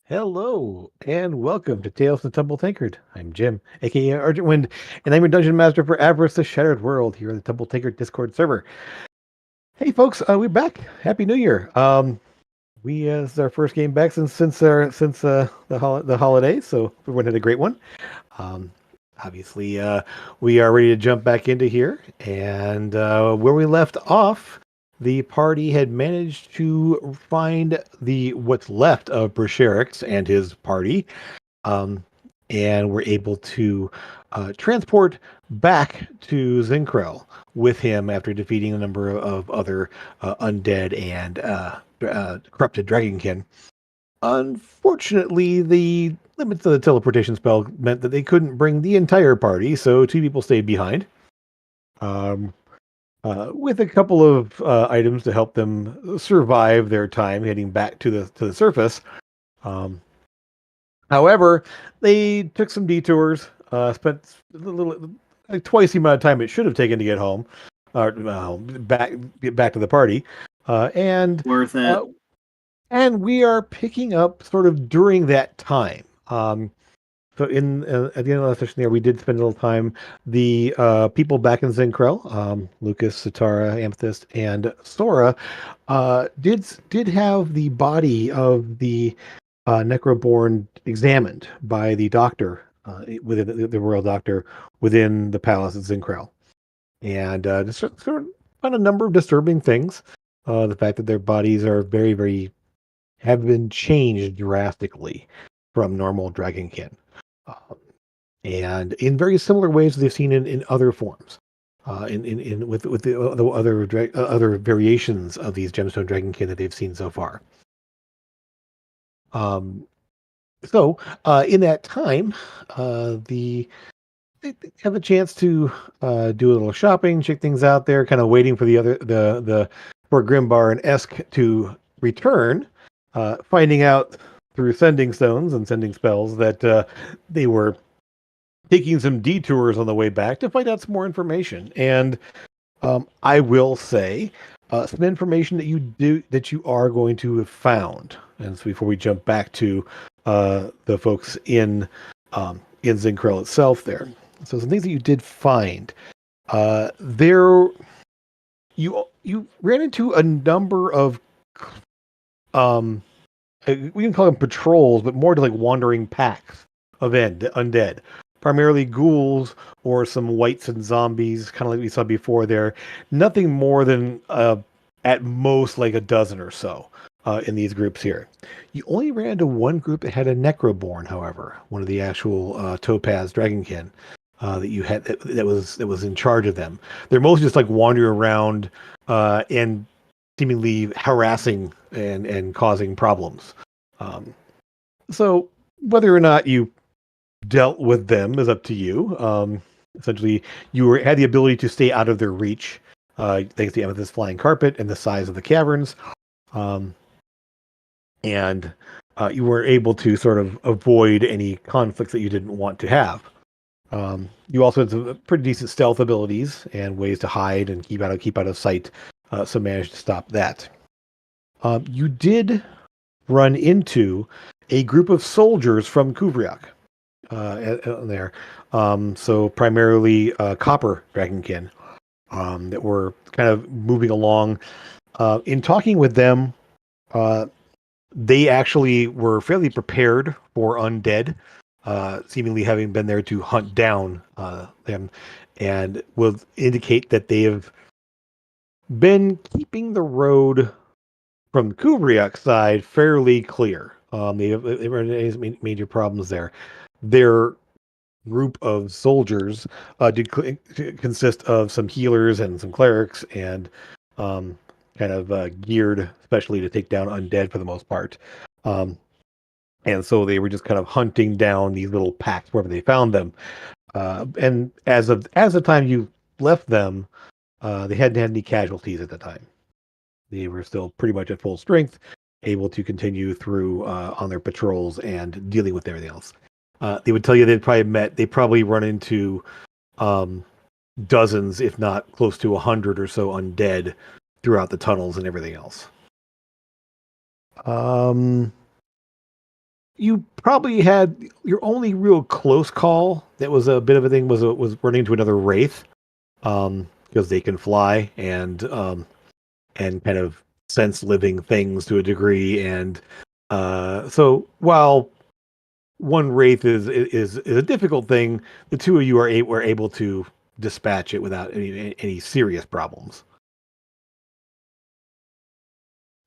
Hello and welcome to Tales from the Tumble Tankard. I'm Jim, aka Argent Wind, and I'm your dungeon master for Avress, the Shattered World, here on the Tumble Tankard Discord server. Hey folks, we're back. Happy New Year. This is our first game back since the holidays, so everyone had a great one. Um, obviously, we are ready to jump back into here, and where we left off, the party had managed to find the what's left of Brasherix and his party, um, and were able to transport back to Zincrell with him after defeating a number of other undead and corrupted dragonkin. Unfortunately, the limits of the teleportation spell meant that they couldn't bring the entire party, so two people stayed behind, um, with a couple of items to help them survive their time heading back to the surface. Um, However, they took some detours, spent a little, like twice the amount of time it should have taken to get home, get back to the party, and Worth uh, it. and we are picking up sort of during that time. So in at the end of the session there, we did spend a little time. The people back in Zincrell, Lucas, Satara, Amethyst, and Sora, did have the body of the Necroborn examined by the doctor within the royal doctor within the palace at Zincrell, and just sort of found a number of disturbing things. The fact that their bodies are very have been changed drastically from normal dragonkin, um, and in very similar ways they've seen in other forms. In with the other variations of these gemstone dragonkin that they've seen so far. Um, So, in that time, they have a chance to do a little shopping, check things out there, kind of waiting for the for Grimbar and Esk to return, finding out through sending stones and sending spells that they were taking some detours on the way back to find out some more information. And I will say some information that you are going to have found. And so before we jump back to the folks in Zincrell itself, there, so some things that you did find. There, you ran into a number of um, we can call them patrols, but more to like wandering packs of undead, primarily ghouls or some wights and zombies, kind of like we saw before there. Nothing more than at most like a dozen or so in these groups here. You only ran into one group that had a Necroborn, however, one of the actual Topaz Dragonkin that you had that was in charge of them. They're mostly just like wandering around and seemingly harassing and causing problems. Um, so whether or not you dealt with them is up to you. Essentially, had the ability to stay out of their reach, thanks to the Amethyst flying carpet and the size of the caverns, um, and you were able to sort of avoid any conflicts that you didn't want to have. You also had some pretty decent stealth abilities and ways to hide and keep out of sight, so managed to stop that. You did run into a group of soldiers from Kuvriak there. So primarily copper dragonkin that were kind of moving along. In talking with them, uh, they actually were fairly prepared for undead, seemingly having been there to hunt down them, and will indicate that they have been keeping the road from Kubriak's side fairly clear. They run into any major problems there. Their group of soldiers consist of some healers and some clerics, and um, kind of geared especially to take down undead for the most part. Um, and so they were just kind of hunting down these little packs wherever they found them. And as the time you left them, they hadn't had any casualties at the time. They were still pretty much at full strength, able to continue through on their patrols and dealing with everything else. They would tell you they probably run into um, dozens, if not close to 100 or so undead throughout the tunnels and everything else. Um, you probably had your only real close call that was a bit of a thing was running into another wraith, because they can fly and kind of sense living things to a degree, and so while one wraith is a difficult thing, the two of you were able to dispatch it without any serious problems.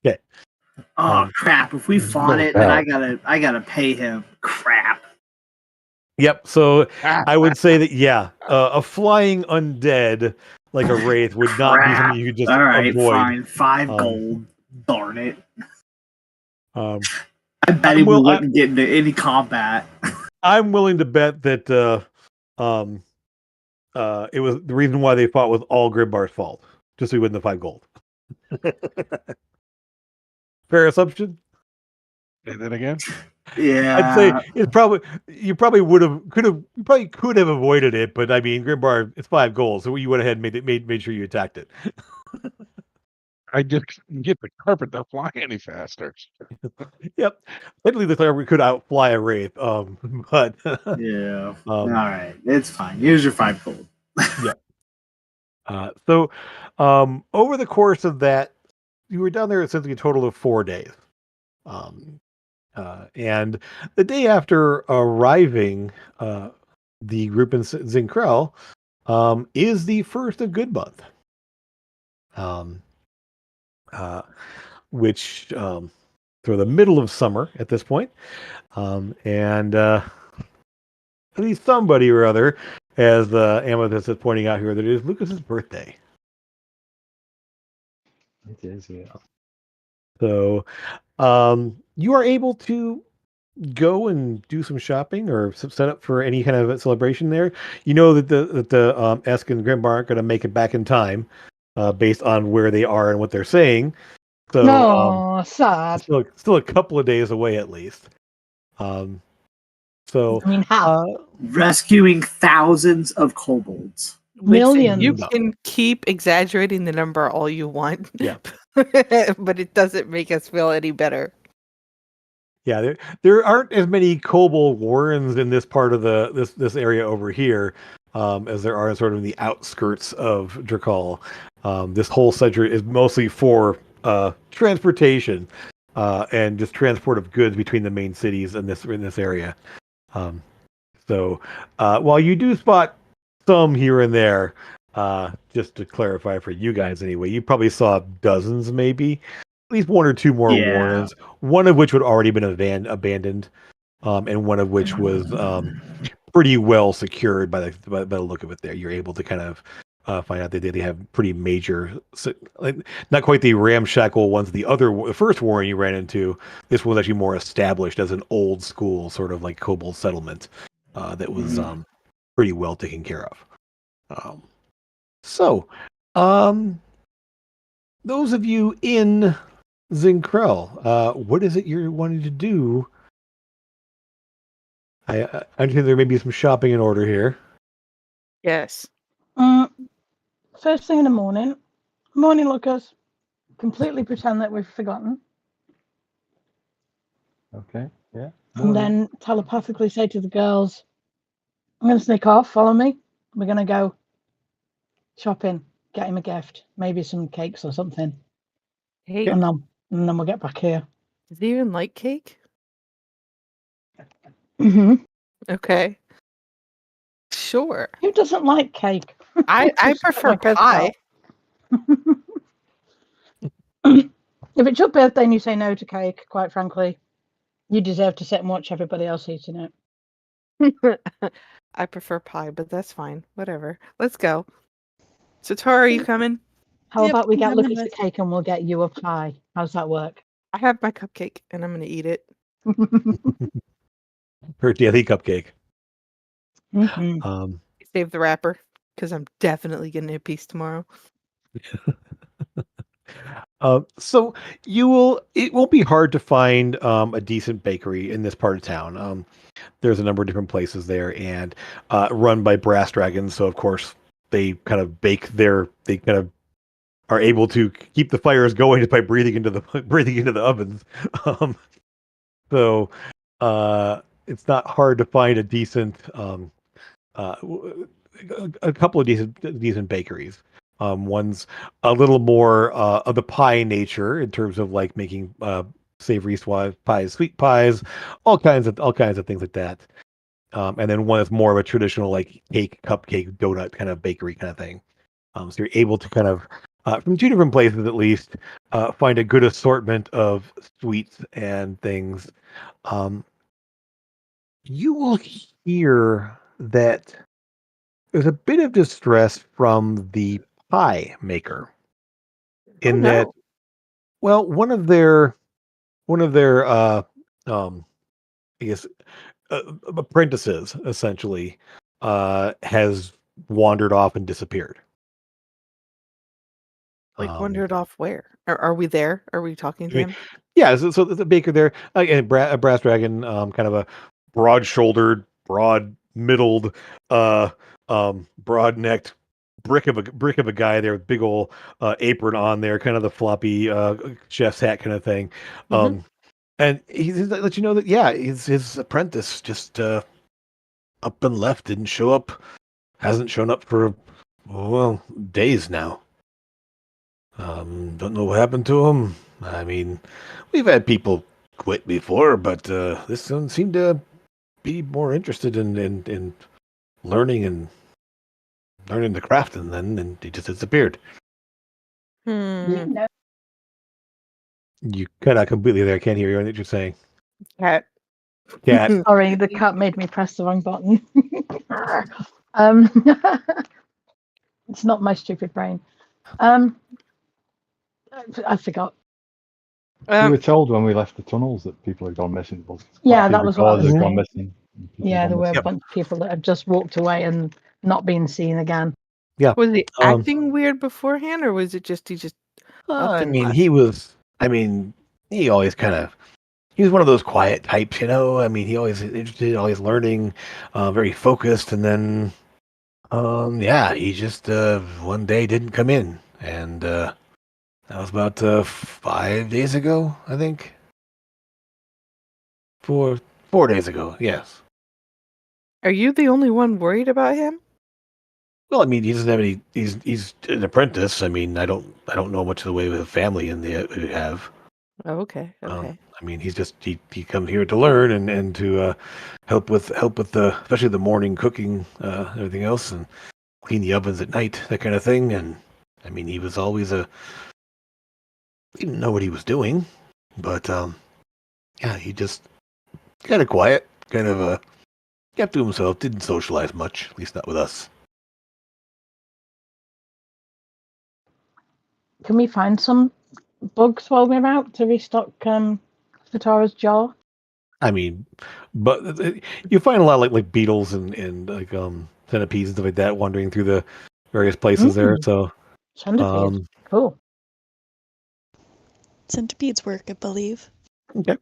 Okay. Oh crap! If we fought No it, then doubt. I gotta pay him. Crap. Yep. So I would say that a flying undead like a wraith would not be something Crap. you could just All right, avoid. fine. 5 Um, gold. Darn it. um, I bet I'm we will I, wouldn't get into any combat. I'm willing to bet that um, it was the reason why they fought was all Grimbar's fault, just so he wouldn't have 5 gold. Fair assumption. Say that again. I'd say Yeah. it's probably you probably could have avoided it, but I mean Grimbar, it's 5 gold, so you went ahead and made sure you attacked it. I just couldn't get the carpet to fly any faster. Yep. Technically, the we could outfly a wraith, but Yeah. All right. It's fine. Here's your 5 gold. yeah. So, over the course of that, you were down there essentially a total of 4 days. Um, and the day after arriving, the group in Zincrell, is the first of Good Month. Um, which through the middle of summer at this point, and at least somebody or other, as Amethyst is pointing out here, that it is Lucas's birthday. It is, yeah. So you are able to go and do some shopping or set up for any kind of celebration there. You know that the Esk and Grimbar aren't going to make it back in time, based on where they are and what they're saying. So No, sad. still a couple of days away at least. So I mean, how? Rescuing thousands of kobolds. Millions. You No. can keep exaggerating the number all you want. Yeah. But it doesn't make us feel any better. Yeah, there aren't as many kobold warrens in this part of this area over here, as there are sort of in the outskirts of Drakal. This whole sector is mostly for transportation, and just transport of goods between the main cities in this area. So while you do spot some here and there, just to clarify for you guys anyway, you probably saw dozens, maybe at least 1 or 2 more warrens. One of which would already been abandoned, and one of which was pretty well secured by the look of it. There, you're able to kind of find out that they have pretty major, like not quite the ramshackle ones. The first warren you ran into, this was actually more established as an old school sort of like kobold settlement that was pretty well taken care of. So, those of you in Zincrell, what is it you're wanting to do? I understand there may be some shopping in order here. Yes. First thing in the morning. Morning, Lucas. Completely pretend that we've forgotten. Okay, yeah. And then telepathically say to the girls, I'm going to sneak off, follow me. We're going to go shopping, get him a gift, maybe some cakes or something. Hey, And then we'll get back here. does he even like cake? Mm-hmm. Okay. Sure. Who doesn't like cake? I Just prefer like a pie. If it's your birthday and you say no to cake, quite frankly, you deserve to sit and watch everybody else eating it. I prefer pie, but that's fine. Whatever. Let's go. So, Tora, are you coming? How Yep, about we I'm get coming Lucas the with. cake and we'll get you a pie? How's that work? I have my cupcake, and I'm going to eat it. Her daily cupcake. Mhm. Save the wrapper, because I'm definitely getting a piece tomorrow. So it won't be hard to find a decent bakery in this part of town. There's a number of different places there, and run by brass dragons. So of course they kind of they kind of are able to keep the fires going just by breathing into the ovens. So it's not hard to find a decent a couple of decent bakeries. One's a little more of the pie nature in terms of like making savory pies, sweet pies, all kinds of things like that. And then one is more of a traditional like cake, cupcake, donut kind of bakery kind of thing. So you're able to kind of from two different places at least find a good assortment of sweets and things. Um, you will hear that there's a bit of distress from the pie maker in that, no. well, one of their um I guess apprentices essentially has wandered off and disappeared. Like, Um, wandered off where? Are we there? Are we talking I to mean, him? yeah, so there's a baker there, and a brass dragon, kind of a broad-shouldered, broad-middled, uh, broad-necked brick of a guy there with big old apron on there, kind of the floppy chef's hat kind of thing. Mhm. And he's let you know that yeah, his apprentice just up and left, didn't show up, hasn't shown up for well days now. Don't know what happened to him. I mean, we've had people quit before, but this one seemed to be more interested in learning and learning the craft, and then he just disappeared. Hmm. No. You cut out completely there. I can't hear you. What you're saying. Cat. Cat. Sorry, the cat made me press the wrong button. um, it's not my stupid brain. I forgot. We were told when we left the tunnels that people had gone missing. Well, Yeah, quite a few that was what I recorders was had gone saying. missing. People Yeah, had there gone were a missing. bunch of people that had just walked away and not been seen again. Yeah. Was he Um, acting weird beforehand, or was it just he just up I and mean, left? he was. I mean, he always kind of. He was one of those quiet types, you know. I mean, he always interested, always learning, very focused, and then, yeah, he just one day didn't come in, and that was about 5 days ago, I think. 4 days ago, yes. Are you the only one worried about him? Well, I mean, he doesn't have any. He's an apprentice. I mean, I don't know much of the way with the family and they have. Oh, okay. Okay. I mean, he comes here to learn and to help with the especially the morning cooking, everything else, and clean the ovens at night, that kind of thing. And I mean, he was always he didn't know what he was doing, but yeah, he just kind of quiet, kind of kept to himself, didn't socialize much, at least not with us. Can we find some bugs while we're out to restock Satara's jar? I mean, but you find a lot of like beetles and like centipedes and stuff like that wandering through the various places there. So Centipedes. Cool. Centipedes work, I believe. okay,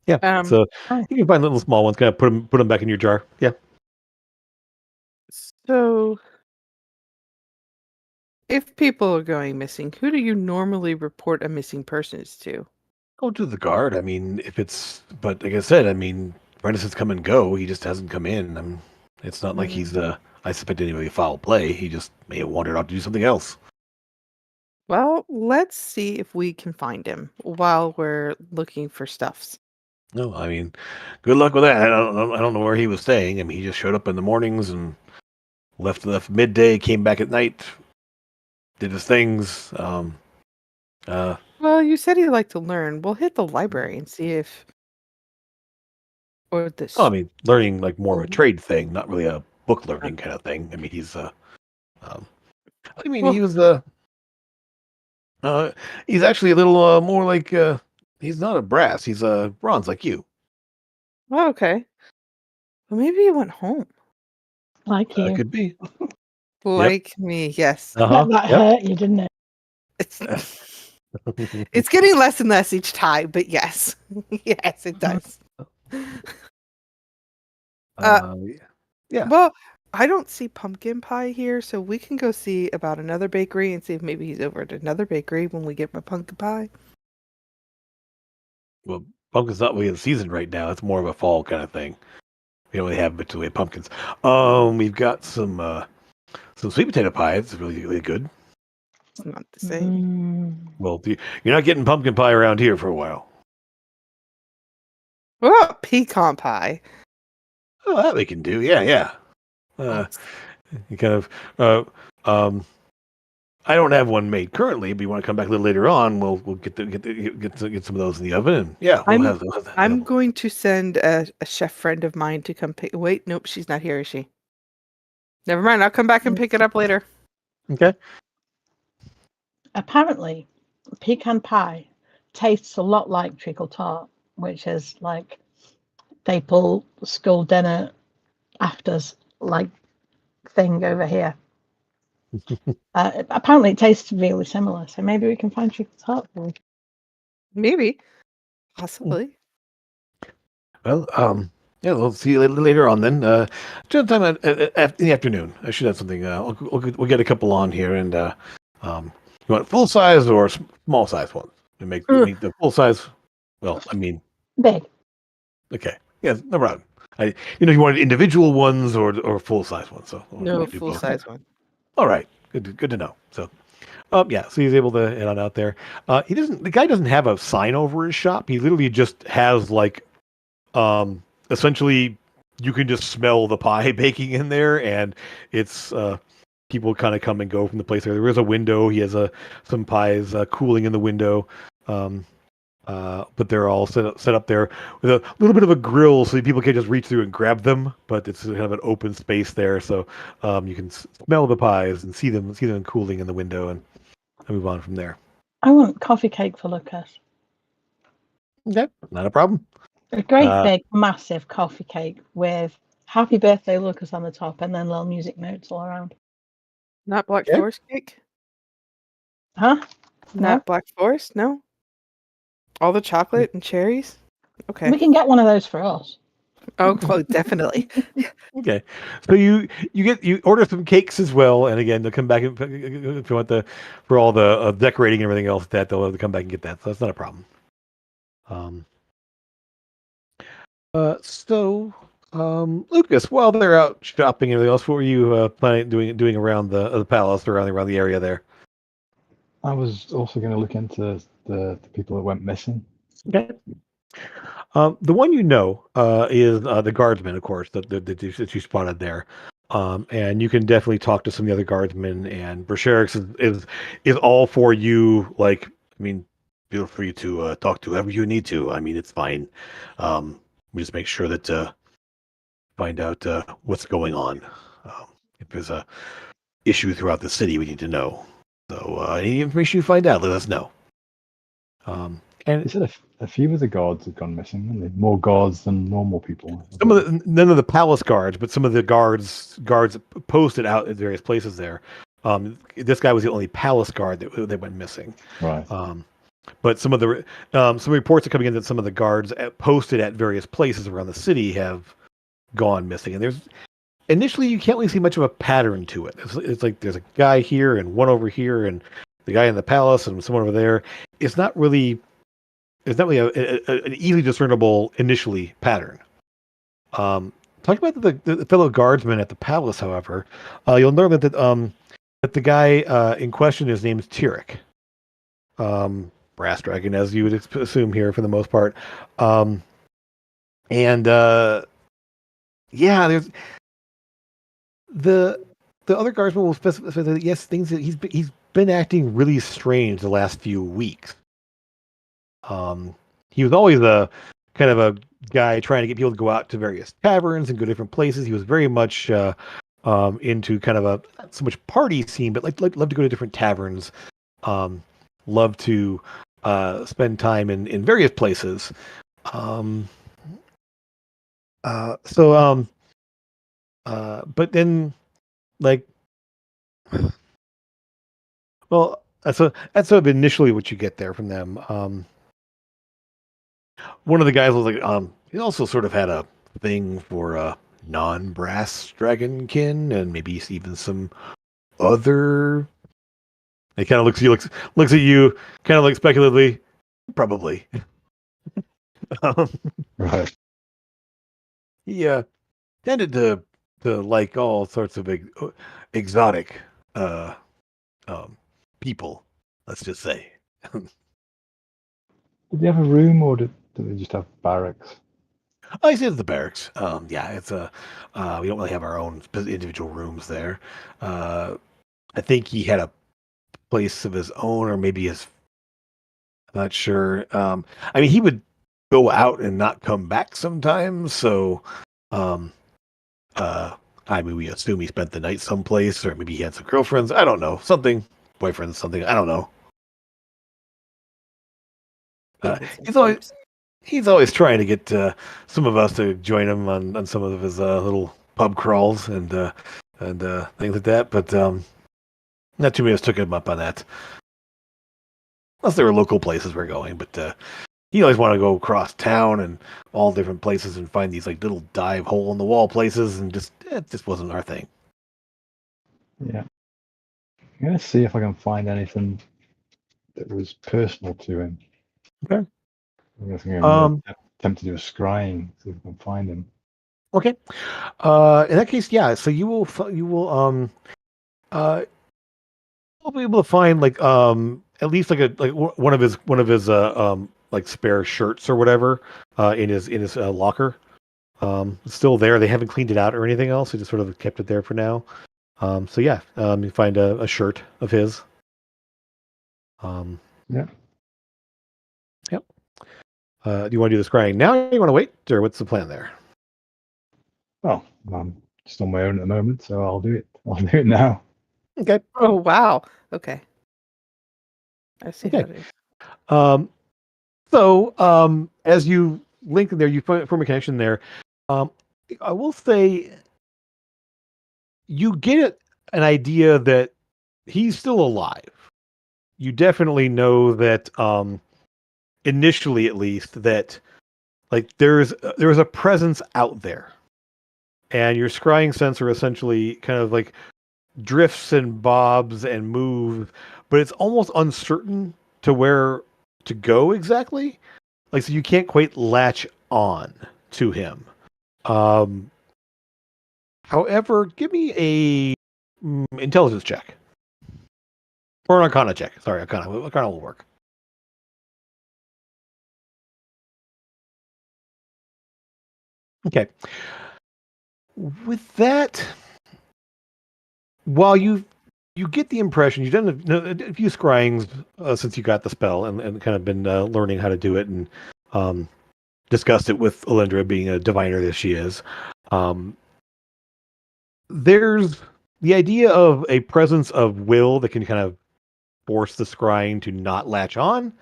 yeah. Um, So Nice. you can find little small ones, kind of put them back in your jar. Yeah. So, if people are going missing, who do you normally report a missing persons to? Go to the guard. I mean, if it's, but like I said, I mean, apprentices come and go. He just hasn't come in. It's not like he's I suspect anybody foul play. He just may have wandered out to do something else. Well, let's see if we can find him while we're looking for stuffs. No, I mean, good luck with that. I don't know where he was staying. I mean, he just showed up in the mornings and left midday, came back at night, did his things. Well, you said he liked to learn. We'll hit the library and see if, or this. I mean, learning like more of a Oh. trade thing, not really a book learning kind of thing. I mean, I mean, Well- he was he's actually a little more like he's not a brass, he's a bronze like you. Oh, okay. Well, maybe he went home. Like you. Could be. Like me, yes. Uh-huh. That hurt you, didn't it? It's it's getting less and less each time, but yes, yes, it does. Yeah. Well, I don't see pumpkin pie here, so we can go see about another bakery and see if maybe he's over at another bakery when we get my pumpkin pie. Well, pumpkin's not really in season right now. It's more of a fall kind of thing. We don't really have much in the way of pumpkins. We've got some sweet potato pie. It's really, really good. It's not the same. Well, you're not getting pumpkin pie around here for a while. What about pecan pie? Oh, that we can do. Yeah. You kind of. I don't have one made currently, but you want to come back a little later on? We'll get some of those in the oven. And yeah, we'll have that. I'm going to send a chef friend of mine to come pick. Wait, nope, she's not here, is she? Never mind. I'll come back and pick it up later. Okay. Apparently, pecan pie tastes a lot like treacle tart, which is like staple school dinner afters like thing over here. Apparently, it tastes really similar, so maybe we can find treacle tart for you. Maybe, possibly. Well, yeah, we'll see you later on then. Sometime in the afternoon. I should have something. We'll get a couple on here, and you want full size or small size ones? We make the full size. Well, I mean, Big. Okay, yeah, no problem. You wanted individual ones or full size ones. So No, full size one. All right, good to know. So, yeah, so he's able to head on out there. The guy doesn't have a sign over his shop. He literally just has like, essentially, you can just smell the pie baking in there, and it's people kind of come and go from the place. There is a window. He has some pies cooling in the window. But they're all set up there with a little bit of a grill, so people can just reach through and grab them. But it's kind of an open space there, so you can smell the pies and see them cooling in the window, and move on from there. I want coffee cake for Lucas. Okay, not a problem. A great big, massive coffee cake with "Happy Birthday, Lucas" on the top, and then little music notes all around. Not Black Forest cake? Huh? Not Black Forest? No? All the chocolate and cherries? Okay. We can get one of those for us. Oh, definitely. Okay, so you order some cakes as well, and again they'll come back if you want for all the decorating and everything else that they'll have to come back and get that. So that's not a problem. Lucas, while they're out shopping and everything else, what were you planning doing around the palace, around the area there? I was also going to look into the people that went missing. Okay. The one is the guardsman, of course, that you spotted there. And you can definitely talk to some of the other guardsmen, and Brasherix is all for you. Like, I mean, feel free to talk to whoever you need to. I mean, it's fine. We just make sure that find out what's going on. If there's a issue throughout the city, we need to know. So any information you find out, let us know. And he said a few of the guards had gone missing, haven't they? More guards than normal people. None of the palace guards, but some of the guards posted out at various places there. This guy was the only palace guard that went missing. Right. But some reports are coming in that some of the guards posted at various places around the city have gone missing. And initially you can't really see much of a pattern to it. It's like there's a guy here and one over here, and the guy in the palace and someone over there. It's not really an easily discernible initially pattern. Talking about the fellow guardsmen at the palace, however, you'll learn that the guy in question, his name's Tyrek. Brass dragon, as you would assume here for the most part. Yeah, there's the other guardsmen will specify that yes, things that he's been acting really strange the last few weeks. He was always a kind of a guy trying to get people to go out to various taverns and go different places. He was very much into kind of a not so much party scene, but love to go to different taverns. Love to spend time in various places. But then, like, well, that's sort of initially what you get there from them. One of the guys was like, he also sort of had a thing for non-brass dragonkin, and maybe even some other. He kind of looks at you, kind of like speculatively, probably. Um, Right. he tended to like all sorts of exotic um, people. Let's just say. Did they have a room or did they just have barracks? I said the barracks. Yeah, it's a. We don't really have our own individual rooms there. I think he had a place of his own, or maybe his. I'm not sure. I mean, he would go out and not come back sometimes. So, um, uh, I mean, we assume he spent the night someplace, or maybe he had some girlfriends. I don't know. Something, boyfriends, something. I don't know. He's always trying to get some of us to join him on some of his little pub crawls and things like that. But not too many of us took him up on that, unless there were local places we're going. But he always wanted to go across town and all different places and find these like little dive hole in the wall places, and just it just wasn't our thing. Yeah. I'm gonna see if I can find anything that was personal to him. Okay. I guess I'm gonna attempt to do a scrying, see if I can find him. Okay. In that case, yeah. So you will you'll be able to find like at least one of his like spare shirts or whatever in his locker. It's still there. They haven't cleaned it out or anything else. They just sort of kept it there for now. So yeah, you find a shirt of his. Yeah. Yep. Do you want to do the scrying now, or you want to wait, or what's the plan there? Well, I'm just on my own at the moment, so I'll do it. I'll do it now. Okay. Oh wow. Okay. I see Okay. how it is. So as you link in there, you form a connection there. I will say you get an idea that he's still alive. You definitely know that initially, at least, that like there's a presence out there, and your scrying sensor essentially kind of like drifts and bobs and moves, but it's almost uncertain to where to go exactly. Like, so you can't quite latch on to him. However, give me a intelligence check or an Arcana check. Sorry, Arcana will work. Okay. With that, while you get the impression you've done a few scryings since you got the spell and kind of been learning how to do it and discussed it with Alindra, being a diviner that she is. There's the idea of a presence of will that can kind of force the scrying to not latch on.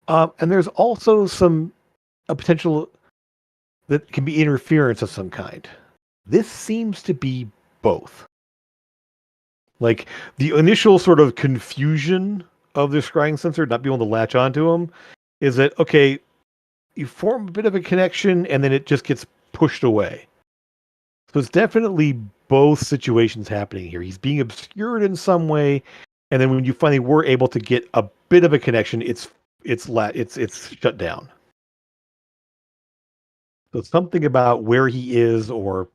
And there's also a potential that can be interference of some kind. This seems to be both. Like the initial sort of confusion of the scrying sensor not being able to latch onto him is that, okay, you form a bit of a connection and then it just gets pushed away. So it's definitely both situations happening here. He's being obscured in some way, and then when you finally were able to get a bit of a connection, it's shut down. So something about where he is, or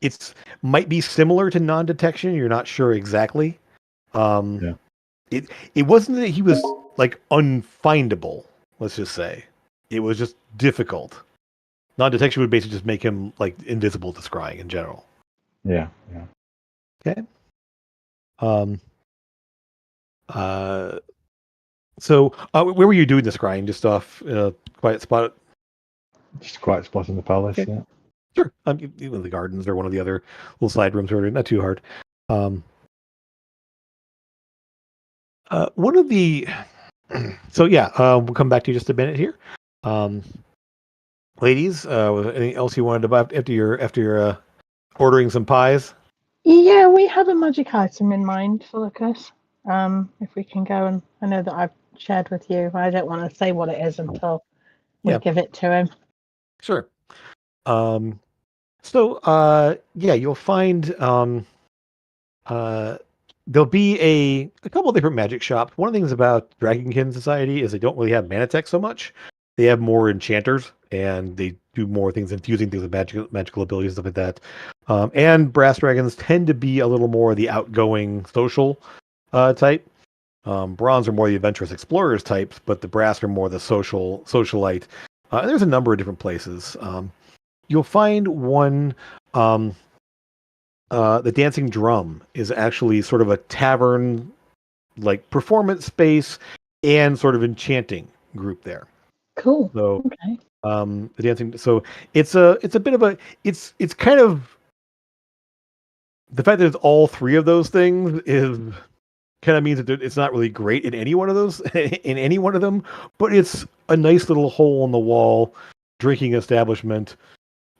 it's might be similar to non-detection. You're not sure exactly. Yeah. It wasn't that he was like unfindable. Let's just say it was just difficult. Non-detection would basically just make him like invisible to scrying in general. Yeah. Yeah. Okay. So where were you doing the scrying? Just off in a quiet spot? Just a quiet spot in the palace. Okay. Yeah. Sure. Even the gardens or one of the other little side rooms, or not too hard. One of the so yeah, we'll come back to you just a minute here. Ladies, was anything else you wanted to buy after your ordering some pies? Yeah, we had a magic item in mind for Lucas. If we can go, and I know that I've shared with you. I don't want to say what it is until we Yeah. give it to him. Sure. Yeah, you'll find there'll be a couple of different magic shops. One of the things about Dragonkin Society is they don't really have mana tech so much. they have more enchanters, and they do more things, infusing things with magical abilities, stuff like that. And brass dragons tend to be a little more the outgoing social type. Bronze are more the adventurous explorers types, but the brass are more the socialite. And there's a number of different places. You'll find one. The Dancing Drum is actually sort of a tavern, like performance space, and sort of enchanting group there. Cool. So Okay. the dancing. So it's a bit of a it's kind of the fact that it's all three of those things is kind of means that it's not really great in any one of those in any one of them, but it's a nice little hole in the wall drinking establishment.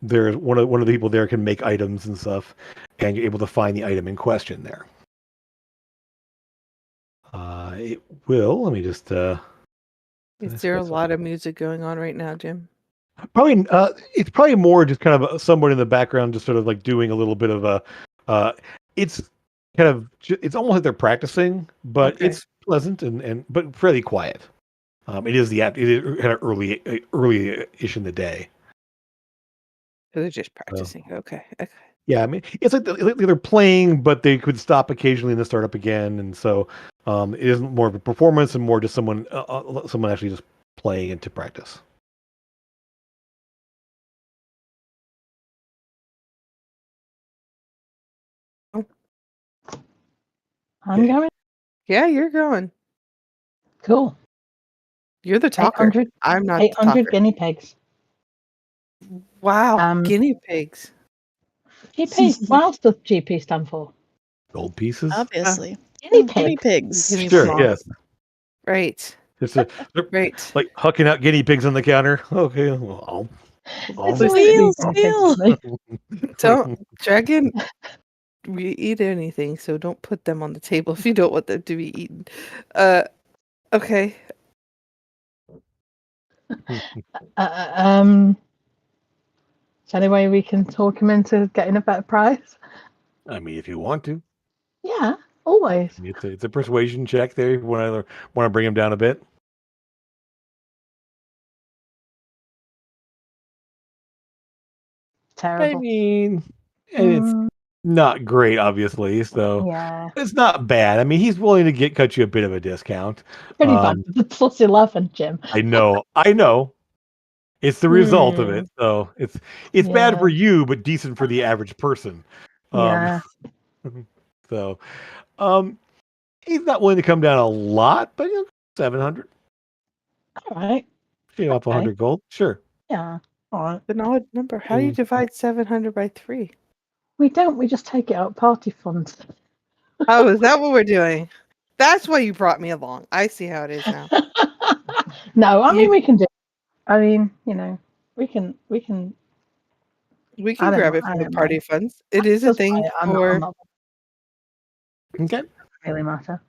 There's one of the people there can make items and stuff, and you're able to find the item in question there. It will. Let me just. Is there a lot of music going on right now, Jim? Probably. It's probably more just kind of someone in the background, just sort of like doing a little bit of a. It's kind of. It's almost like they're practicing, but Okay. it's pleasant and but fairly quiet. It is kind of early-ish in the day. So they're just practicing. Okay. Okay. Yeah, I mean, it's like they're playing, but they could stop occasionally and then start up again, and so it isn't more of a performance and more just someone actually just playing into practice. I'm Okay. going. Yeah, you're going. Cool. You're the talker. 800, I'm not the 800 talker. guinea pigs. Wow, guinea pigs. GP. What else does GP stand for? Gold pieces. Obviously. Guinea Guinea pigs. pigs. Guinea Sure. pigs. Yes. Right. Just Right. like hucking out guinea pigs on the counter. Okay. Well, It's Listen, always been Squeal, guinea pigs squeal. for me. Don't dragon we eat anything, so don't put them on the table if you don't want them to be eaten. Okay. Is there any way we can talk him into getting a better price? I mean, if you want to, Yeah, always. it's a persuasion check there. If you want to bring him down a bit. I Terrible. mean, it's Mm, not great, obviously. So yeah, it's not bad. I mean, he's willing to cut you a bit of a discount. pretty bad. The plus 11, Jim. I know. It's the result of it. So it's bad for Yeah, you, but decent for the average person. yeah. So he's not willing to come down a lot, but 700. All right. Shave off Okay. 100 gold. Sure. Yeah. All right. An odd number. How do you divide 700 by 3? We don't. We just take it out party funds. Oh, is that what we're doing? That's why you brought me along. I see how it is now. No, I mean You- we can do. I mean, we can. We I can don't grab mi- it I from the don't party mind. funds. It is a Just thing buy it. I'm for. not Okay. really matter.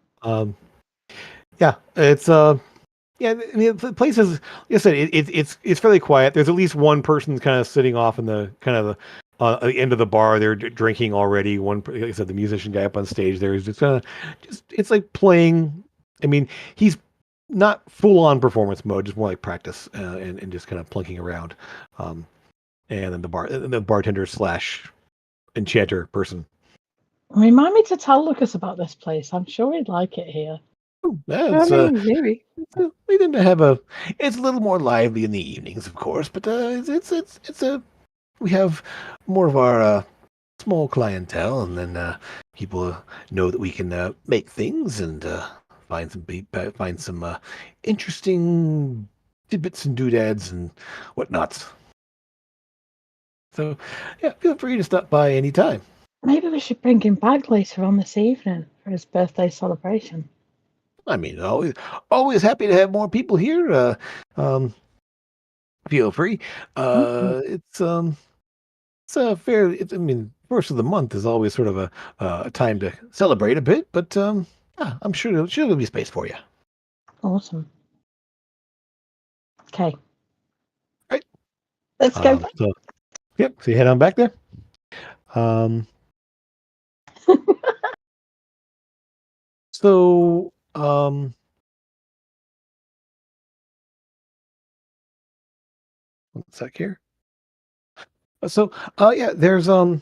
Yeah, it's yeah, I mean, the place is, like I said, it's fairly quiet. There's at least one person kind of sitting off in the kind of at the end of the bar. They're drinking already. Like I said, the musician guy up on stage there is just kind of it's like playing. I mean, he's not full on performance mode, just more like practice and just kind of plunking around. And then the bartender slash enchanter person. Remind me to tell Lucas about this place. I'm sure he'd like it here. Yeah, I mean, maybe. we tend to have it's a little more lively in the evenings, of course, but we have more of our small clientele, and then people know that we can make things and find some interesting tidbits and doodads and whatnots. So yeah, feel free to stop by anytime. Maybe we should bring him back later on this evening for his birthday celebration. I mean, always happy to have more people here. Feel free. It's a fair. I mean, first of the month is always sort of a time to celebrate a bit, but yeah, I'm sure there'll be space for you. Awesome. Okay. Right. Let's go back. So, yep. So you head on back there. So One sec here. So, yeah, there's anything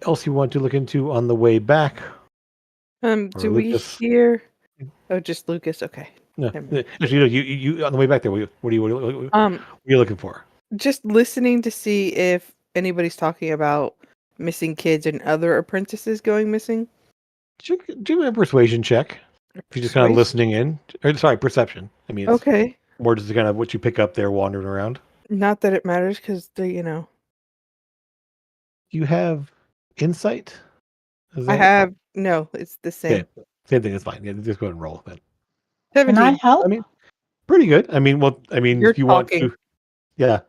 else you want to look into on the way back? Or Do we Lucas? hear? Oh, just Lucas. Okay. No, Never mind. actually, no, you on the way back there. What are you looking for? Just listening to see if anybody's talking about missing kids and other apprentices going missing. Do a persuasion check. If you're just kind of Persuasion? listening in, or sorry, perception. I mean, it's Okay. more just kind of what you pick up there wandering around. Not that it matters because Do you have insight? Is I that have no. It's the same. okay? Same thing. It's fine. Yeah, just go ahead and roll then. Can I 17. help? I mean, pretty good. I mean, You're if you want talking. to, yeah.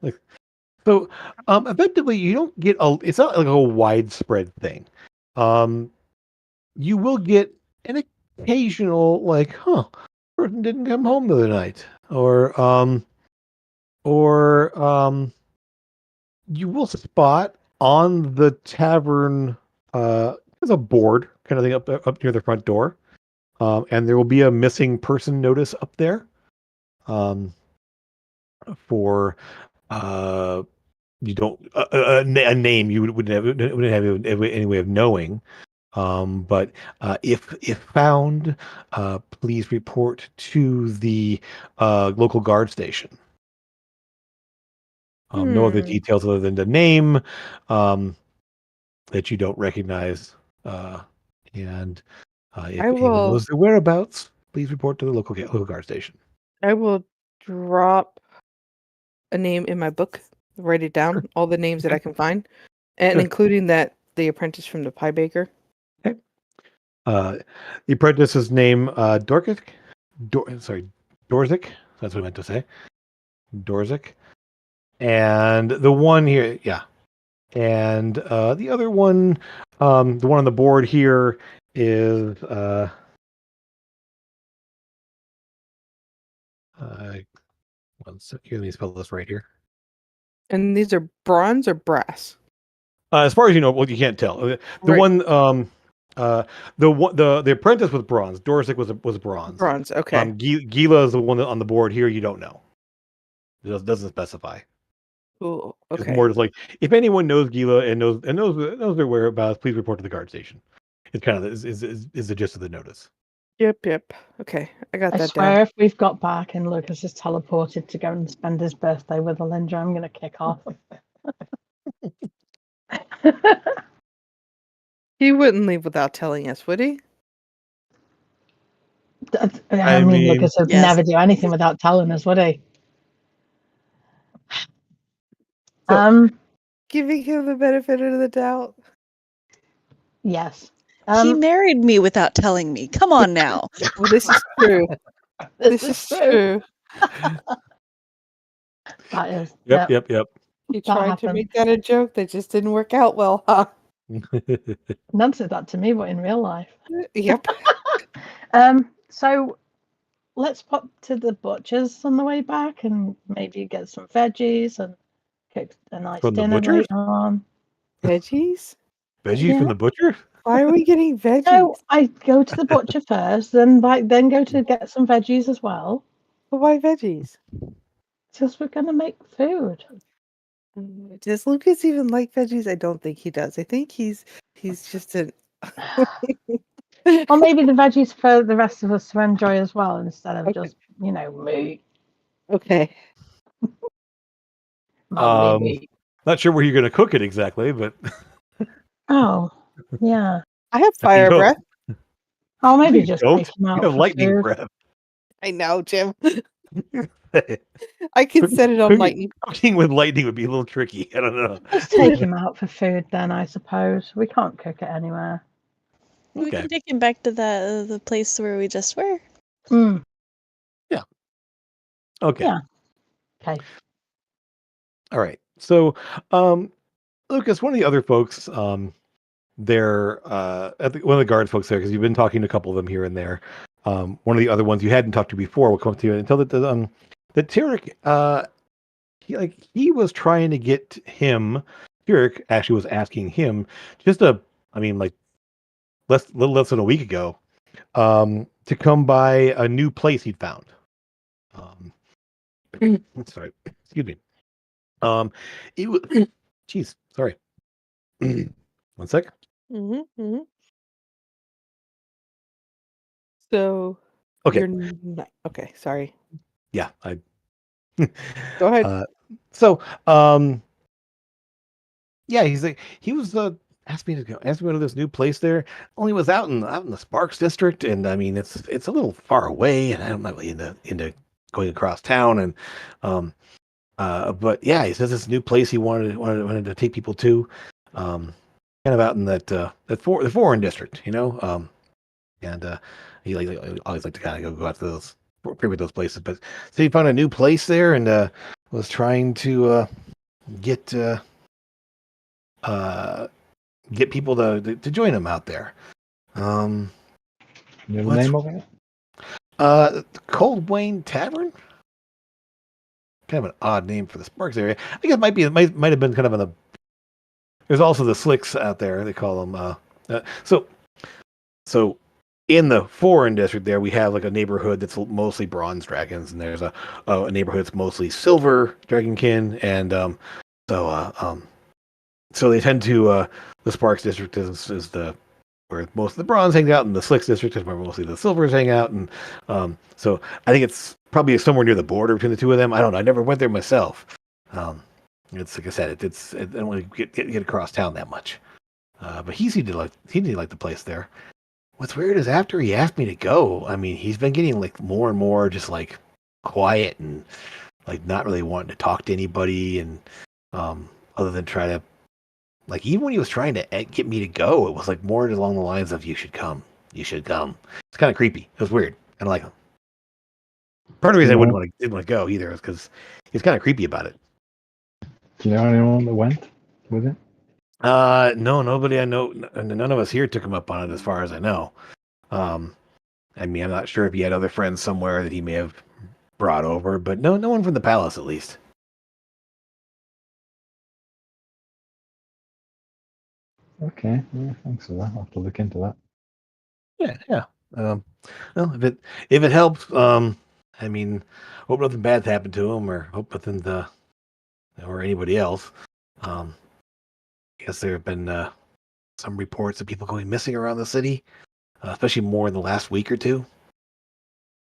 So, effectively, you don't get it's not like a widespread thing. You will get an occasional person didn't come home the other night, or you will spot on the tavern, there's a board kind of thing up near the front door, and there will be a missing person notice up there, for you don't a name you wouldn't have any way of knowing, but if found, please report to the local guard station. No other details other than the name, that you don't recognize, and if I anyone will. knows their whereabouts, please report to the local guard station. I will drop a name in my book. Write it down. Sure. All the names that I can find, and Sure. including the apprentice from the pie baker. Okay. The apprentice's name, Dorzik. Dorzik. That's what I meant to say. Dorzik. And the one here, yeah. And the other one, the one on the board here is one sec here. Let me spell this right here. And these are bronze or brass. As far as you know, well, you can't tell. The Right. one, the apprentice was bronze. Dorzik was bronze. Bronze. Okay. Gila is the one on the board here. You don't know. It doesn't specify. Cool. It's Okay. more just like, if anyone knows Gila and knows their whereabouts, please report to the guard station. It's kind of is the gist of the notice. Yep. Okay. I got I that swear, down. if we've got back and Lucas is teleported to go and spend his birthday with Alinja, I'm going to kick off. He wouldn't leave without telling us, would he? I mean, mean, Lucas would Yes. never do anything without telling us, would he? So- Giving him the benefit of the doubt. Yes. He married me without telling me. Come on now. Well, this is true. This is true. That is. Yep. He That tried to happened. make that a joke that just didn't work out well, huh? None said that to me, but in real life. Yep. So let's pop to the butcher's on the way back and maybe get some veggies and cook a nice From the dinner butcher's? later on. Veggies? Veggies Yeah. from the butcher? Why are we getting veggies? No, I go to the butcher first, then go to get some veggies as well. But why veggies? Because we're gonna make food. Does Lucas even like veggies? I don't think he does. I think he's just an. Or maybe the veggies for the rest of us to enjoy as well, instead of Okay. just meat. Okay. Meat. Not sure where you're going to cook it exactly, but Oh, yeah. I have You fire don't. breath. Oh, maybe You just don't. take them out You have for lightning food. breath. I know, Jim. I could set it on Cooking- lightning. Cooking with lightning would be a little tricky. I don't know. Just take him out for food, then I suppose. We can't cook it anywhere. We Okay. can take him back to the place where we just were. Mm. Okay. Yeah. Okay. All right. So, Lucas, one of the other folks, there, one of the guard folks there, because you've been talking to a couple of them here and there. One of the other ones you hadn't talked to before will come up to you and tell that that Tarek, he was trying to get him. Tarek actually was asking him just little less than a week ago, to come by a new place he'd found. Sorry, excuse me. It was. Jeez, sorry. 1 sec. Mm-hmm. So Okay. you're not okay. Sorry. Yeah, I. Go ahead. So, yeah, he was asked me to go to this new place there. Only was out in the Sparks district, and I mean it's a little far away, and I'm not really into going across town, and but yeah, he says this new place he wanted to take people to, kind of out in the foreign district, and he always like to kind of go out to those frequent those places, but so he found a new place there and was trying to get people to join him out there. You know the What's- name of it? Cold Wayne Tavern. Kind of an odd name for the Sparks area. I guess it might have been kind of in a. There's also the Slicks out there. They call them. So in the foreign district there, we have like a neighborhood that's mostly bronze dragons, and there's a neighborhood that's mostly silver dragonkin, and so they tend to the Sparks district is the where most of the bronze hang out, and the Slicks district is where mostly the silvers hang out, and so I think it's probably somewhere near the border between the two of them. I don't know. I never went there myself. It's like I said, I don't want to get across town that much. But he seemed to like the place there. What's weird is after he asked me to go, I mean, he's been getting like more and more just like quiet and like not really wanting to talk to anybody, and other than try to like even when he was trying to get me to go, it was like more along the lines of you should come. It's kind of creepy. It was weird. I don't like him. Part of the reason I didn't want to go either is because he's kind of creepy about it. Do you know anyone that went with it? No, nobody I know. None of us here took him up on it, as far as I know. I mean, I'm not sure if he had other friends somewhere that he may have brought over, but no one from the palace, at least. Okay, yeah, thanks for that. I'll have to look into that. Yeah. Well, if it helps, I mean, hope nothing bad's happened to him, or hope nothing or anybody else. I guess there have been some reports of people going missing around the city, especially more in the last week or two.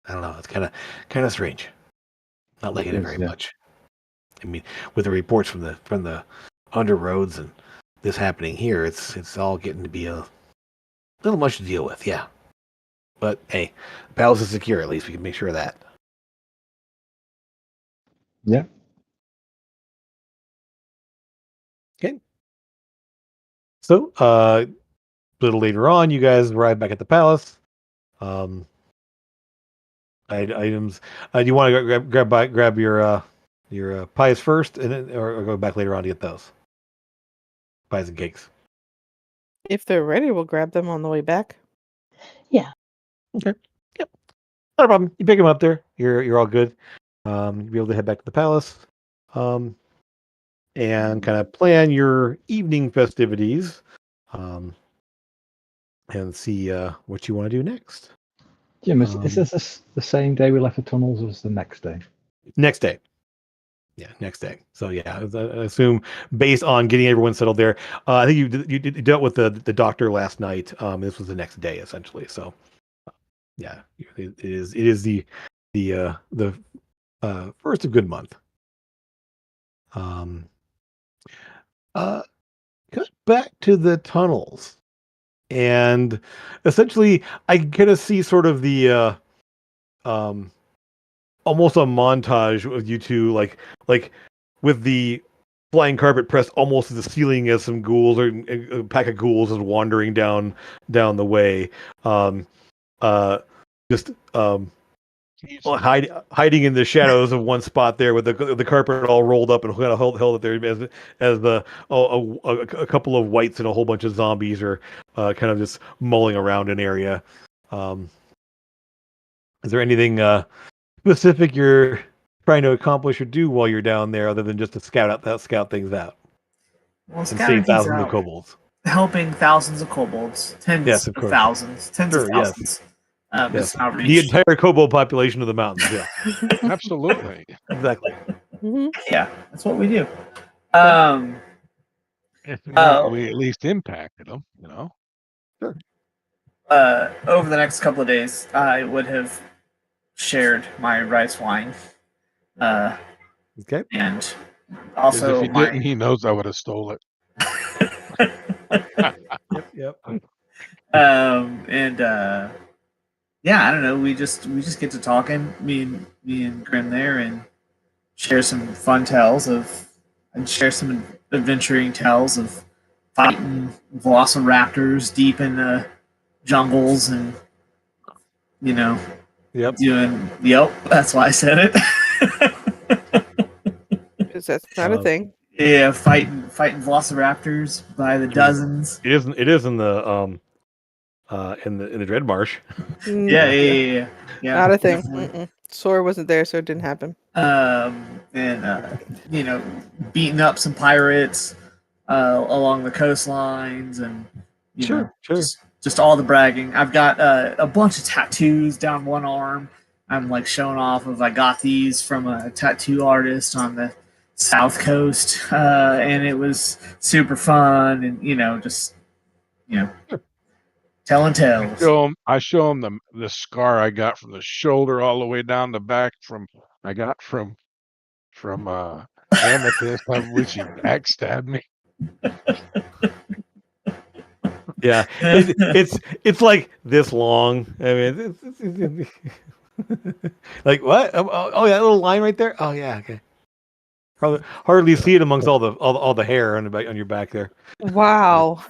I don't know. It's kind of strange. Not liking it very much. I mean, with the reports from the under roads and this happening here, it's all getting to be a little much to deal with. Yeah, but hey, the palace is secure. At least we can make sure of that. Yeah. Okay. So, a little later on, you guys arrive back at the palace. Items. Do you want to grab your pies first, and then, or go back later on to get those pies and cakes? If they're ready, we'll grab them on the way back. Okay. Yep. Not a problem. You pick them up there. You're all good. You'll be able to head back to the palace. And kind of plan your evening festivities. And see what you want to do next. Jim, is this the same day we left the tunnels, or was the next day? Next day. Yeah, next day. So yeah, I assume based on getting everyone settled there, I think you dealt with the doctor last night. This was the next day essentially. So yeah, it is the first of good month. Cut back to the tunnels, and essentially I kind of see sort of the almost a montage of you two, like with the flying carpet pressed almost to the ceiling as some ghouls or a pack of ghouls is wandering down the way. Hiding in the shadows of one spot there with the carpet all rolled up and kind of held it there as a couple of whites and a whole bunch of zombies are kind of just mulling around an area. Is there anything specific you're trying to accomplish or do while you're down there, other than just to scout things out Well, and scouting save things thousands of out, kobolds? helping thousands of kobolds, tens Yes, of of course. thousands, tens Sure, of yes. thousands. Yes. Some outreach. The entire kobold population of the mountains. Yeah, Absolutely. exactly. Mhm. Yeah, that's what we do. If not, Oh. we at least impacted them, you know. Over the next couple of days, I would have shared my rice wine, Okay. and Because also if he my. didn't, he knows I would have stole it. Yep. And yeah, I don't know. We just get to talking, me and Grim there, and share some fun tales and share some adventuring tales of fighting velociraptors deep in the jungles, and Yep. doing. Yep, that's why I said it. Because that's not a thing. Yeah, fighting velociraptors by the dozens. It isn't. It is in the in the Dread Marsh. Yeah. Not a thing. Definitely. Sora wasn't there, so it didn't happen. And beating up some pirates along the coastlines, and Sure. just all the bragging. I've got a bunch of tattoos down one arm. I'm like showing off of I got these from a tattoo artist on the South Coast, and it was super fun, and just telling tales. I show him the scar I got from the shoulder all the way down the back from Amethyst, which he backstabbed me. Yeah. It's like this long. I mean, it's like what? Oh, yeah, that little line right there. Oh yeah. Okay. Hardly see it amongst all the hair on the back, on your back there. Wow.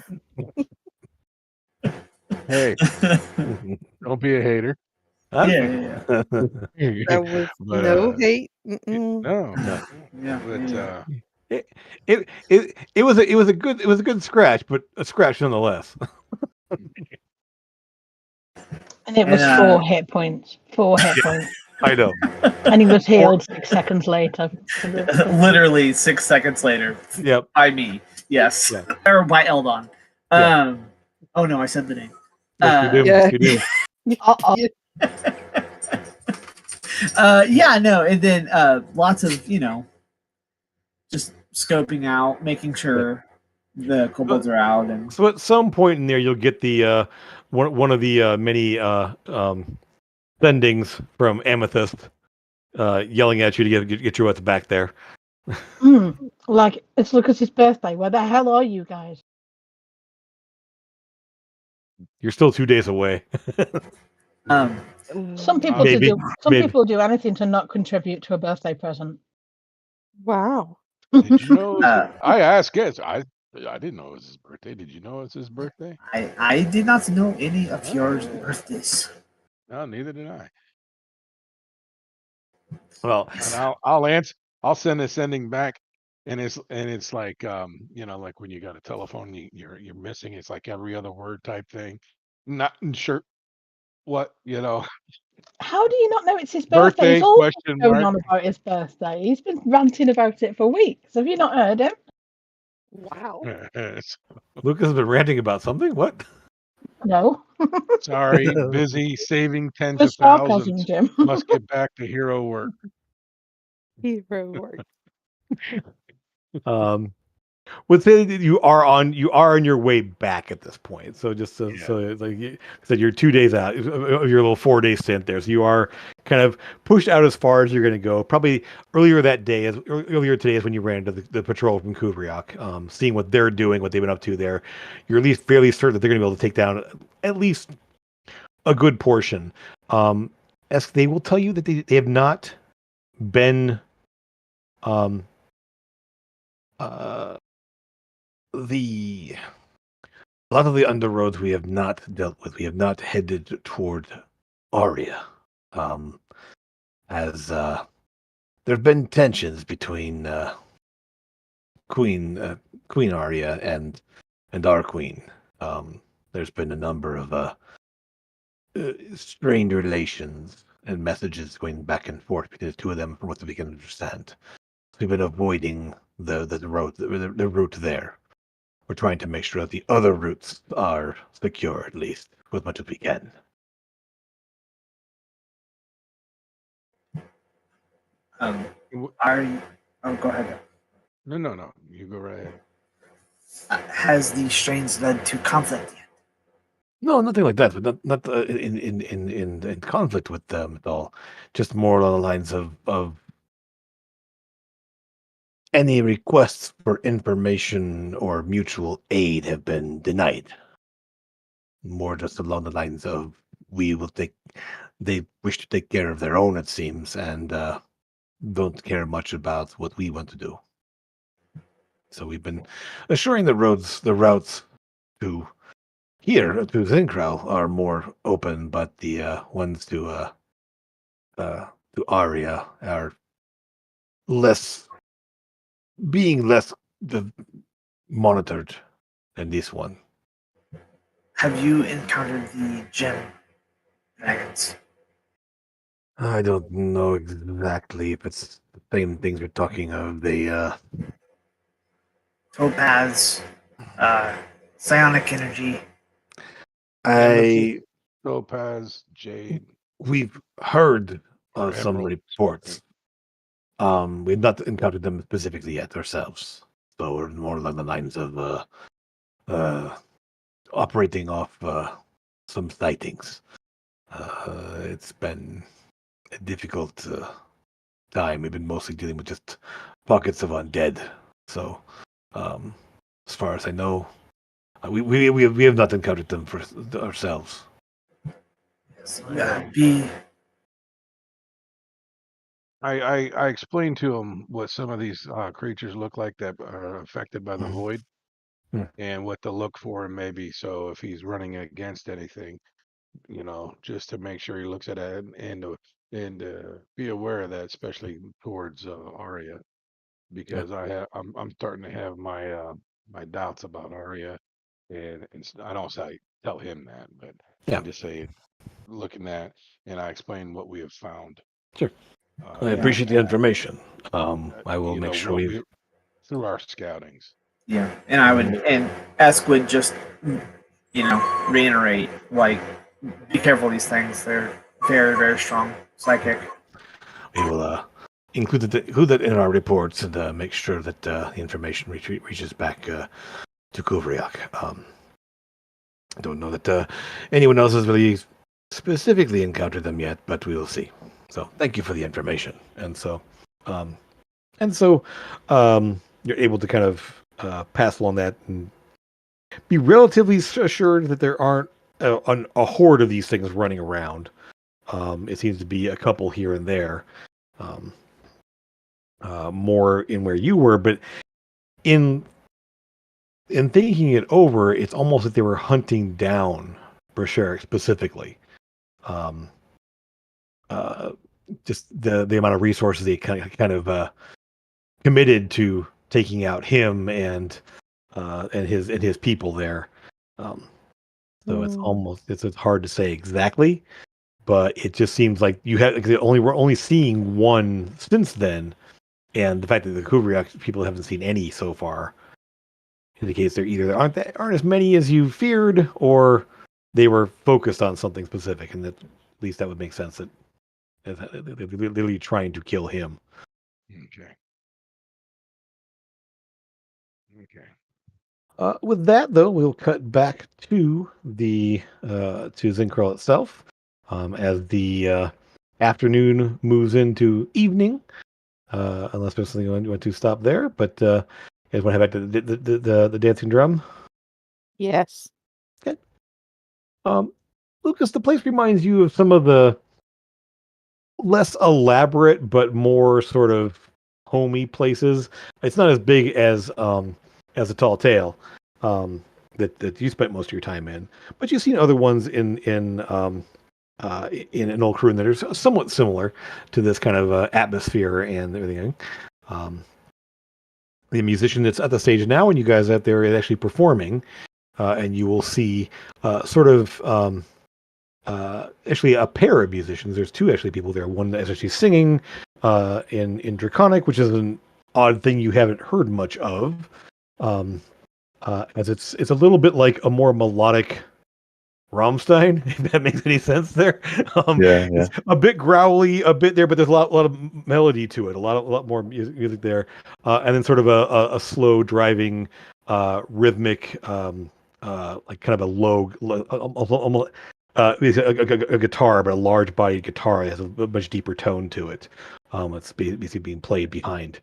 Hey, don't be a hater. Huh? Yeah. That was But, no hate. Mm-mm. No. Yeah. But It was a good scratch, but a scratch nonetheless. And it was And, 4 hit points. 4 hit points. I know. And he was healed 6 seconds later. Literally 6 seconds later. Yep. By me. Yes. Yeah. Or by Eldon. Yeah. Oh no, I said the name. Yes, you do. Yeah. You do. Uh-oh. Yeah, no, and then lots of just scoping out, making sure the kobolds are out, and So at some point in there, you'll get the one of the many sendings from Amethyst yelling at you to get your what's back there. Like, it's Lucas's birthday. Where the hell are you guys? You're still 2 days away. Some people Maybe. people do anything to not contribute to a birthday present. Wow. did you know? I asked guys. I didn't know it was his birthday. Did you know it was his birthday? I did not know any of your birthdays. No, neither did I. Well, And I'll answer. I'll send a sending back, and it's like like when you got a telephone, you're missing. It's like every other word type thing. Not sure what How do you not know it's his birthday? birthday He's always question going mark. on about his birthday. He's been ranting about it for weeks. Have you not heard him? Wow. Lucas has been ranting about something. What? No. Sorry, busy saving tens For of sarcasm, thousands. Jim. Must get back to hero work. Hero work. Would say that you are on your way back at this point. So just so it's like you said, you're 2 days out of your little 4-day stint there. So you are kind of pushed out as far as you're going to go. Probably earlier today is when you ran into the patrol from Kuvriok, seeing what they're doing, what they've been up to there. You're at least fairly certain that they're going to be able to take down at least a good portion. As they will tell you that they have not been a lot of the underroads we have not dealt with. We have not headed toward Aria, as there have been tensions between Queen Aria and our queen. There's been a number of strained relations and messages going back and forth between the two of them, from what we can understand. We've been avoiding the route there. We're trying to make sure that the other routes are secure, at least, as much as we can. Are you? Oh, go ahead. No. You go right ahead. Has the strains led to conflict yet? No, nothing like that. But not in conflict with them at all. Just more along the lines of any requests for information or mutual aid have been denied. More just along the lines of we will take. They wish to take care of their own, it seems, and don't care much about what we want to do. So we've been assuring the routes to here to Zincrell are more open, but the ones to Aria are less being less monitored than this one. Have you encountered the gem dragons? I don't know exactly if it's the same things we're talking of. They Topaz, psionic energy. I Topaz, Jade, we've heard or some Emerald. reports. We've not encountered them specifically yet ourselves. So we're more along the lines of operating off some sightings. It's been a difficult time. We've been mostly dealing with just pockets of undead. So, as far as I know, we have not encountered them for ourselves. Be I explained to him what some of these creatures look like that are affected by the void, Hmm. and what to look for, and maybe so if he's running against anything, just to make sure he looks at it and be aware of that, especially towards Arya, because I'm starting to have my doubts about Arya, and I don't say tell him that, but Yeah. I just say looking at, and I explain what we have found. Sure. I appreciate the information. I will make sure we through our scoutings. Yeah, and I would, and Esk would just, reiterate, like, be careful of these things. They're very, very strong psychic. We will include that in our reports and make sure that the information reaches back to Kuvriak. I don't know that anyone else has really specifically encountered them yet, but we will see. So thank you for the information. And so you're able to kind of pass along that and be relatively assured that there aren't a horde of these things running around. It seems to be a couple here and there, more in where you were, but in thinking it over, it's almost like they were hunting down Brasherik specifically. Just the amount of resources they kind of committed to taking out him and his people there. So it's hard to say exactly, but it just seems like we're only seeing one since then, and the fact that the Kuvriak people haven't seen any so far indicates there aren't as many as you feared, or they were focused on something specific, and that at least that would make sense that they're literally trying to kill him. Okay. With that, though, we'll cut back to the to Zincrell itself as the afternoon moves into evening. Unless there's something you want to stop there, but you guys want to head back to the dancing drum? Yes. Okay. Lucas, the place reminds you of some of the less elaborate but more sort of homey places. It's not as big as a Tall Tale that you spent most of your time in, but you've seen other ones in an old crew that are somewhat similar to this kind of atmosphere and everything. The musician that's at the stage now, and you guys out there is actually performing, and you will see sort of actually a pair of musicians. There's two actually people there. One that's actually singing in Draconic, which is an odd thing you haven't heard much of, as it's a little bit like a more melodic Rammstein, if that makes any sense there. Yeah, It's a bit growly, a bit there, but there's a lot of melody to it, a lot more music there, and then sort of a slow driving, rhythmic, like kind of a almost. It's a guitar, but a large bodied guitar. It has a much deeper tone to it. It's basically being played behind.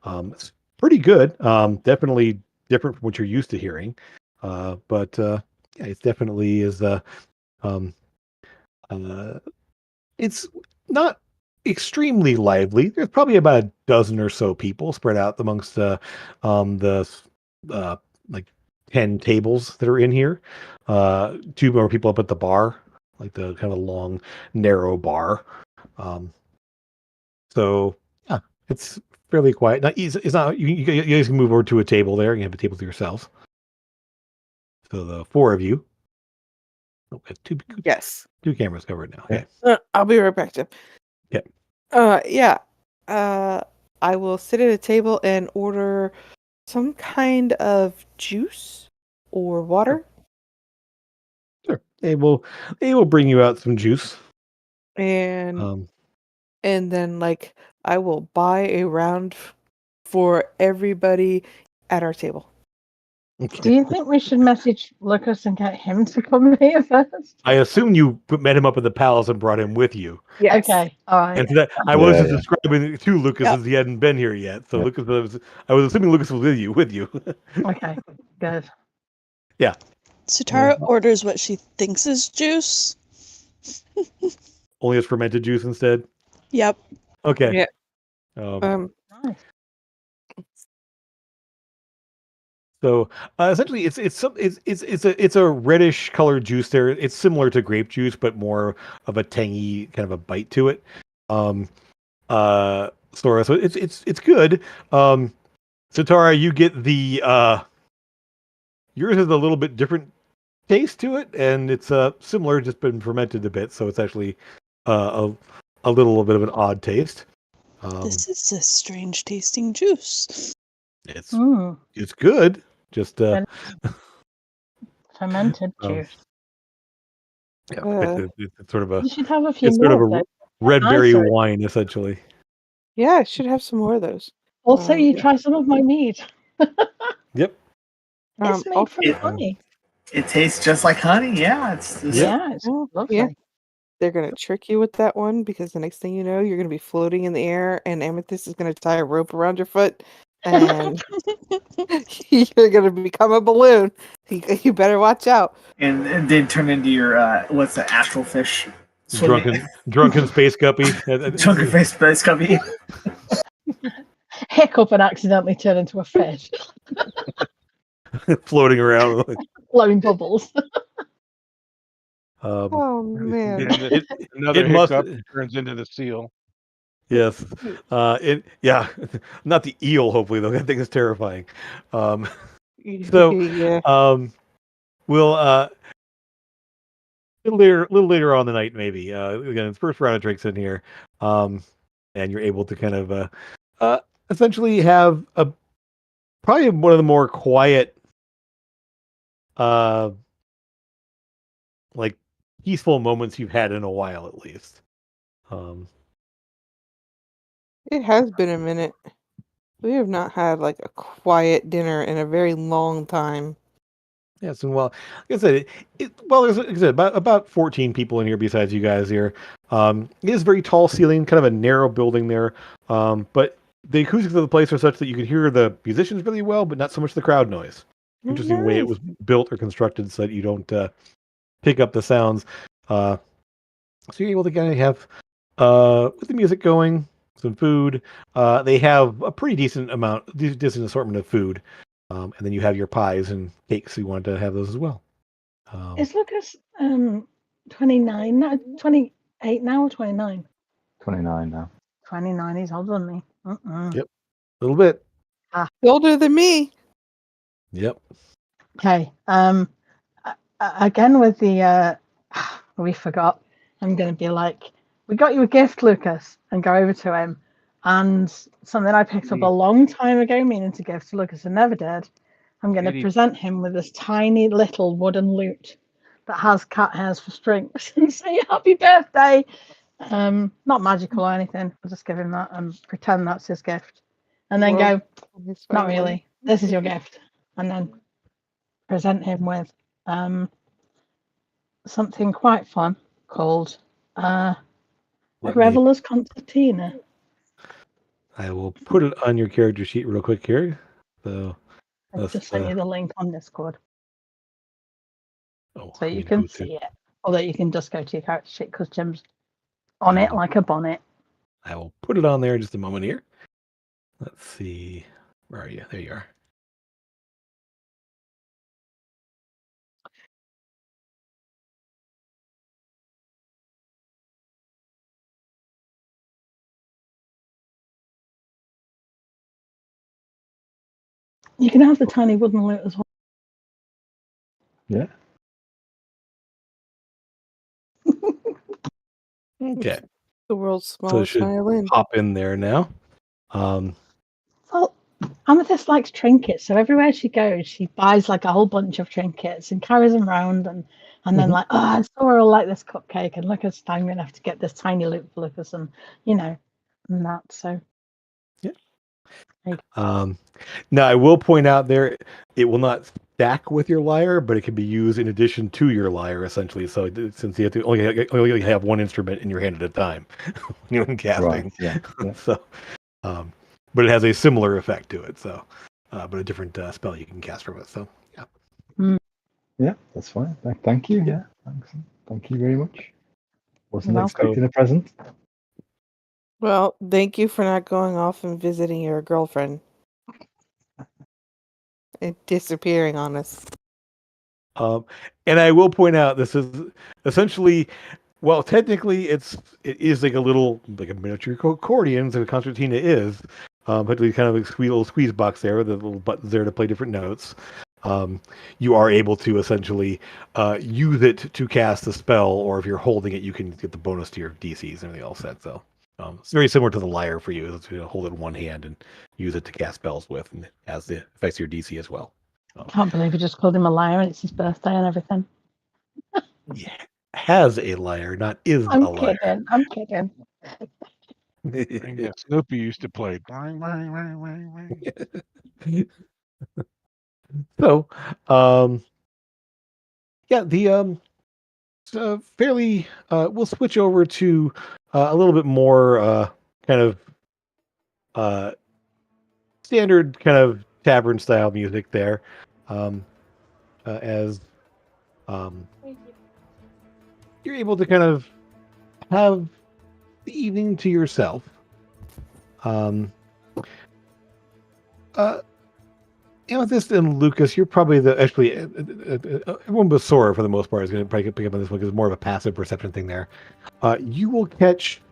It's pretty good. Definitely different from what you're used to hearing. But yeah, it definitely is. Um, it's not extremely lively. There's probably about a dozen or so people spread out amongst the like 10 tables that are in here. Two more people up at the bar, like the kind of long, narrow bar. Um, so yeah, it's fairly quiet. Not easy. It's not. You guys can move over to a table there. You have a table to yourselves. So the four of you. Okay, Yes. two cameras covered now. Okay. I'll be right back, Jim. Yeah. Yeah. I will sit at a table and order some kind of juice or water. Sure. They will bring you out some juice. And then like I will buy a round for everybody at our table. Do you think we should message Lucas and get him to come here first? I assume you met him up at the palace and brought him with you. Yes. Okay, all right. And to that, I was just Yeah. describing it to Lucas Yep. since he hadn't been here yet. So Yeah. Lucas, I was assuming Lucas was with you. Okay, good. So Tara orders what she thinks is juice. Only as fermented juice instead. Yep. Okay. Yeah. Um, Nice. so essentially, it's a reddish colored juice. There, it's similar to grape juice, but more of a tangy kind of a bite to it. Sora, so it's good. So Tara, you get the yours has a little bit different taste to it, and it's similar, just been fermented a bit, so it's actually a little bit of an odd taste. This is a strange tasting juice. It's Mm, it's good. Just fermented juice. yeah, it's sort of a You should have a few it's sort of more. a Of those. red berry Nicer. wine essentially. Yeah, I should have some more of those. Also, you Yeah. try some of my meat. Yep. It's made I'll- from honey. It tastes just like honey. Yeah, it's just, Yeah, it's Oh, lovely. yeah. They're gonna trick you with that one because the next thing you know, you're gonna be floating in the air, and Amethyst is gonna tie a rope around your foot, and you're gonna become a balloon. You better watch out. and then turn into your what's the astral fish? Swimming- Drunken space guppy. Drunken face space cubby. Hiccup and accidentally turn into a fish, Floating around. blowing bubbles. Oh man. And then another it must- hiccup turns into the seal. Yes. Not the eel, hopefully, though. That thing is terrifying. So, yeah. we'll a little later on the night, maybe. Again, it's first round of drinks in here. And you're able to kind of essentially have probably one of the more quiet like peaceful moments you've had in a while, at least. It has been a minute. We have not had like a quiet dinner in a very long time. Yes, and well, like I said, there's like I said, about 14 people in here besides you guys here. It is very tall ceiling, kind of a narrow building there. But the acoustics of the place are such that you can hear the musicians really well, but not so much the crowd noise. Interesting way it was built or constructed so that you don't pick up the sounds. So you're able to kind of have with the music going, some food. They have a pretty decent assortment of food. And then you have your pies and cakes. You want to have those as well. Is Lucas 29 now, 28 now, or 29? 29 now. 29. He's older than me. Yep. A little bit. Older than me. Yep. Okay. Again with the we forgot. I'm going to be like, we got you a gift, Lucas, and go over to him. And something I picked up a long time ago, meaning to give to Lucas and never did. I'm going to present him with this tiny little wooden lute that has cat hairs for strings and say happy birthday. Not magical or anything. I'll just give him that and pretend that's his gift. And then Well, go, Miss not Violet. really. This is your gift. And then present him with something quite fun called a Let me. Reveler's Concertina. I will put it on your character sheet real quick here. So I've let's. just sent you the link on Discord Oh, so I you mean, can who to- see it. Although you can just go to your character sheet because Jim's on it like a bonnet. I will put it on there in just a moment here. Let's see. Where are you? There you are. You can have the tiny wooden lute as well. Yeah. Okay. The world's So it smallest should violin. pop in there now. Well, Amethyst likes trinkets, so everywhere she goes, she buys like a whole bunch of trinkets and carries them around, and then Mhm. like, oh, I saw her like this cupcake, and look, I'm gonna have to get this tiny loop for Lucas, and and that. So Now I will point out there, it will not stack with your lyre, but it can be used in addition to your lyre, essentially. So since you have to only have one instrument in your hand at a time when you're casting. Right. Yeah. Yeah. So, but it has a similar effect to it. So, but a different spell you can cast from it. So, yeah. Yeah, that's fine. Thank you. Yeah, thanks. Thank you very much. Wasn't You're expecting a present. Well, thank you for not going off and visiting your girlfriend and disappearing on us. And I will point out this is essentially, well, technically it is like a miniature accordion, so a concertina is. But we kind of a little squeeze box there with the little buttons there to play different notes. You are able to essentially use it to cast a spell, or if you're holding it, you can get the bonus to your DCs and everything all set. So it's very similar to the lyre for you. It's, hold it in one hand and use it to cast spells with, and it has the effects of your DC as well. can't believe you just called him a liar, and it's his birthday and everything. Yeah, has a lyre, not is I'm a lyre. kidding. I'm kidding. And yeah, Snoopy used to play. Bang, bang, bang, bang, bang. So, yeah, the fairly. We'll switch over to a little bit more kind of standard kind of tavern style music there, as you're able to kind of have the evening to yourself. Amethyst and Lucas, you're probably everyone but Sora for the most part is going to probably pick up on this one because it's more of a passive perception thing there. You will catch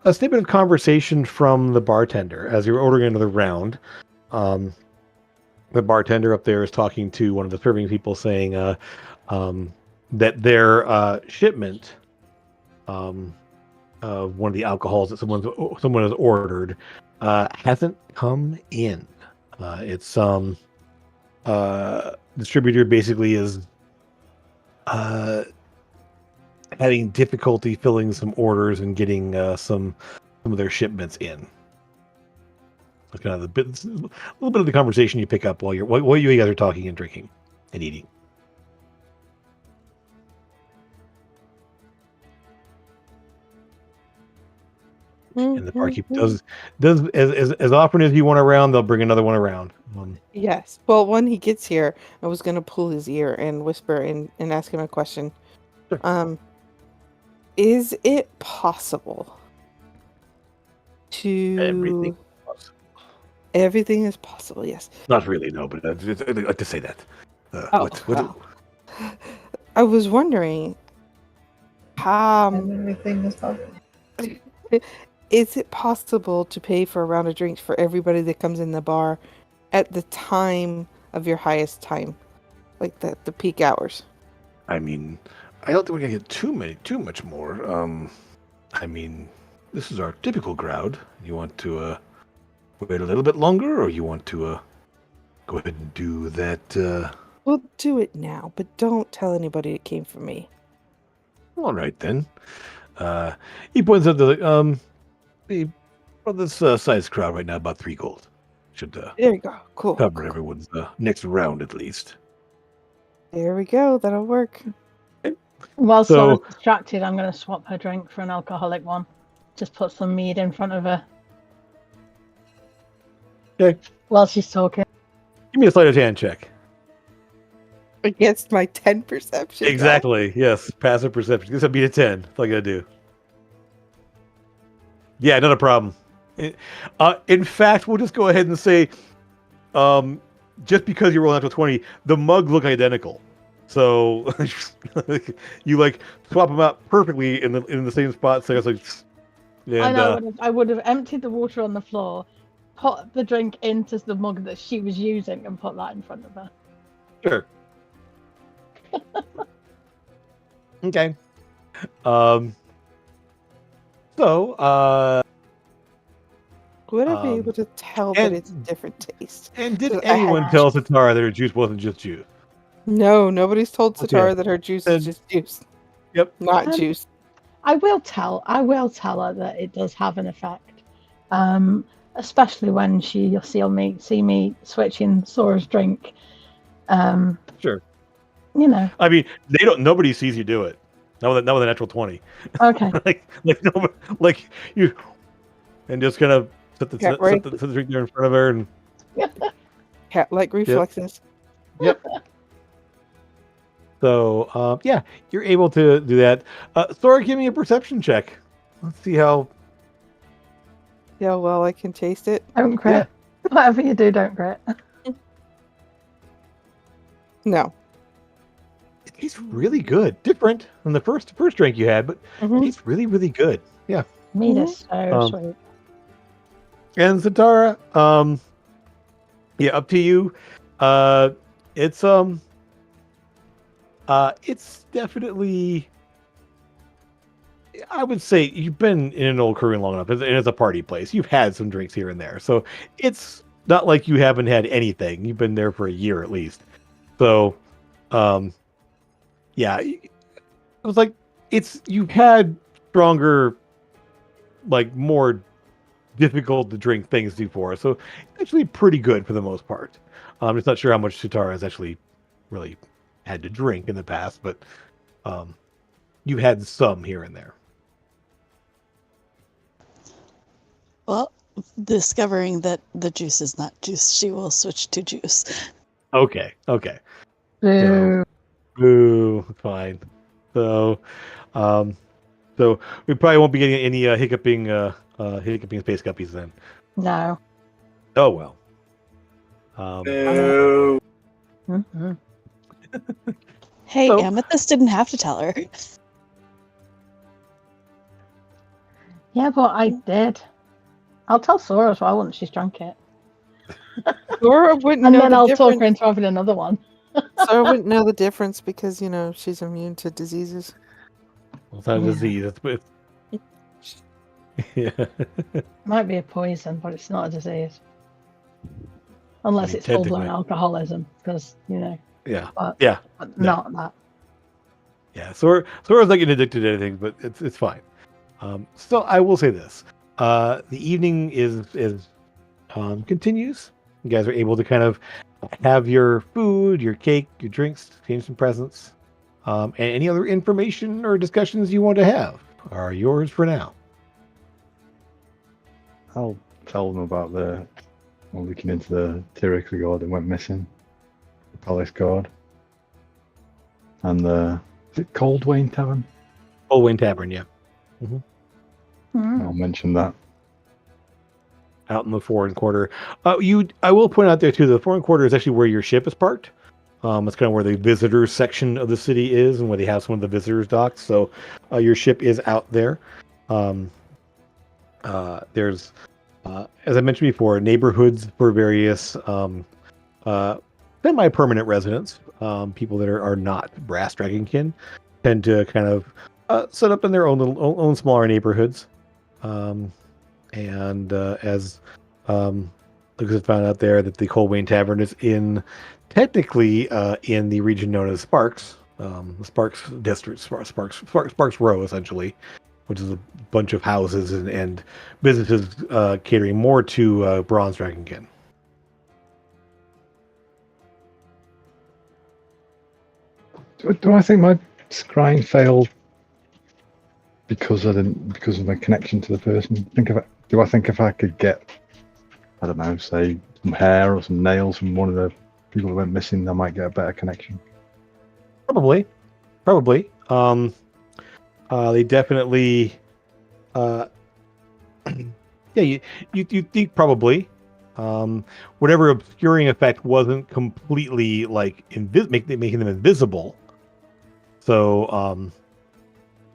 a snippet of conversation from the bartender as you're ordering another round. The bartender up there is talking to one of the serving people, saying that their shipment of one of the alcohols that someone has ordered hasn't come in. It's distributor basically is having difficulty filling some orders and getting some of their shipments in. That's kind of a little bit of the conversation you pick up while you guys are talking and drinking and eating. And the barkeep does as often as you want around, they'll bring another one around. Yes. Well, when he gets here, I was going to pull his ear and whisper and ask him a question. Sure. Is it possible to... Everything. Everything is possible, yes. Not really, no, but I'd like to say that. Well, I was wondering, Everything is possible. is it possible to pay for a round of drinks for everybody that comes in the bar at the time of your highest time, like the peak hours? I mean, I don't think we're gonna get too much more. I mean, this is our typical crowd. You want to wait a little bit longer, or you want to go ahead and do that We'll do it now, but don't tell anybody it came from me. All right then. He points out the this size crowd right now about 3 gold. Should There you go. Cool. cover cool. everyone's next round at least. There we go. That'll work. While So- Sora's distracted, I'm going to swap her drink for an alcoholic one. Just put some mead in front of her. Okay. While she's talking. Give me a sleight of hand check. Against my 10 perception. Exactly. Yes. Passive perception. This will beat a 10. That's all I gotta do. Yeah, not a problem. In fact, we'll just go ahead and say, just because you roll out to 20, the mugs look identical. So you like swap them out perfectly in the same spot. So it's like, and, I would have emptied the water on the floor, put the drink into the mug that she was using, and put that in front of her. sure. Okay. So, Would I be Um, able to tell that and- it's a different taste? and did So I had- anyone tell Satara that her juice wasn't just juice? No, nobody's told Okay. Satara that her juice Then- is just juice. Yep. Not Um, juice. I will tell her that it does have an effect. Especially when she'll see me switching Sora's drink. Sure. You know. I mean, nobody sees you do it. Not with a natural 20. Okay. like you, and just kind of set the Yeah, right. set the drink there in front of her, and Cat-like reflexes. so yeah, you're able to do that. Sora, give me a perception check. Let's see how. Yeah, well, I can taste it. Don't crit. Whatever you do, don't crit. No. It tastes really good. Different than the first drink you had, but Mhm. it's really, really good. Yeah. Mead is so Um, sweet. And Zatara, yeah, up to you. It's definitely. I would say you've been in an old Korean long enough, and it's a party place. You've had some drinks here and there, so it's not like you haven't had anything. You've been there for a year at least. So, yeah, it was like you've had stronger, like more difficult to drink things before, so it's actually pretty good for the most part. I'm just not sure how much Sutara has actually really had to drink in the past, but you've had some here and there. Well, discovering that the juice is not juice, she will switch to juice. Okay. Boo. Boo. Fine. So we probably won't be getting any hiccuping space guppies then. No. Oh well. No. Mhm. Hey, So- Amethyst didn't have to tell her. Yeah, but I did. I'll tell Sora as well once she's drunk it. Sora wouldn't And know then the I'll talk difference. her into having another one. Sora wouldn't know the difference because, she's immune to diseases. Well, it's not a Yeah. disease. Yeah. Might be a poison, but it's not a disease. Unless I mean, it's full blown technically- alcoholism, because, Yeah. but Yeah. not that. Yeah. Sora's not getting addicted to anything, but it's fine. So I will say this: the evening is continues. You guys are able to kind of have your food, your cake, your drinks, exchange some presents, and any other information or discussions you want to have are yours for now. I'll tell them about looking into the Tyrrell guard that went missing, the Palace guard, and is it Cold Wayne Tavern? Old Wayne Tavern, yeah, Hmm. I'll mention that. out in the foreign quarter. I will point out there too. The foreign quarter is actually where your ship is parked. It's kind of where the visitors section of the city is, and where they have some of the visitors docks. So your ship is out there. There's, as I mentioned before, neighborhoods for various semi-permanent residents. People that are not Brass Dragonkin tend to kind of set up in their own smaller neighborhoods. And as Lucas has found out there that the Coldwain Tavern is technically in the region known as Sparks, the Sparks District, Sparks Row, essentially, which is a bunch of houses and businesses catering more to Bronze Dragonkin. Do I think my scrying failed because of my connection to the person? Do I think if I could get, I don't know, say some hair or some nails from one of the people who went missing, I might get a better connection? Probably. They definitely. Yeah, you think probably. Whatever obscuring effect wasn't completely like making them invisible. So,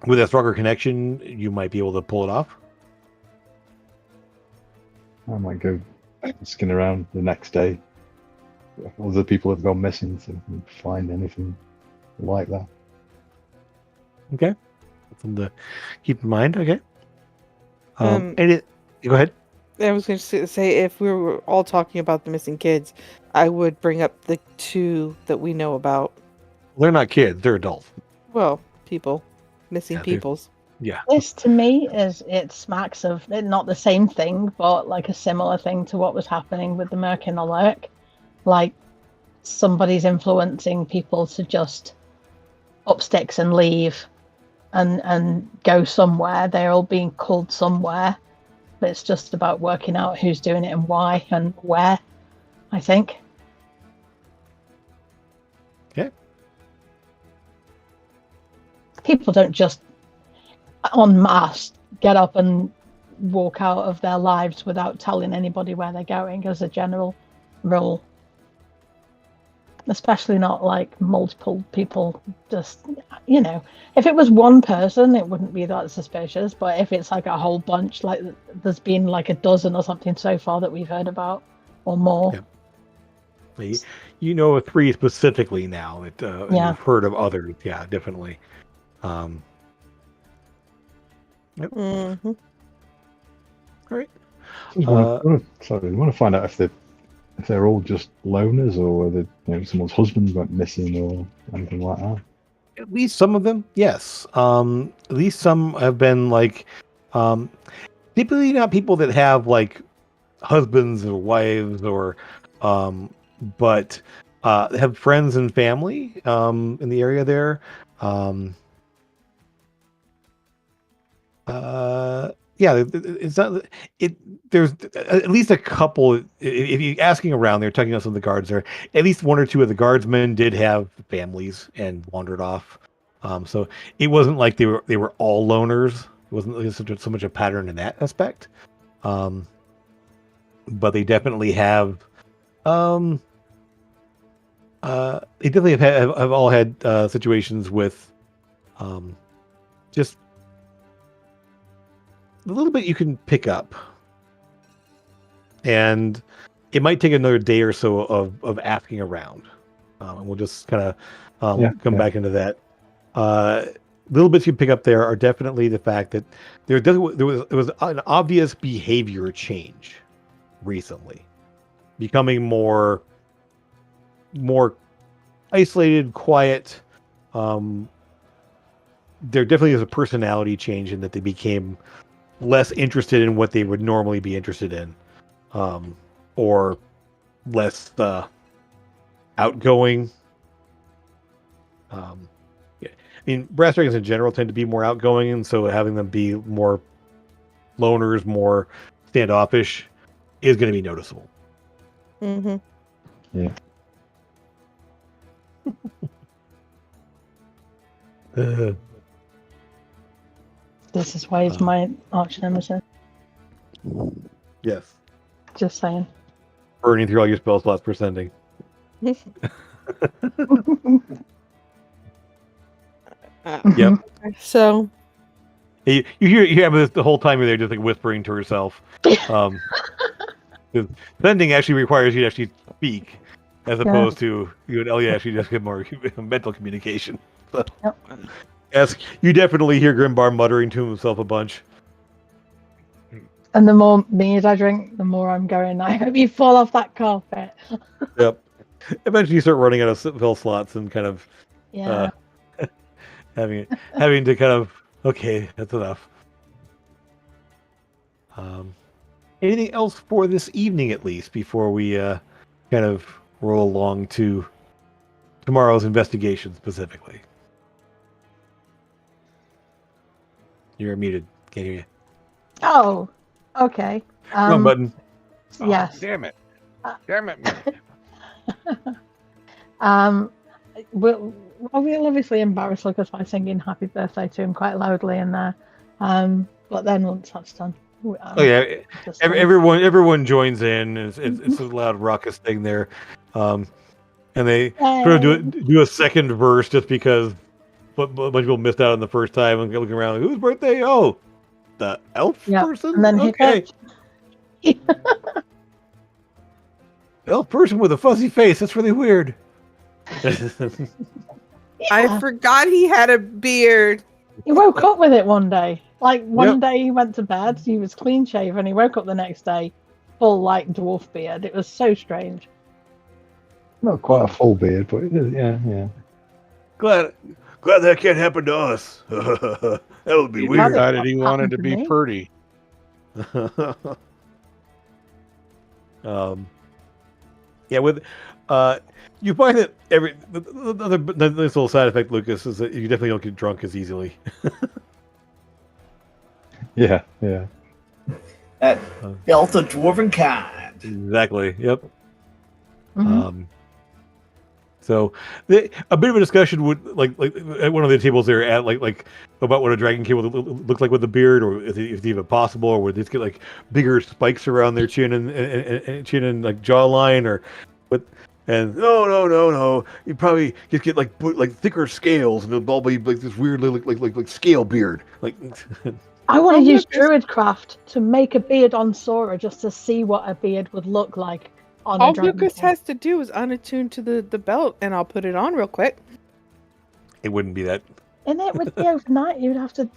with a stronger connection, you might be able to pull it off. I might go asking around the next day. Other people have gone missing, so if we find anything like that. Okay, something to keep in mind. Okay. Um, Go ahead. I was going to say, if we were all talking about the missing kids, I would bring up the 2 that we know about. They're not kids; they're adults. Well, people, missing Yeah, they're- peoples. Yeah. This to me it smacks of not the same thing, but like a similar thing to what was happening with the Merc in the Lurk. Like somebody's influencing people to just up sticks and leave and go somewhere. They're all being called somewhere. But it's just about working out who's doing it and why and where, I think. Okay. People don't just en masse get up and walk out of their lives without telling anybody where they're going as a general rule. Especially not like multiple people. Just, if it was one person, it wouldn't be that suspicious. But if it's like a whole bunch, like there's been like a dozen or something so far that we've heard about, or more. Yeah. You know of 3 specifically now that Yeah. you've heard of others. Yeah, definitely. Yep. Mm-hmm. All right. I want to find out if they're all just loners, or whether someone's husband went missing or anything like that. At least some of them, yes. At least some have been like, typically not people that have like husbands or wives or, but have friends and family in the area there. Yeah, it's not. There's at least a couple. If you're asking around, they're talking about some of the guards there. At least 1 or 2 of the guardsmen did have families and wandered off. So it wasn't like they were all loners. It wasn't so much a pattern in that aspect. But they definitely have. They definitely have all had situations with, just a little bit you can pick up, and it might take another day or so of asking around, and we'll just kind of come back into that. Little bits you pick up there are definitely the fact that there was an obvious behavior change recently, becoming more isolated, quiet. There definitely is a personality change in that they became less interested in what they would normally be interested in, or less outgoing. Yeah. I mean, brass dragons in general tend to be more outgoing, and so having them be more loners, more standoffish, is going to be noticeable. Mm-hmm. Yeah. This is why he's my arch nemesis. Yes. Just saying. Burning through all your spell slots per sending. Yep. So You hear this the whole time you're there, just like whispering to herself. Sending actually requires you to actually speak, as opposed to you and Elliot actually just get more mental communication. So, yes, you definitely hear Grimbar muttering to himself a bunch. And the more mead I drink, the more I'm going, I hope you fall off that carpet. Yep. Eventually, you start running out of fill slots and kind of Yeah. having to kind of okay, that's enough. Anything else for this evening, at least, before we kind of roll along to tomorrow's investigation specifically? You're muted. Can't hear you. Oh, okay. Wrong button. Oh, Yes. damn it. Damn it. We'll obviously embarrass Lucas by singing happy birthday to him quite loudly in there. But then once that's done. Oh yeah, everyone joins in. It's a loud raucous thing there, and they sort of do a second verse just because a bunch of people missed out on the first time and looking around, like, whose birthday? Oh, the elf person. And then okay, elf person with a fuzzy face. That's really weird. I forgot he had a beard. He woke up with it one day. Like one day he went to bed, he was clean shaven. He woke up the next day, full like dwarf beard. It was so strange. Not quite a full beard, but yeah. Glad that can't happen to us. That would be He weird. decided he wanted happened to to be me. pretty. Yeah, with you find that the this little side effect, Lucas, is that you definitely don't get drunk as easily. Yeah. That built a dwarven kind. Exactly. Yep. Mhm. So a bit of a discussion would like at one of the tables there at like about what a dragon kid would look like with a beard, or if it's even possible, or would they just get like bigger spikes around their chin and chin and like jawline, or what? And no, you probably just get like thicker scales, and it'll all be like this weird like scale beard. Like I want to Oh, use Lucas. Druidcraft to make a beard on Sora just to see what a beard would look like on All a dragon. Lucas kid. has to do is unattune to the belt, and I'll put it on real quick. it wouldn't be that. And it would be overnight. You would have to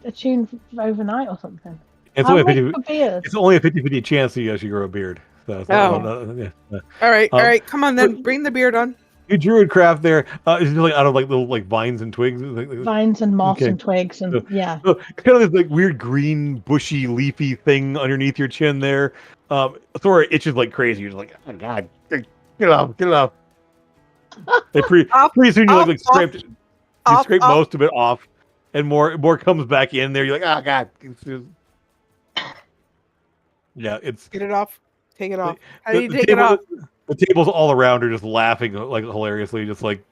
attune overnight or something. It's I'll only a make 50, a beard. it's only a 50-50 chance that you actually grow a beard. So it's Oh. yeah. All right, Um, all right, come on then, but- bring the beard on. Your druid craft there is it like out of like little like vines and twigs. Vines and moss Okay. and twigs and So- yeah. So, kind of this like weird green, bushy, leafy thing underneath your chin there. Thora itches like crazy. You're just like, oh god, get it off. They pretty soon you like scraped, you scrape most of it off, and more comes back in there. You're like, oh god. Yeah, it's Get it off. Take it off. How the- do you the take it table- off? The tables all around are just laughing like hilariously, just like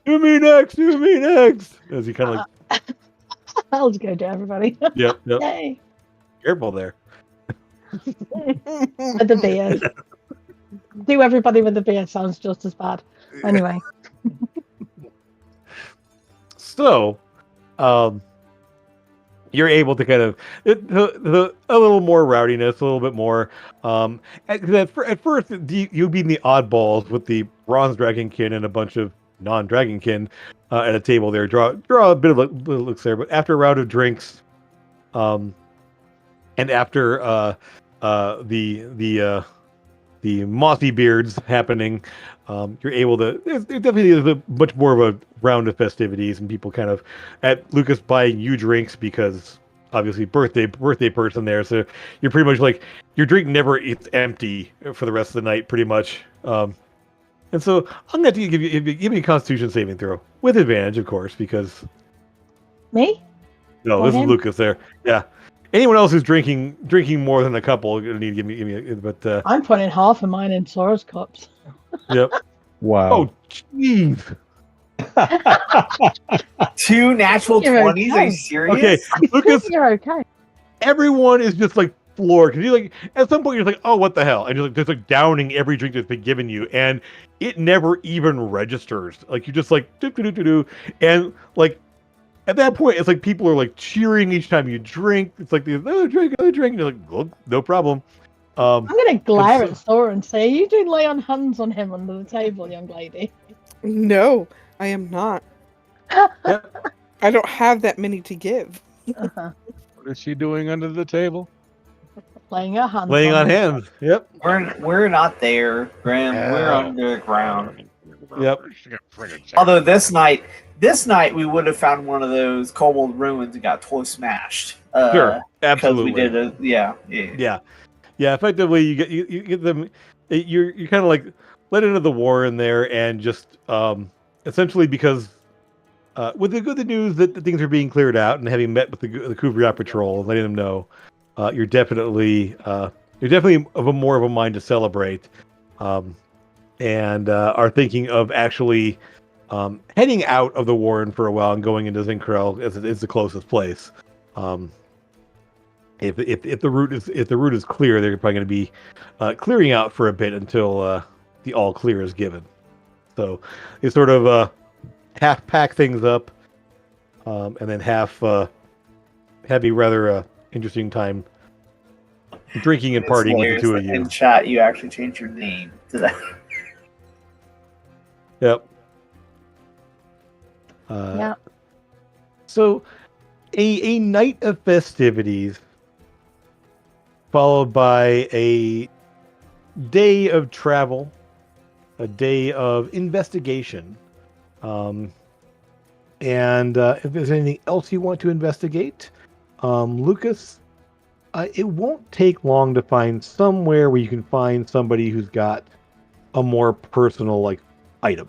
do me next, as he kind of like I'll just go to everybody. yep. Yay. Careful there. With the beard. Do everybody with the beard sounds just as bad. Anyway. So, you're able to kind of a little more rowdiness, a little bit more. At first, you'd be in the oddballs with the bronze dragonkin and a bunch of non-dragonkin at a table there. Draw a bit of looks there, but after a round of drinks, and after the mossy beards happening, you're able to. There definitely is a much more of a round of festivities and people kind of at Lucas buying you drinks because obviously birthday person there. So you're pretty much like your drink never it's empty for the rest of the night, pretty much. And so I'm going to give you a Constitution saving throw with advantage, of course, because Me? no, Go this is ahead. Lucas there. Yeah. Anyone else who's drinking more than a couple, you're gonna need to give me. But I'm putting half of mine in Sora's cups. yep. Wow. Oh, jeez. 2 natural You're 20s? Are you okay. serious? Okay, Lucas. You're okay. Everyone is just like floored because you like at some point you're like, oh, what the hell, and you're like just like downing every drink that's been given you, and it never even registers. Like you just like do, and like at that point it's like people are like cheering each time you drink. It's like another drink, and you're like, well, no problem. I'm going to glare It's- at Sora and say, you do lay on hands on him under the table, young lady. No, I am not. I don't have that many to give. Uh-huh. What is she doing under the table? Laying her hands Laying on it. hands. Yep. We're not there, Grim. We're Oh. underground. Yep. Although this night we would have found one of those kobold ruins and got totally smashed. Sure. Because we Absolutely. did yeah. Yeah. Effectively, you get them. You're kind of like let into the war in there, and just essentially because with the good news that the things are being cleared out, and having met with the Kuvriat patrol, letting them know you're definitely of a more of a mind to celebrate, and are thinking of actually heading out of the Warren for a while and going into Zincrell as it is the closest place. If the route is clear, they're probably going to be clearing out for a bit until the all clear is given. So they sort of half pack things up, and then half have a rather interesting time drinking and partying with the two of you. In chat, you actually changed your name to that. Yep. Yeah. So, a night of festivities, followed by a day of travel, a day of investigation, and if there's anything else you want to investigate, Lucas, it won't take long to find somewhere where you can find somebody who's got a more personal item.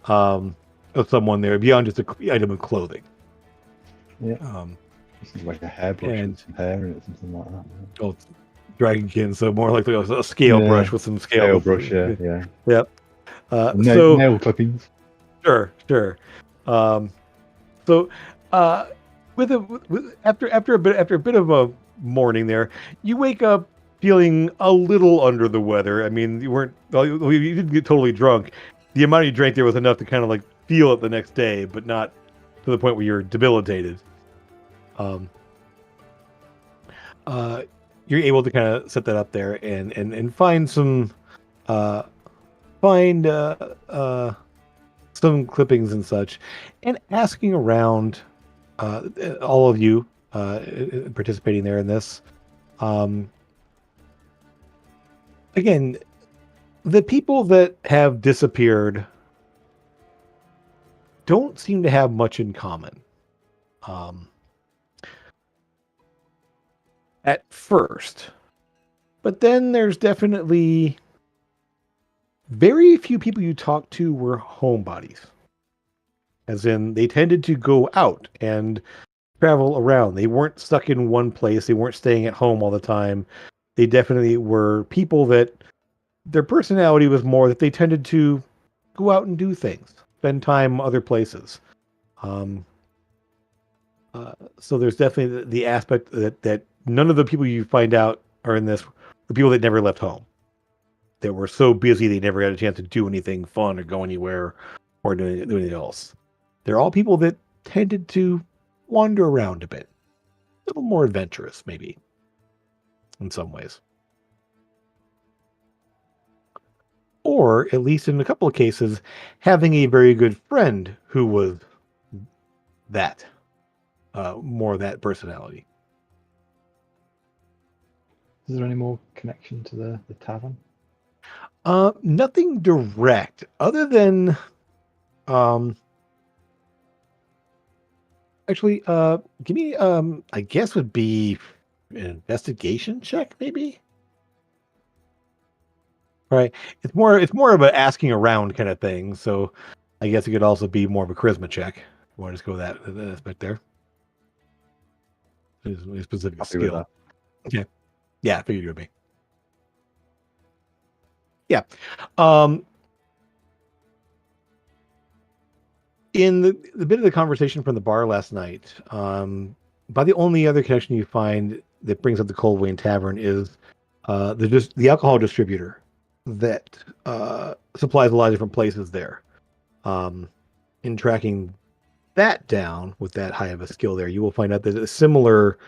Of someone there beyond just an item of clothing. Yeah. This is like a hairbrush and some hair in it, something like that. Yeah. Oh, dragonkin, so more like a scale brush with some scale brush. Yeah. Yep. Nail clippings. Sure. So, after a bit of a morning there, you wake up feeling a little under the weather. I mean, you didn't get totally drunk. The amount you drank there was enough to kind of feel it the next day, but not to the point where you're debilitated. You're able to kind of set that up there and find some some clippings and such, and asking around all of you participating there in this. Again, the people that have disappeared don't seem to have much in common. At first. But then there's definitely very few people you talk to were homebodies. As in, they tended to go out and travel around. They weren't stuck in one place. They weren't staying at home all the time. They definitely were people that their personality was more that they tended to go out and do things, spend time other places. So there's definitely the aspect that none of the people you find out are in this were people that never left home. That were so busy they never had a chance to do anything fun or go anywhere or do anything else. They're all people that tended to wander around a bit. A little more adventurous, maybe, in some ways. Or, at least in a couple of cases, having a very good friend who was that. More that personality. Is there any more connection to the tavern? Nothing direct, other than actually give me I guess would be an investigation check, maybe. Right. It's more of an asking around kind of thing, so I guess it could also be more of a charisma check. You want to just go that aspect there. It's a specific Happy skill. with Okay. Yeah, I figured it would be. Yeah. In the bit of the conversation from the bar last night, by the only other connection you find that brings up the Coldwain Tavern is the alcohol distributor that supplies a lot of different places there. In tracking that down with that high of a skill there, you will find out that a similar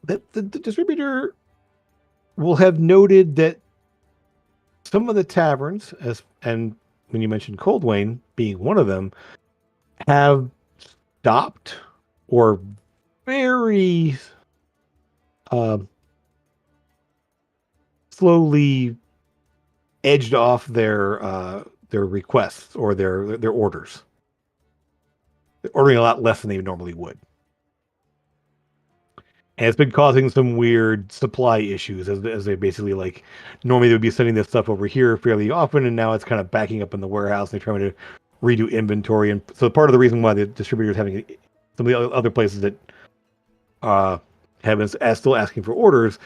that the distributor will have noted that some of the taverns and when you mentioned Coldwain being one of them, have stopped or very slowly edged off their requests or their orders. They're ordering a lot less than they normally would. And it's been causing some weird supply issues as they basically like normally they would be sending this stuff over here fairly often, and now it's kind of backing up in the warehouse. They're trying to redo inventory, and so part of the reason why the distributors having some of the other places that still asking for orders,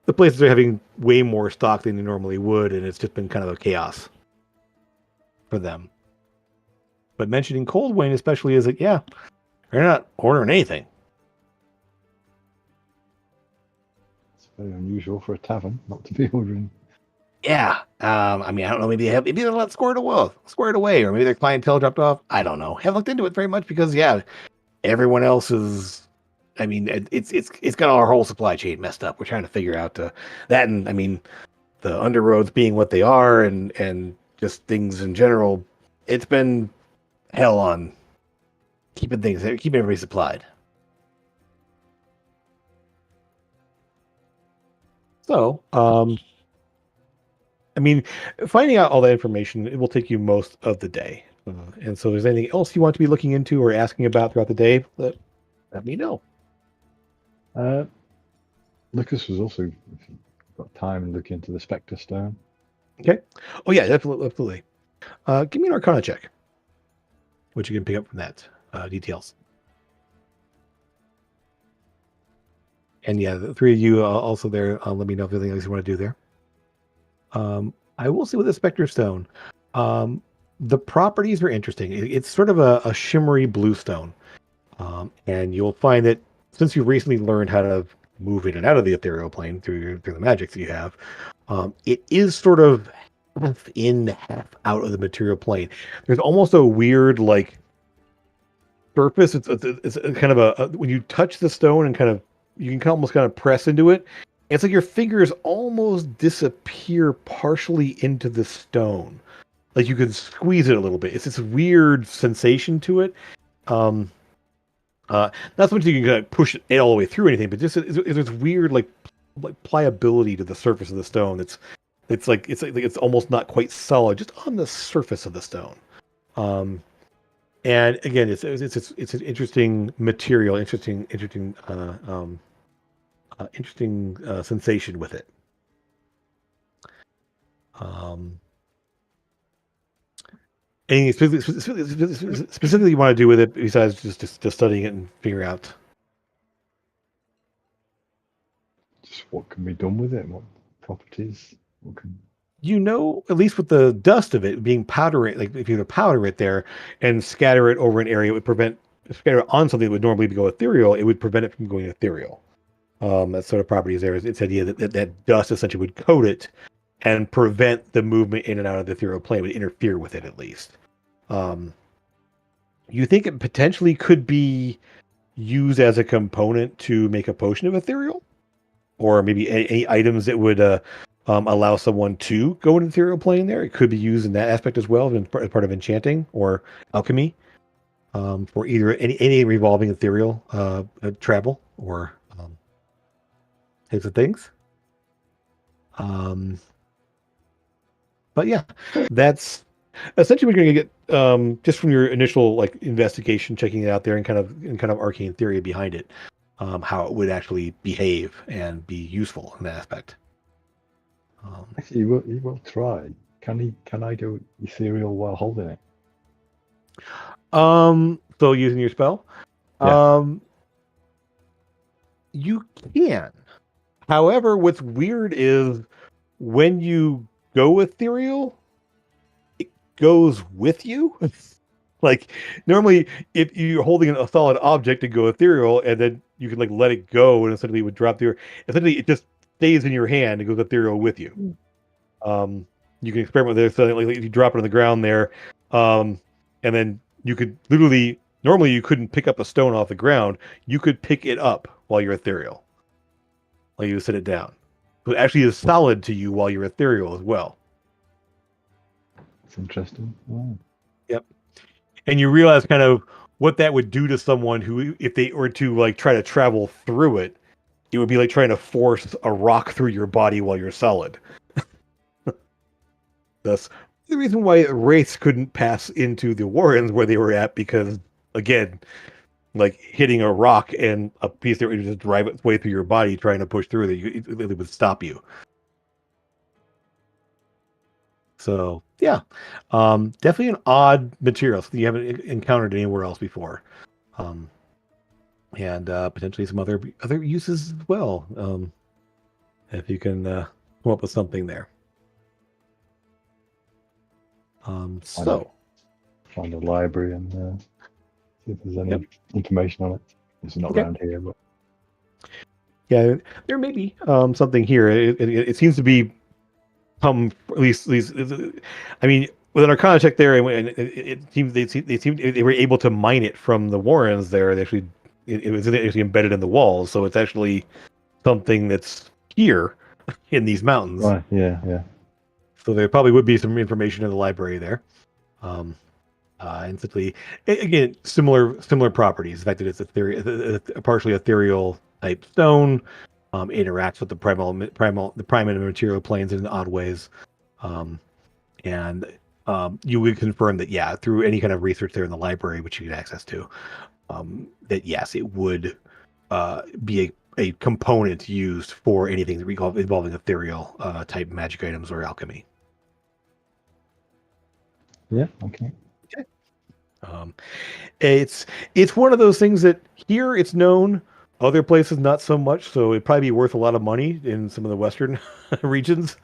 the places are having way more stock than they normally would, and it's just been kind of a chaos for them. But mentioning Coldwain especially is that they're not ordering anything. It's very unusual for a tavern not to be ordering. Yeah. I mean, I don't know. Maybe they're not squared away, or maybe their clientele dropped off. I don't know. Haven't looked into it very much because everyone else is. I mean, it's got our whole supply chain messed up. We're trying to figure out that, and I mean, the underroads being what they are, and just things in general. It's been hell on keeping everybody supplied. So, I mean, finding out all that information, it will take you most of the day. And so if there's anything else you want to be looking into or asking about throughout the day, let me know. Lucas was also, if you've got time, and look into the Spectre Stone. Okay. Oh, yeah, absolutely. Give me an Arcana check, which you can pick up from that details. And yeah, the three of you also there. Let me know if there's anything else you want to do there. I will say with the Spectre Stone, the properties are interesting. It's sort of a shimmery blue stone. And you'll find that since you've recently learned how to move in and out of the ethereal plane through the magic that you have, it is sort of half in, half out of the material plane. There's almost a weird like surface. It's kind of a when you touch the stone and kind of you can almost kind of press into it. It's like your fingers almost disappear partially into the stone. Like you can squeeze it a little bit. It's this weird sensation to it. Not so much you can kind of push it all the way through anything, but just it's this weird like pliability to the surface of the stone. It's like it's almost not quite solid, just on the surface of the stone. And again, it's an interesting material, interesting sensation with it. Anything specifically you want to do with it besides just studying it and figuring out? Just what can be done with it? What properties? What can... At least with the dust of it being powdery, like if you were to powder it there and scatter it over an area, it would scatter it on something that would normally go ethereal, it would prevent it from going ethereal. That sort of property is there. It's the idea that dust essentially would coat it and prevent the movement in and out of the ethereal plane, would interfere with it at least. You think it potentially could be used as a component to make a potion of ethereal? Or maybe any items that would allow someone to go into the ethereal plane there? It could be used in that aspect as well, as part of enchanting or alchemy, for either any revolving ethereal travel or types of things. But yeah, that's essentially what you're going to get just from your initial like investigation, checking it out there, and kind of arcane theory behind it, how it would actually behave and be useful in that aspect. Actually, he will try. Can I do ethereal while holding it? So using your spell, Yeah. You can. However, what's weird is when you go ethereal, it goes with you. Like normally, if you're holding a solid object to go ethereal, and then you can like let it go, and essentially it would drop through. Essentially, it just stays in your hand and goes ethereal with you. You can experiment with it. So like if you drop it on the ground there, and then you could literally. Normally, you couldn't pick up a stone off the ground. You could pick it up while you're ethereal. While you set it down. So it actually is solid to you while you're ethereal as well. That's interesting. Oh. And you realize kind of what that would do to someone who, if they were to like try to travel through it, it would be like trying to force a rock through your body while you're solid. That's the reason why Wraiths couldn't pass into the Warrens where they were at, because, again, like hitting a rock and a piece that would just drive its way through your body trying to push through it would stop you. So, yeah. Definitely an odd material, something you haven't encountered anywhere else before. And potentially some other uses as well. If you can come up with something there. So Find a library and see if there's any Yep. information on it. It's not Okay. around here, but yeah, there may be something here. It seems to be at least. I mean, with an Arcana check there, and it seems they were able to mine it from the Warrens there. They actually it was actually embedded in the walls, so it's actually something that's here in these mountains. right, yeah. So there probably would be some information in the library there. And simply, again, similar properties. The fact that it's a partially ethereal type stone, interacts with the the prime and material planes in odd ways, and you would confirm that, yeah, through any kind of research there in the library, which you get access to, that yes, it would be a component used for anything involving ethereal type magic items or alchemy. Yeah, okay. It's one of those things that here it's known, other places not so much. So it'd probably be worth a lot of money in some of the western regions.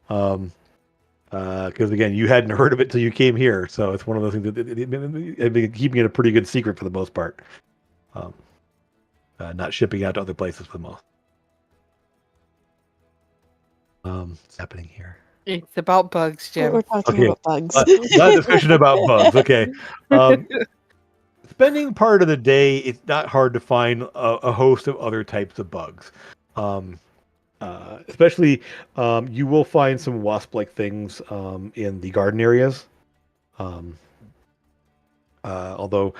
Because again, you hadn't heard of it till you came here, so it's one of those things that they've been keeping it a pretty good secret for the most part. Not shipping out to other places for the most. What's happening here? It's about bugs, Jim. We're talking Okay. about bugs. Not a discussion about bugs. Okay. Spending part of the day, it's not hard to find a host of other types of bugs. Especially, you will find some wasp-like things in the garden areas. Although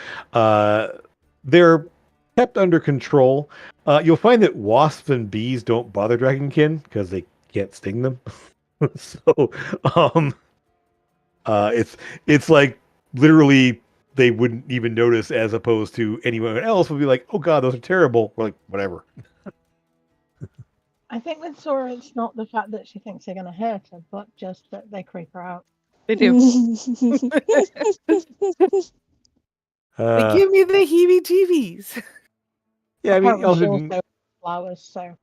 they're kept under control. You'll find that wasps and bees don't bother dragonkin because they can't sting them. So, it's like literally they wouldn't even notice, as opposed to anyone else would be like, "Oh God, those are terrible." We're like, whatever. I think with Sora, it's not the fact that she thinks they're going to hurt her, but just that they creep her out. They do. They give me the heebie-jeebies. Yeah, I mean, Apparently she also also flowers, so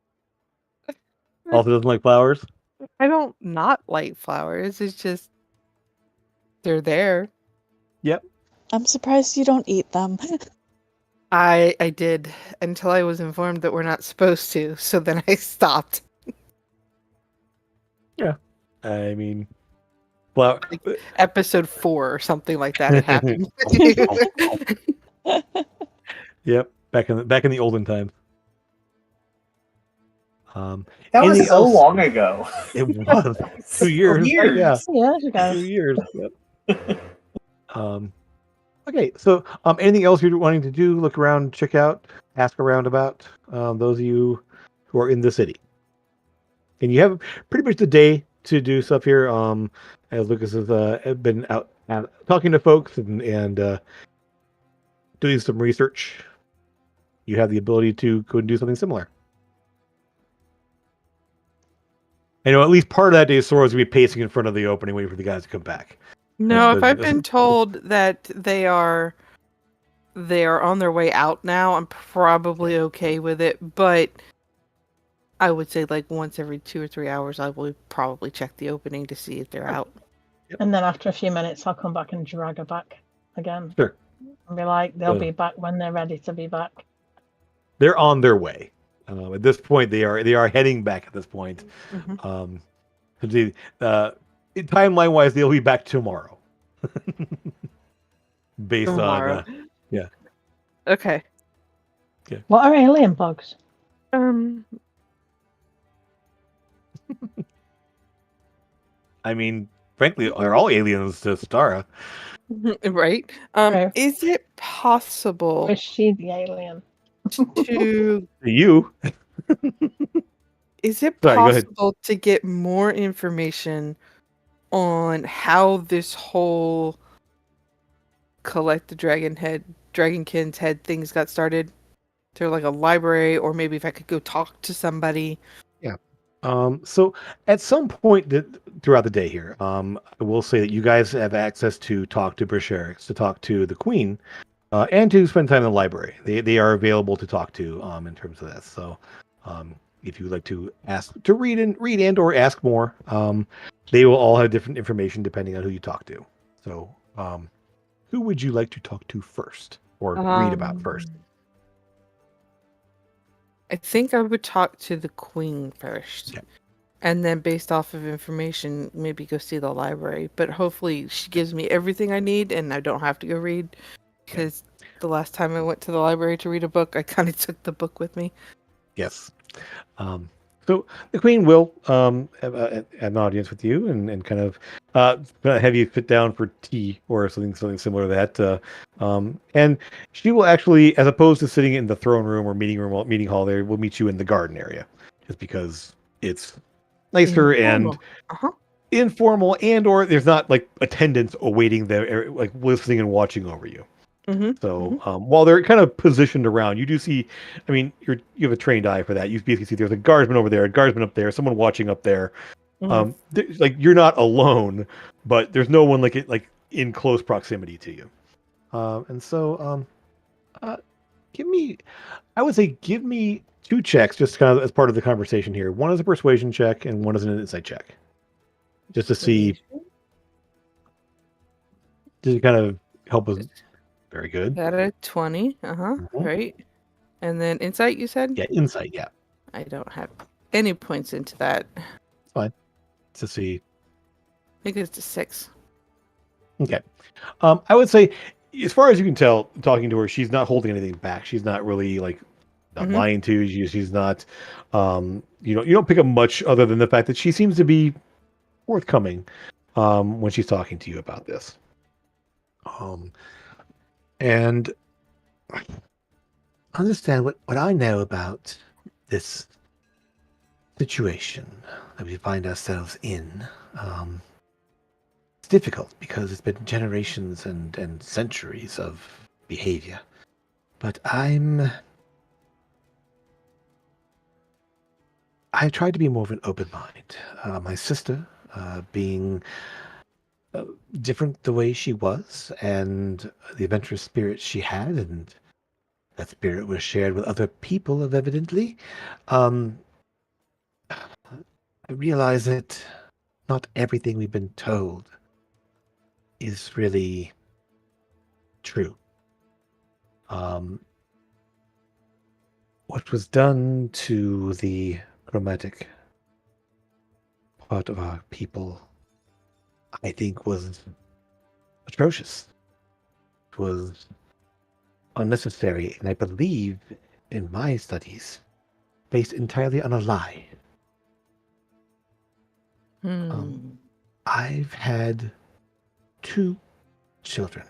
doesn't like flowers. I don't not like flowers. It's just they're there. Yep. I'm surprised you don't eat them. I did until I was informed that we're not supposed to. So then I stopped. Yeah. I mean, well, Episode 4 or something like that. It happened. yep. Back in the olden times. That was anything so else? long ago. It was 2 years. Yeah, years ago. 2 years. Yep. Okay, so anything else you're wanting to do? Look around, check out, ask around about those of you who are in the city. And you have pretty much the day to do stuff here. As Lucas has been out talking to folks and doing some research, you have the ability to go and do something similar. I know at least part of that day, Sora's gonna be pacing in front of the opening, waiting for the guys to come back. No, if I've been told that they are on their way out now, I'm probably okay with it. But I would say like once every 2 or 3 hours, I will probably check the opening to see if they're out. And then after a few minutes, I'll come back and drag her back again. Sure. And be like, they'll be back when they're ready to be back. They're on their way. At this point, they are heading back. At this point, timeline wise, they'll be back tomorrow. Based on yeah. Okay. What are alien bugs? I mean, frankly, they're all aliens to Stara. Right? Right. Is it possible Or is she the alien? to You. is it Sorry, go ahead. possible to get more information on how this whole collect the dragonkin's head things got started? To like a library, or maybe if I could go talk to somebody. So at some point throughout the day here, I will say that you guys have access to talk to Brasherix, to talk to the Queen, and to spend time in the library. They are available to talk to in terms of this. So if you would like to ask to read and or ask more, they will all have different information depending on who you talk to. So who would you like to talk to first or read about first? I think I would talk to the Queen first. Okay. And then based off of information, maybe go see the library. But hopefully she gives me everything I need and I don't have to go read. Because the last time I went to the library to read a book, I kind of took the book with me. Yes. So the Queen will have an audience with you and kind of have you sit down for tea or something similar to that. And she will actually, as opposed to sitting in the throne room or meeting hall, there will meet you in the garden area, just because it's nicer and informal, and or there's not like attendants awaiting there, like listening and watching over you. So while they're kind of positioned around, you do see, I mean, you have a trained eye for that. You basically see there's a guardsman over there, a guardsman up there, someone watching up there. Like you're not alone, but there's no one like in close proximity to you. And so I would say give me 2 checks just kind of as part of the conversation here. One is a persuasion check and one is an insight check. Just to see, to kind of help us. Very good. Got a 20. Right. And then insight, you said? Yeah, insight, yeah. I don't have any points into that. It's fine. To see. I think it's a 6. Okay. I would say, as far as you can tell, talking to her, she's not holding anything back. She's not really like not lying to you. She's not. You don't pick up much other than the fact that she seems to be forthcoming when she's talking to you about this. And understand what I know about this situation that we find ourselves in. It's difficult because it's been generations and centuries of behavior. But I tried to be more of an open mind. My sister, being different the way she was, and the adventurous spirit she had, and that spirit was shared with other people, evidently. I realize that not everything we've been told is really true. What was done to the chromatic part of our people, I think, was atrocious. It was unnecessary, and I believe, in my studies, based entirely on a lie. I've had 2 children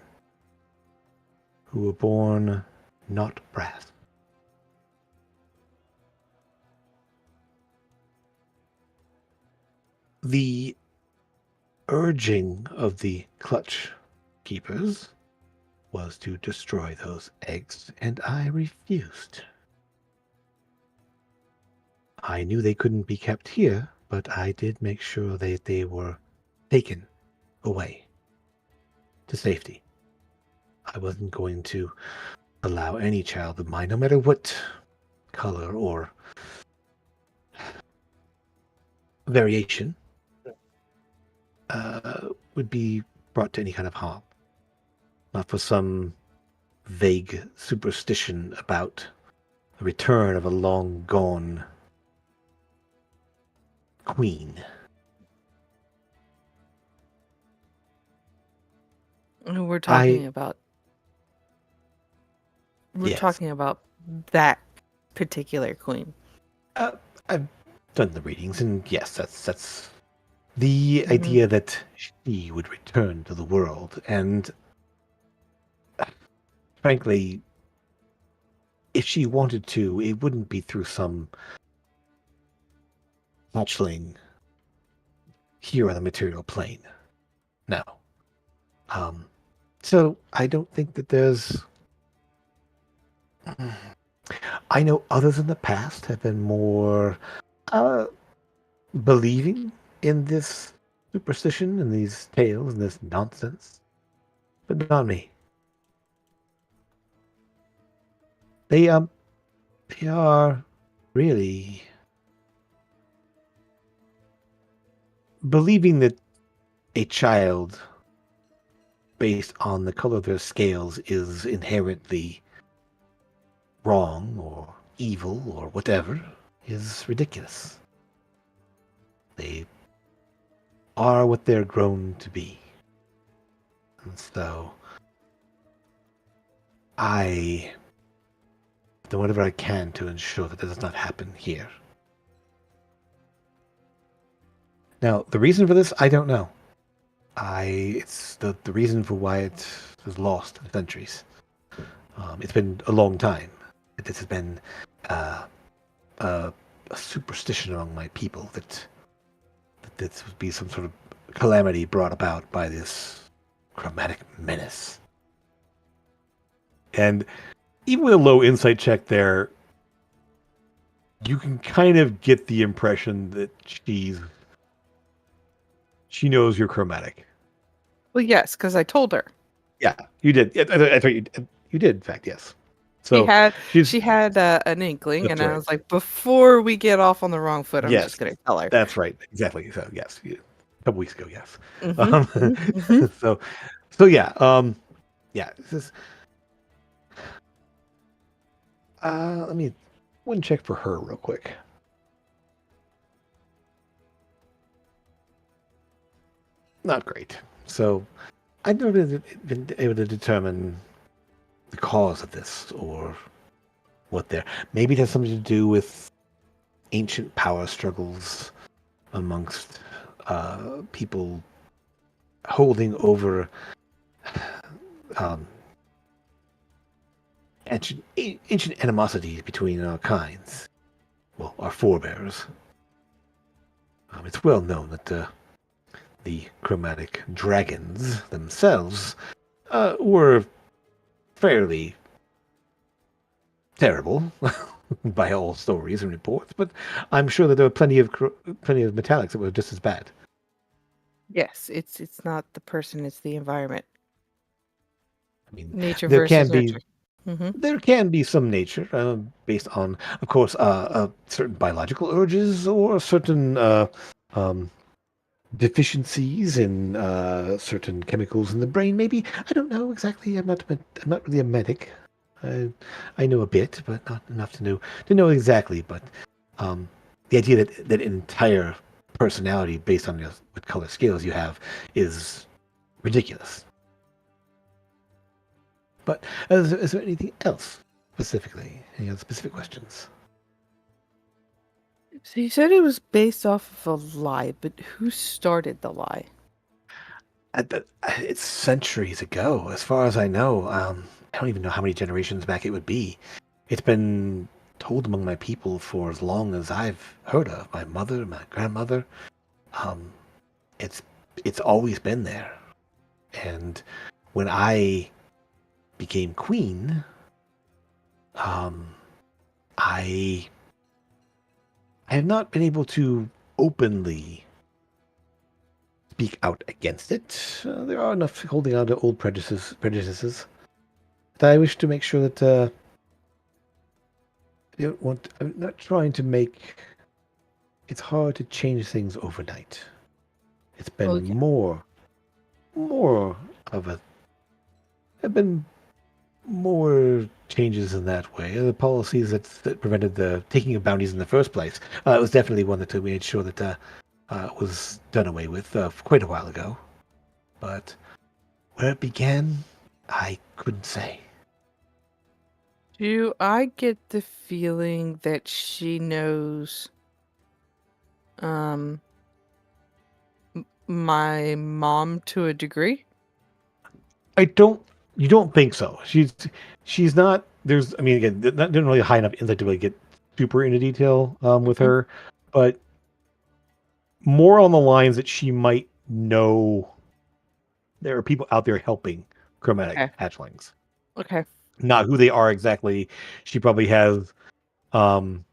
who were born not brass. The urging of the clutch keepers was to destroy those eggs, and I refused. I knew they couldn't be kept here, but I did make sure that they were taken away to safety. I wasn't going to allow any child of mine, no matter what color or variation, would be brought to any kind of harm. Not for some vague superstition about the return of a long-gone queen. We're talking about that particular queen. I've done the readings, and yes, that's The Mhm. idea that she would return to the world, and frankly, if she wanted to, it wouldn't be through some hatchling here on the material plane. No. So I don't think that there's. I know others in the past have been more uh, believing in this superstition and these tales and this nonsense, but not me. They they are really believing that a child, based on the color of their scales, is inherently wrong or evil or whatever, is ridiculous. They are what they're grown to be. And so I do whatever I can to ensure that does not happen here. Now, the reason for this, I don't know. It's the reason for why it was lost in centuries. It's been a long time. This has been uh, a superstition among my people that this would be some sort of calamity brought about by this chromatic menace. And even with a low insight check there, you can kind of get the impression that she knows you're chromatic. Well, yes, because I told her. Yeah, you did. I thought you did, in fact, yes. She So had she's she had an inkling, That's and I right. was like, before we get off on the wrong foot, I'm Yes, just going to tell her. that's right. Exactly. So yes, a couple weeks ago, yes. Mhm, Um, mhm. so yeah, yeah. This is. Let me one check for her real quick. Not great. So I've never been able to determine the cause of this or what there. Maybe it has something to do with ancient power struggles amongst people holding over um, ancient animosities between our kinds. Well, our forebears. It's well known that the chromatic dragons themselves were fairly terrible by all stories and reports, but I'm sure that there were plenty of metallics that were just as bad. Yes, it's not the person, it's the environment. I mean, Nature there can versus be nurture. Hmm. there can be some nature based on, of course, certain biological urges or certain um, deficiencies in certain chemicals in the brain. Maybe I don't know exactly. I'm not really a medic. I know a bit, but not enough to know exactly. But the idea that an entire personality based on what color scales you have is ridiculous. But is there anything else specifically? Any other specific questions? So you said it was based off of a lie, but who started the lie? It's centuries ago, as far as I know. I don't even know how many generations back it would be. It's been told among my people for as long as I've heard of. My mother, my grandmother. Um, it's it's always been there. And when I became queen, um, I I have not been able to openly speak out against it. There are enough holding on to old prejudices. But I wish to make sure that I'm not trying to make. It's hard to change things overnight. It's Well, been yeah. more of a. Have been more changes in that way. The policies that prevented the taking of bounties in the first place. It was definitely one that we made sure that was done away with quite a while ago. But where it began, I couldn't say. Do I get the feeling that she knows um My mom to a degree. You don't think so. She's not. There's. I mean, again, not didn't really high enough insight to really get super into detail with Mhm. her, but more on the lines that she might know there are people out there helping chromatic Okay. hatchlings. Okay. Not who they are exactly. She probably has. Um,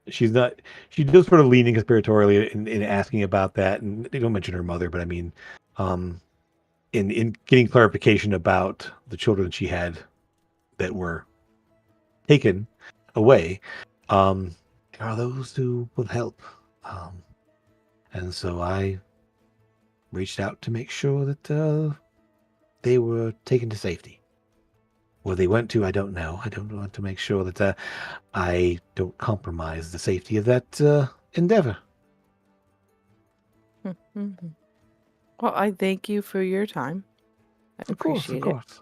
she's not. She does sort of leaning conspiratorially in asking about that, and they don't mention her mother, but I mean, um, in getting clarification about the children she had that were taken away, there are those who will help. And so I reached out to make sure that they were taken to safety. Where they went to, I don't know. I don't want to make sure that I don't compromise the safety of that endeavor. Mhm. Well, I thank you for your time. I Of course, of appreciate it. course.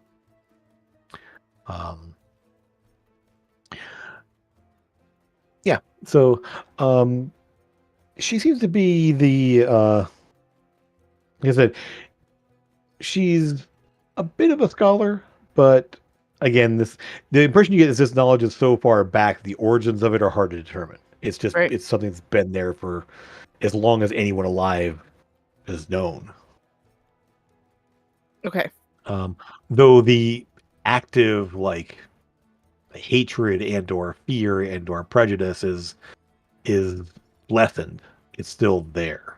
Um, yeah. So, she seems to be like I said, she's a bit of a scholar, but again, the impression you get is this knowledge is so far back, the origins of it are hard to determine. Right. It's something that's been there for as long as anyone alive is known. Okay. Um, though the active like hatred and or fear and or prejudice is lessened. It's still there.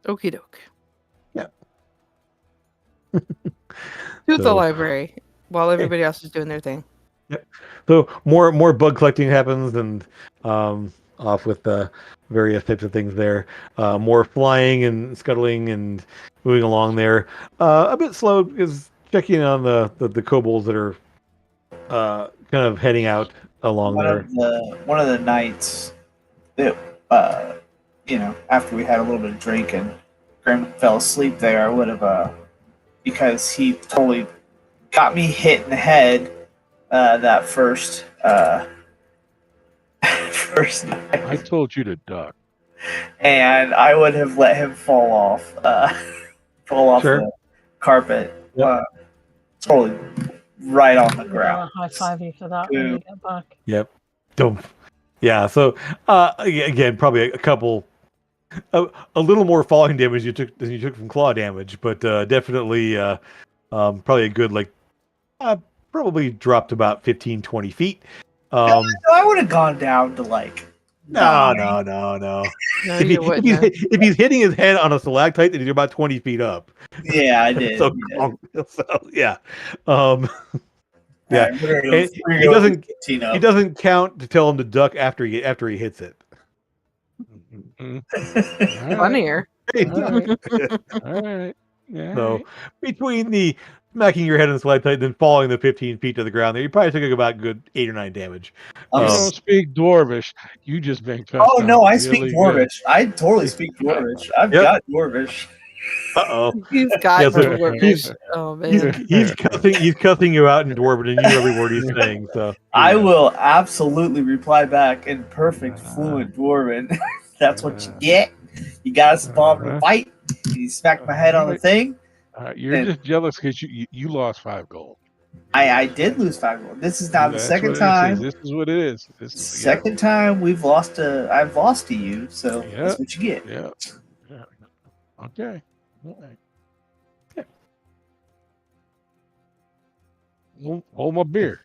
Okie doke. Yeah. To the So, library while everybody else is doing their thing. so more bug collecting happens, and off with various types of things there. More flying and scuttling and moving along there. A bit slow because checking on the kobolds that are kind of heading out along there. One of the nights that after we had a little bit of drink and Grim fell asleep there, I would have because he totally got me hit in the head that first night, I told you to duck. and I would have let him fall off Sure. the carpet, Yep. totally right on the I'm ground. gonna high five you for that when you get back. Yep. Don't. Yeah. So again, probably a couple. A little more falling damage than you took from claw damage, but definitely probably a good probably dropped about 15, 20 feet. No, I would have gone down to like No. No, If you wouldn't have. if he's hitting his head on a stalactite, then he's about 20 feet up. Yeah, I did. So, yeah. Um, yeah. We're And gonna he go doesn't 15 up. he doesn't count to tell him to duck after he hits it. Mhm. All right. Funnier. All right. All right. Yeah. So between the smacking your head on the stalactite and then falling the 15 feet to the ground there, you probably took about good 8 or 9 damage. You Um, don't speak Dwarvish. You just been cussed Oh no, out I speak really Dwarvish. I totally speak Dwarvish. I've Yep. got Dwarvish. Uh-oh. He's got Yeah, so Dwarvish. Oh man. He's cussing you out in Dwarven and you know every word he's saying. So I yeah. will absolutely reply back in perfect fluent Dwarven. That's what you get. You got us involved in a fight. You smacked my head on the thing. You're just jealous because you lost 5 gold. I did lose 5 gold. This is now the That's second what time. This is what it is. This is Second time I've lost to you, so that's what you get. Yeah. Okay. All right. Hold my beer.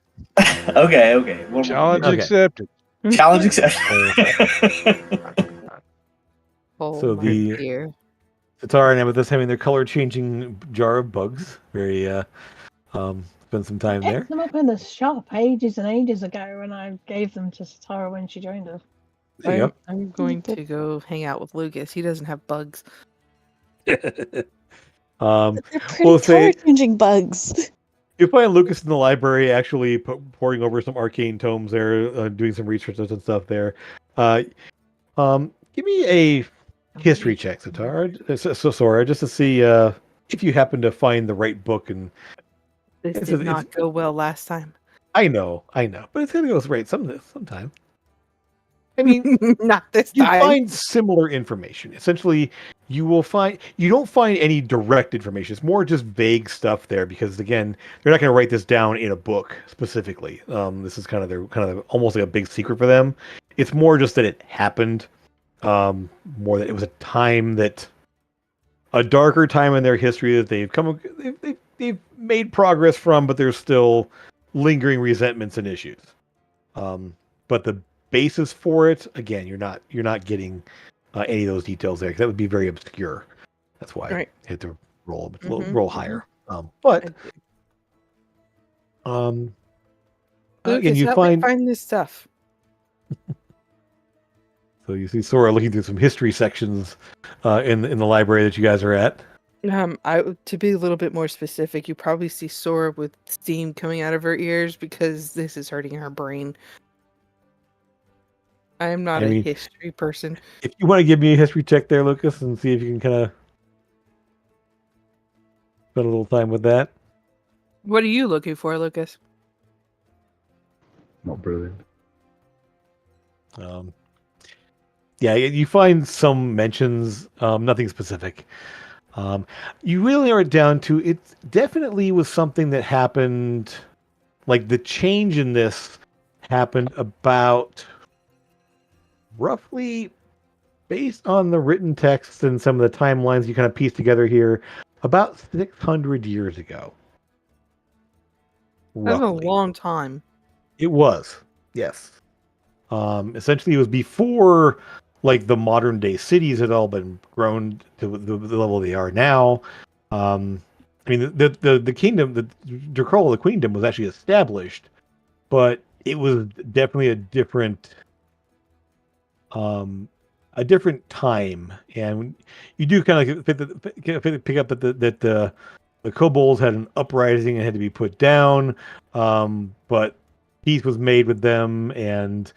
Okay. One more Challenge beer. accepted. Challenge accepted. Oh, So my the dear. Tatara and Amethyst having their color changing jar of bugs. Very spend some time there. Picked them up in the shop ages and ages ago, and I gave them to Satara when she joined us. There you I'm going to go hang out with Lucas. He doesn't have bugs. go. They're pretty We'll say color-changing bugs. you find Lucas in the library actually poring over some arcane tomes there, doing some research and stuff there. Give me a history check, Satara, Sora, just to see if you happen to find the right book. And This did not go well last time. I know, but it's gonna go right sometime. I mean, Not this you time. find similar information. Essentially, you don't find any direct information. It's more just vague stuff there because again, they're not going to write this down in a book specifically. This is kind of almost like a big secret for them. It's more just that it happened. More that it was a darker time in their history that they've made progress from, but there's still lingering resentments and issues. But the basis for it, again, you're not getting any of those details there because that would be very obscure. That's why Right. I had to roll Mhm, roll higher. But again, Lucas, you help me find find this stuff. so you see Sora looking through some history sections in the library that you guys are at. To be a little bit more specific, you probably see Sora with steam coming out of her ears because this is hurting her brain. I am not I a mean, history person. if you want to give me a history check there, Lucas, and see if you can kind of spend a little time with that. What are you looking for, Lucas? Not brilliant. Yeah, you find some mentions, nothing specific. You really are down to it. Definitely was something that happened. Like the change in this happened about roughly based on the written text and some of the timelines you kind of piece together here, about 600 years ago. That's a Roughly. long time. It was, yes. Essentially, it was before like the modern day cities had all been grown to the level they are now. I mean, the kingdom, the Zincrell, the queendom, was actually established, but it was definitely a different time, and you do kind of pick up that the kobolds had an uprising and had to be put down, but peace was made with them, and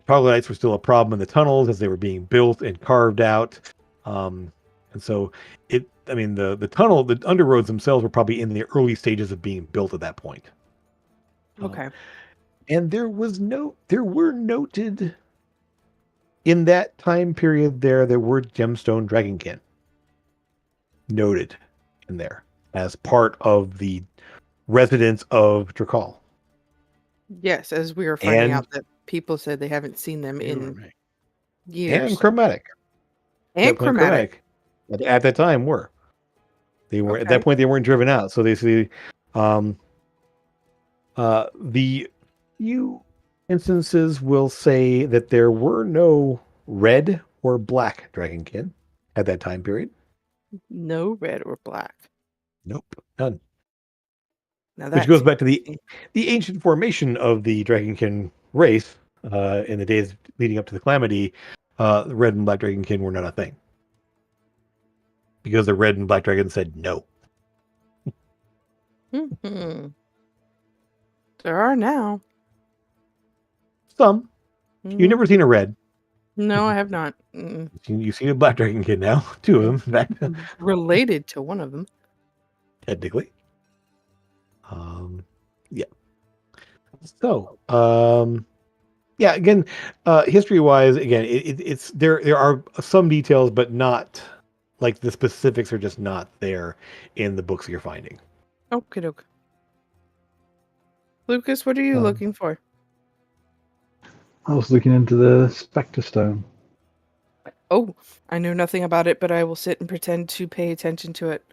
troglodytes were still a problem in the tunnels as they were being built and carved out, and so the tunnel, the underroads themselves were probably in the early stages of being built at that point. Okay. And there were noted in that time period there were gemstone dragonkin noted in there as part of the residents of Zincrell. Yes, as we were finding And out that people said they haven't seen them in and years. chromatic. And Definitely chromatic. at that time were. They were at that Okay. point they weren't driven out. So they see the few instances will say that there were no red or black dragonkin at that time period. No red or black. Nope, none. Now Which that goes seems back to the interesting. ancient formation of the dragonkin race in the days leading up to the calamity. The red and black dragonkin were not a thing because the red and black dragon said no. Mhm. There are now. Some you've never seen a red. No, I have not. Mm-mm. You've seen a black dragonkin now. Two of them, in fact, Related to one of them. technically. Yeah. So, yeah. Again, history-wise, again, it's there. There are some details, but not like the specifics are just not there in the books that you're finding. Okay, doke. Lucas, what are you looking for? I was looking into the Spectre Stone. Oh, I know nothing about it, but I will sit and pretend to pay attention to it.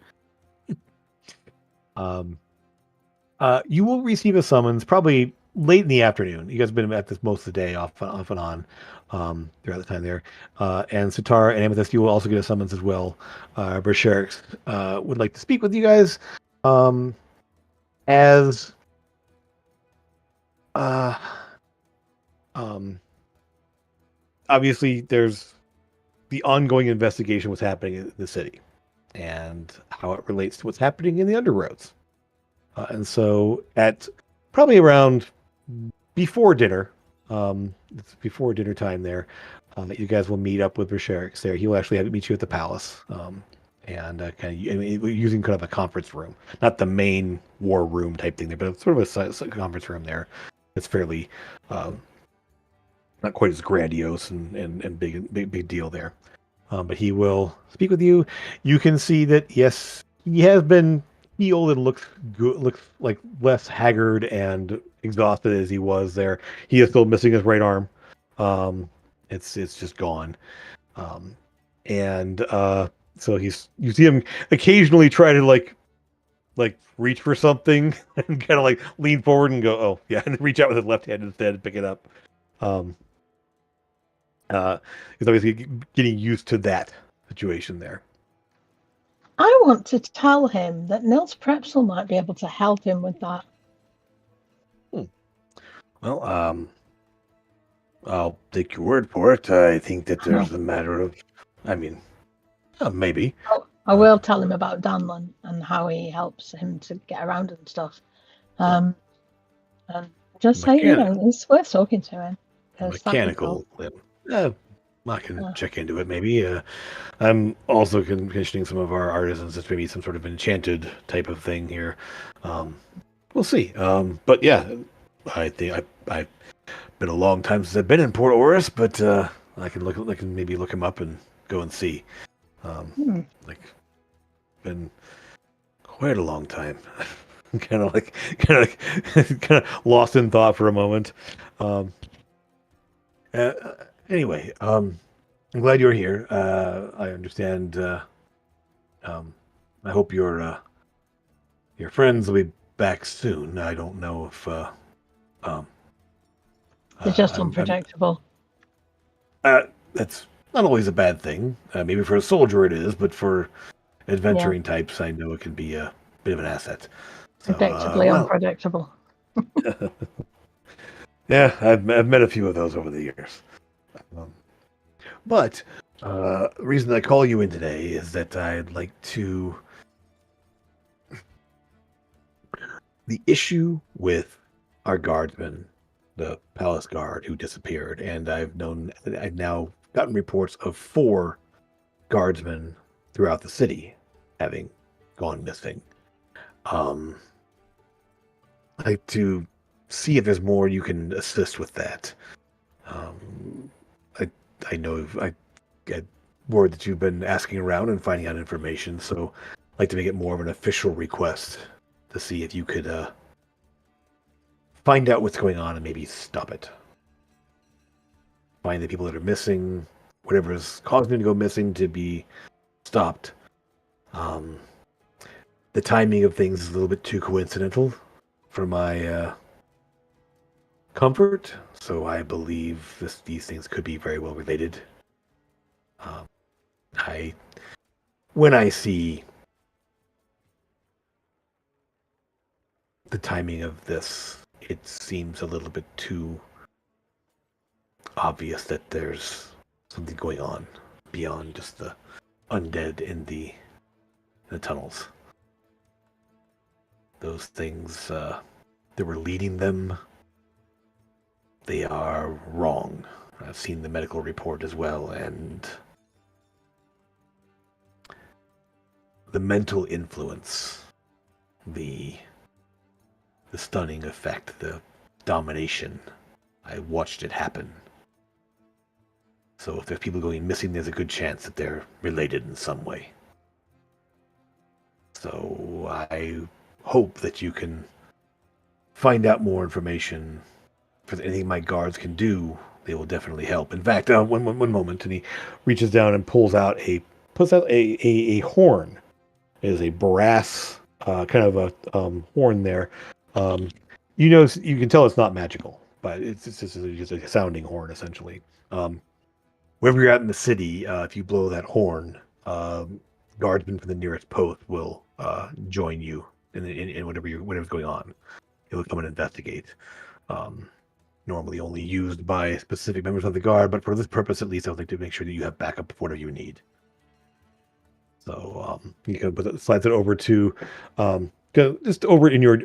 You will receive a summons probably late in the afternoon. You guys have been at this most of the day, off and on, throughout the time there. And Sitar and Amethyst, you will also get a summons as well. Berserk would like to speak with you guys. As obviously there's the ongoing investigation what's happening in the city and how it relates to what's happening in the underroads. And so at probably around before dinner, it's before dinner time there, you guys will meet up with Berserk there. He will actually meet you at the palace, and using kind of a conference room, not the main war room type thing there, but it's sort of a conference room there. It's fairly not quite as grandiose and big deal there. But he will speak with you. You can see that yes, he has been healed and looks good, looks like less haggard and exhausted as he was there. He is still missing his right arm. It's just gone. And so you see him occasionally try to like reach for something and kind of like lean forward and go, oh yeah, and reach out with his left hand instead and pick it up. He's obviously getting used to that situation there. I want to tell him that Nils Pretzel might be able to help him with that. Well, I'll take your word for it. I think that there's a matter of, I mean, maybe. I will tell him about Danlon and how he helps him to get around and stuff. And just say, it's worth talking to him. Mechanical limb. I can check into it, maybe. I'm also commissioning some of our artisans. It's maybe some sort of enchanted type of thing here. We'll see. But yeah, I think I've been a long time since I've been in Port Oris, but I can maybe look him up and go and see. Like, been quite a long time. kind of lost in thought for a moment. Anyway, I'm glad you're here. I understand. I hope your friends will be back soon. I don't know if they're just unpredictable. That's not always a bad thing. Maybe for a soldier it is, but for adventuring types, I know it can be a bit of an asset. So, Predictably unpredictable. Yeah, I've met a few of those over the years. But the reason I call you in today is that I'd like to... The issue with our guardsman, the palace guard who disappeared, and I've now gotten reports of 4 guardsmen throughout the city having gone missing. I'd like to see if there's more you can assist with that. I know I get word that you've been asking around and finding out information, so I'd like to make it more of an official request to see if you could find out what's going on and maybe stop it. Find the people that are missing, whatever is causing them to go missing, to be stopped. The timing of things is a little bit too coincidental for my comfort, so I believe these things could be very well related. When I see the timing of this, it seems a little bit too obvious that there's something going on beyond just the undead in the tunnels. Those things that were leading them, they are wrong. I've seen the medical report as well, and the mental influence, the stunning effect, the domination, I watched it happen. So if there's people going missing, there's a good chance that they're related in some way. So I hope that you can find out more information. If there's anything my guards can do, they will definitely help. In fact, one moment, and he reaches down and pulls out a horn. It is a brass kind of a horn there. You can tell it's not magical, but it's just a sounding horn essentially. Wherever you're at in the city, if you blow that horn, guardsmen from the nearest post will join you in whatever's going on. They will come and investigate. Normally only used by specific members of the guard, but for this purpose, at least, I would like to make sure that you have backup for whatever you need. So you can slides it over to just over in your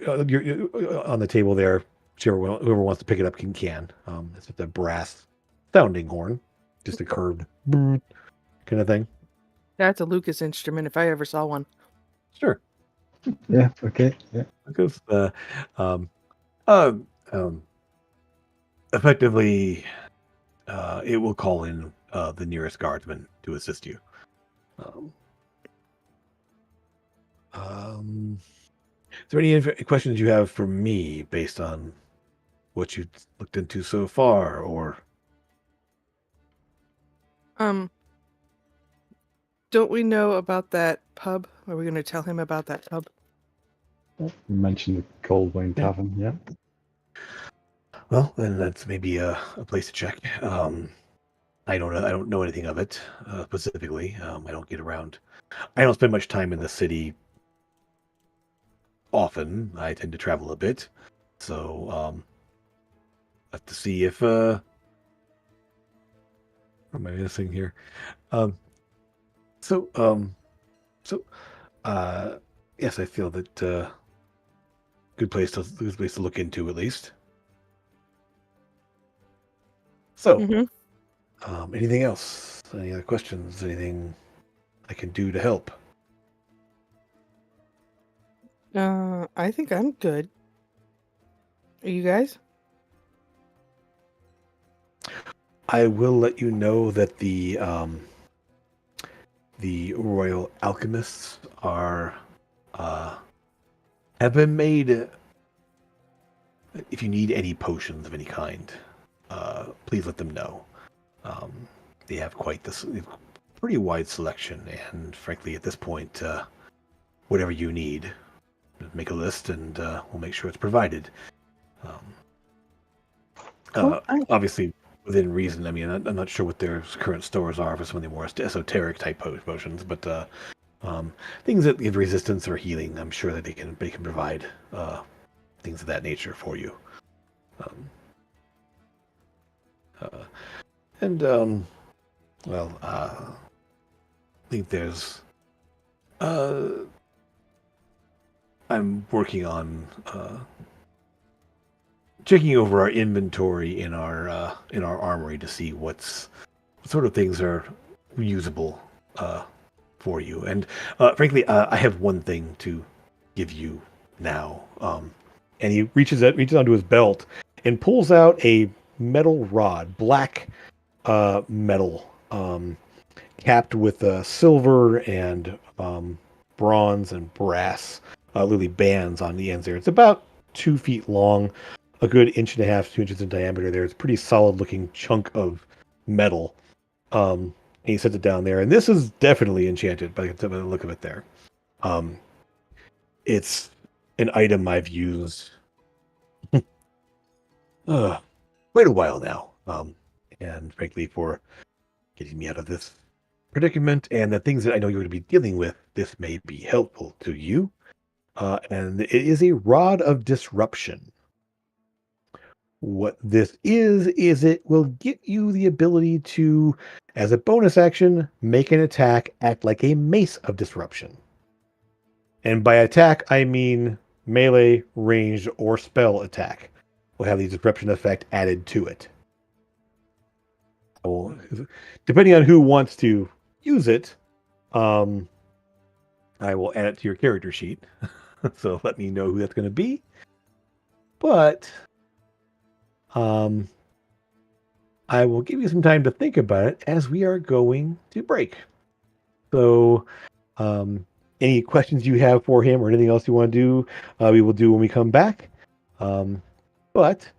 on the table there. Whoever wants to pick it up can. It's just a brass sounding horn, just a curved kind of thing. That's a Lucas instrument if I ever saw one. Sure. Yeah. Okay. Yeah. Because effectively, it will call in the nearest guardsman to assist you. Is there any questions you have for me based on what you've looked into so far, or? Don't we know about that pub? Are we going to tell him about that pub? You mentioned the Coldwain Yeah. Tavern, yeah. Well, then that's maybe a place to check. I don't know anything of it specifically. I don't get around. I don't spend much time in the city often. I tend to travel a bit, so have to see if what am I missing here? Um, so so yes, I feel that good place to look into at least. So, anything else? Any other questions? Anything I can do to help? I think I'm good. Are you guys? I will let you know that the royal alchemists are have been made. If you need any potions of any kind, please let them know. They have quite this pretty wide selection, and frankly, at this point, whatever you need, make a list, and we'll make sure it's provided. Obviously, within reason. I mean, I'm not sure what their current stores are for some of the more esoteric type potions, but things that give resistance or healing, I'm sure that they can provide things of that nature for you. And well, I think there's. I'm working on checking over our inventory in our armory to see what sort of things are usable for you. And frankly, I have one thing to give you now. And he reaches onto his belt and pulls out a metal rod, black metal, capped with silver and bronze and brass lily bands on the ends there. It's about 2 feet long, a good 1.5 to 2 inches in diameter there. It's a pretty solid looking chunk of metal. And he sets it down there. And this is definitely enchanted by the look of it there. It's an item I've used quite a while now. And frankly, for getting me out of this predicament and the things that I know you're going to be dealing with, this may be helpful to you. And it is a rod of disruption. What this is it will get you the ability to, as a bonus action, make an attack act like a mace of disruption. And by attack, I mean melee, ranged, or spell attack will have the disruption effect added to it. Depending on who wants to use it, I will add it to your character sheet. So let me know who that's going to be. But I will give you some time to think about it as we are going to break. So any questions you have for him or anything else you want to do, we will do when we come back. But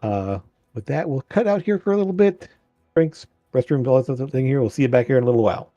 with that, we'll cut out here for a little bit. Drinks, restrooms, all that stuff thing here. We'll see you back here in a little while.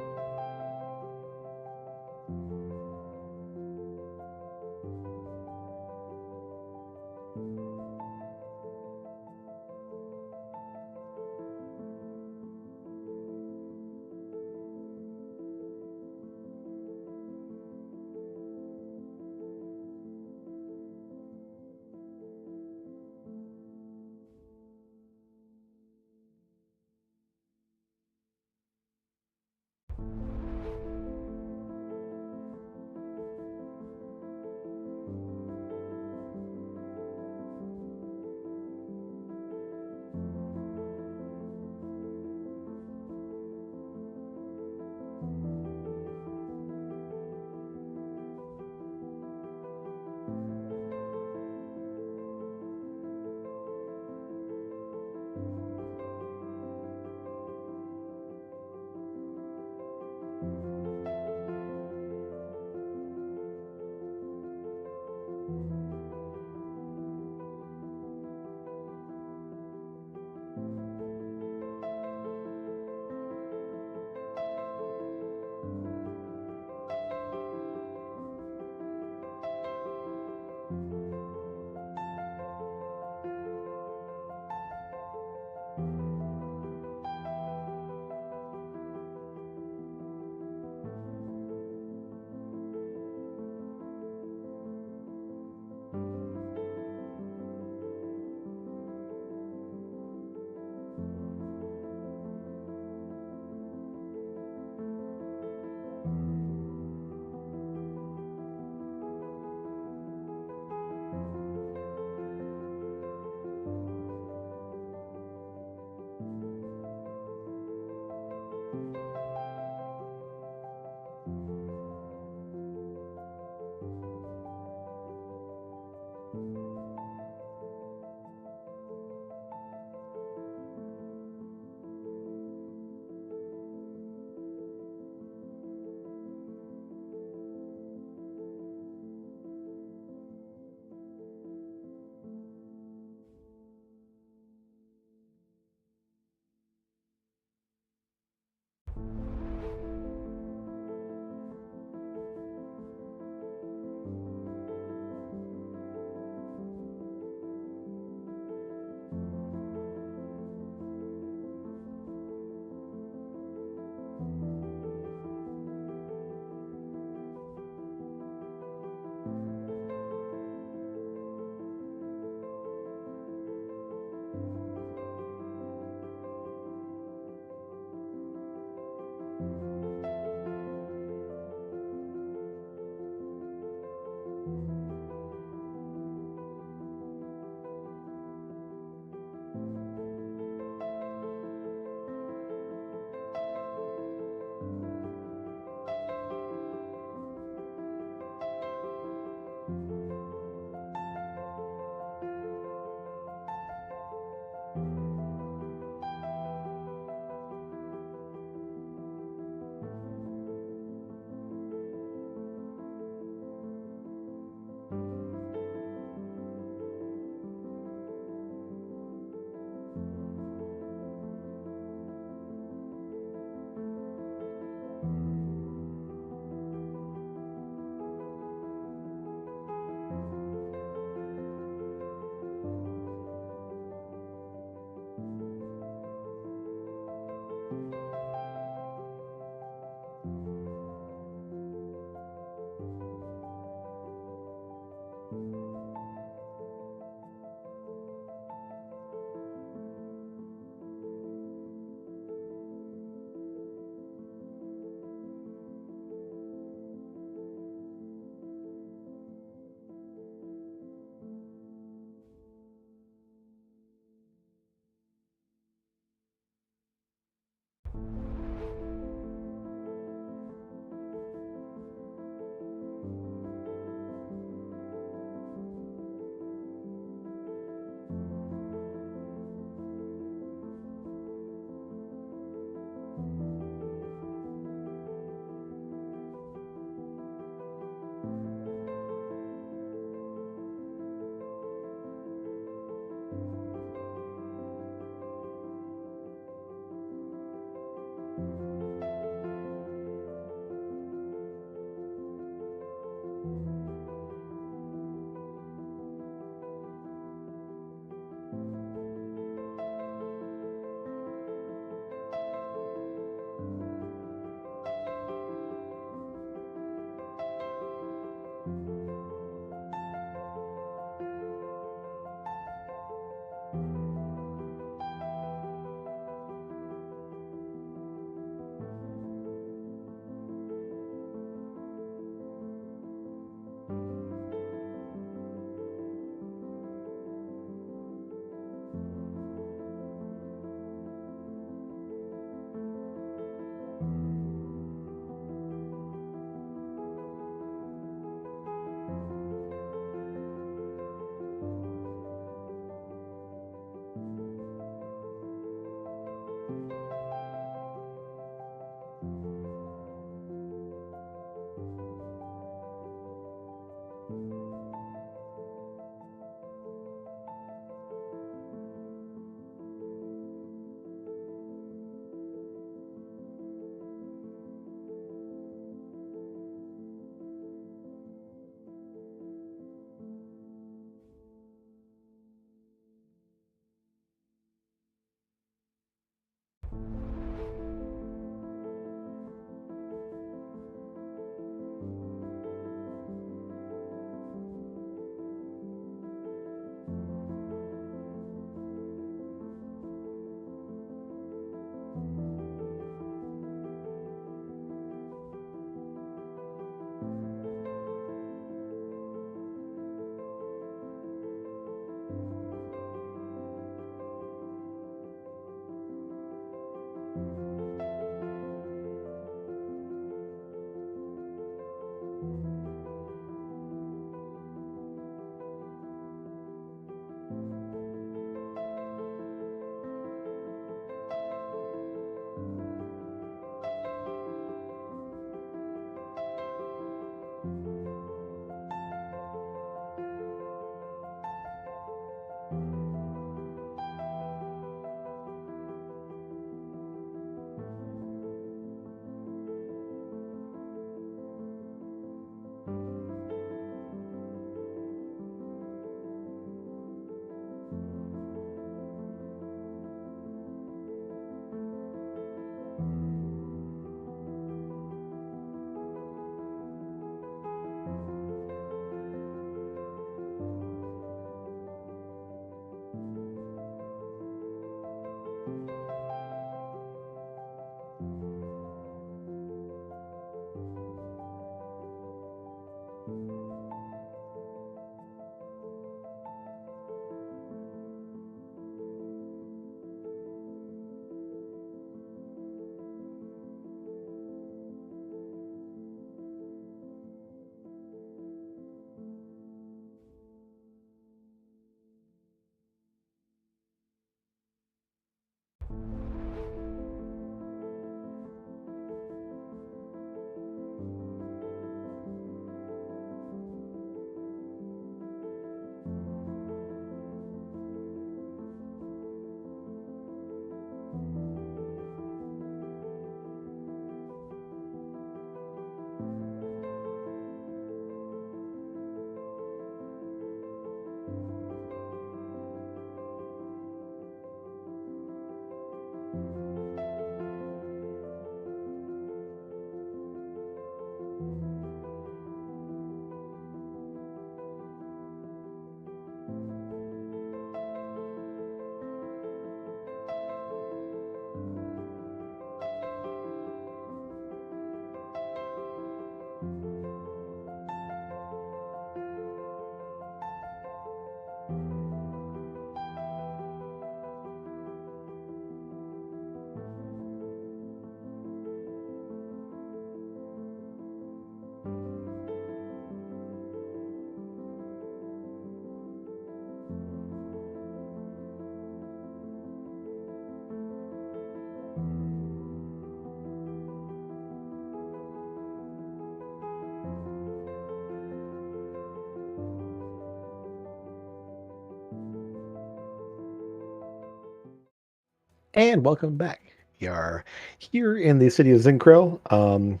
And welcome back. We are here in the city of Zincrell.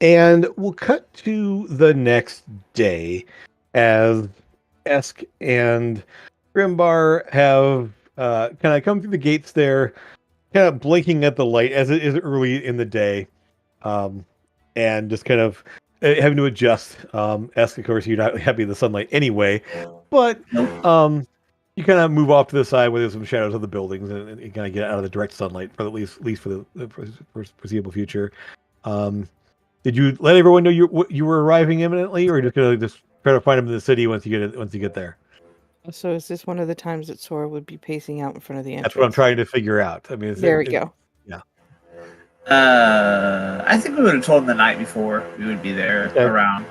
And we'll cut to the next day as Esk and Grimbar have kind of come through the gates there, kind of blinking at the light as it is early in the day, and just kind of having to adjust. Esk, of course, you're not happy in the sunlight anyway, but you kind of move off to the side where there's some shadows of the buildings and you kind of get out of the direct sunlight for at least for the foreseeable future. Did you let everyone know you were arriving imminently, or are you just gonna try to find them in the city once you get there? So is this one of the times that Sora would be pacing out in front of the entrance? That's what I'm trying to figure out. I mean, There we go. Yeah. I think we would have told him the night before we would be there around.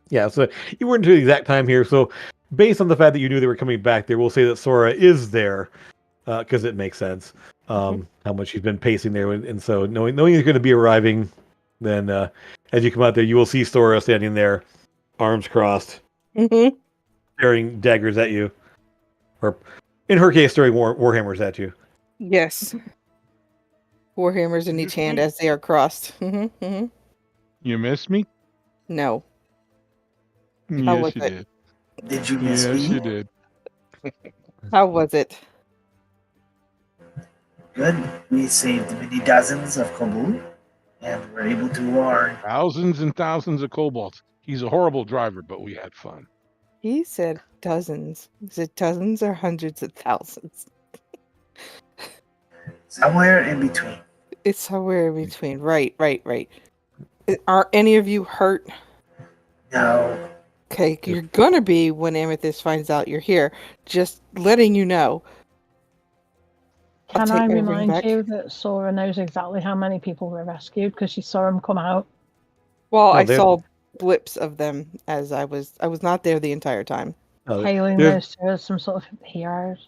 Yeah, so you weren't to the exact time here. So based on the fact that you knew they were coming back there, we'll say that Sora is there because it makes sense how much he's been pacing there. And so knowing he's going to be arriving, then as you come out there, you will see Sora standing there, arms crossed, staring daggers at you. Or in her case, staring warhammers at you. Yes. Warhammers in each hand as they are crossed. You missed me? No. Yes, was you it? did. Did you miss me? Yes, you did. How was it? Good. We saved many dozens of kobold, and were able to warn. Thousands and thousands of kobolds. He's a horrible driver, but we had fun. He said dozens. Is it dozens or hundreds of thousands? Somewhere in between. It's somewhere in between. Right. Are any of you hurt? No. Okay, you're gonna be when Amethyst finds out you're here. Just letting you know. Can I remind you that Sora knows exactly how many people were rescued because she saw them come out? Well, I saw blips of them as I was not there the entire time. Hailing those two as some sort of heroes.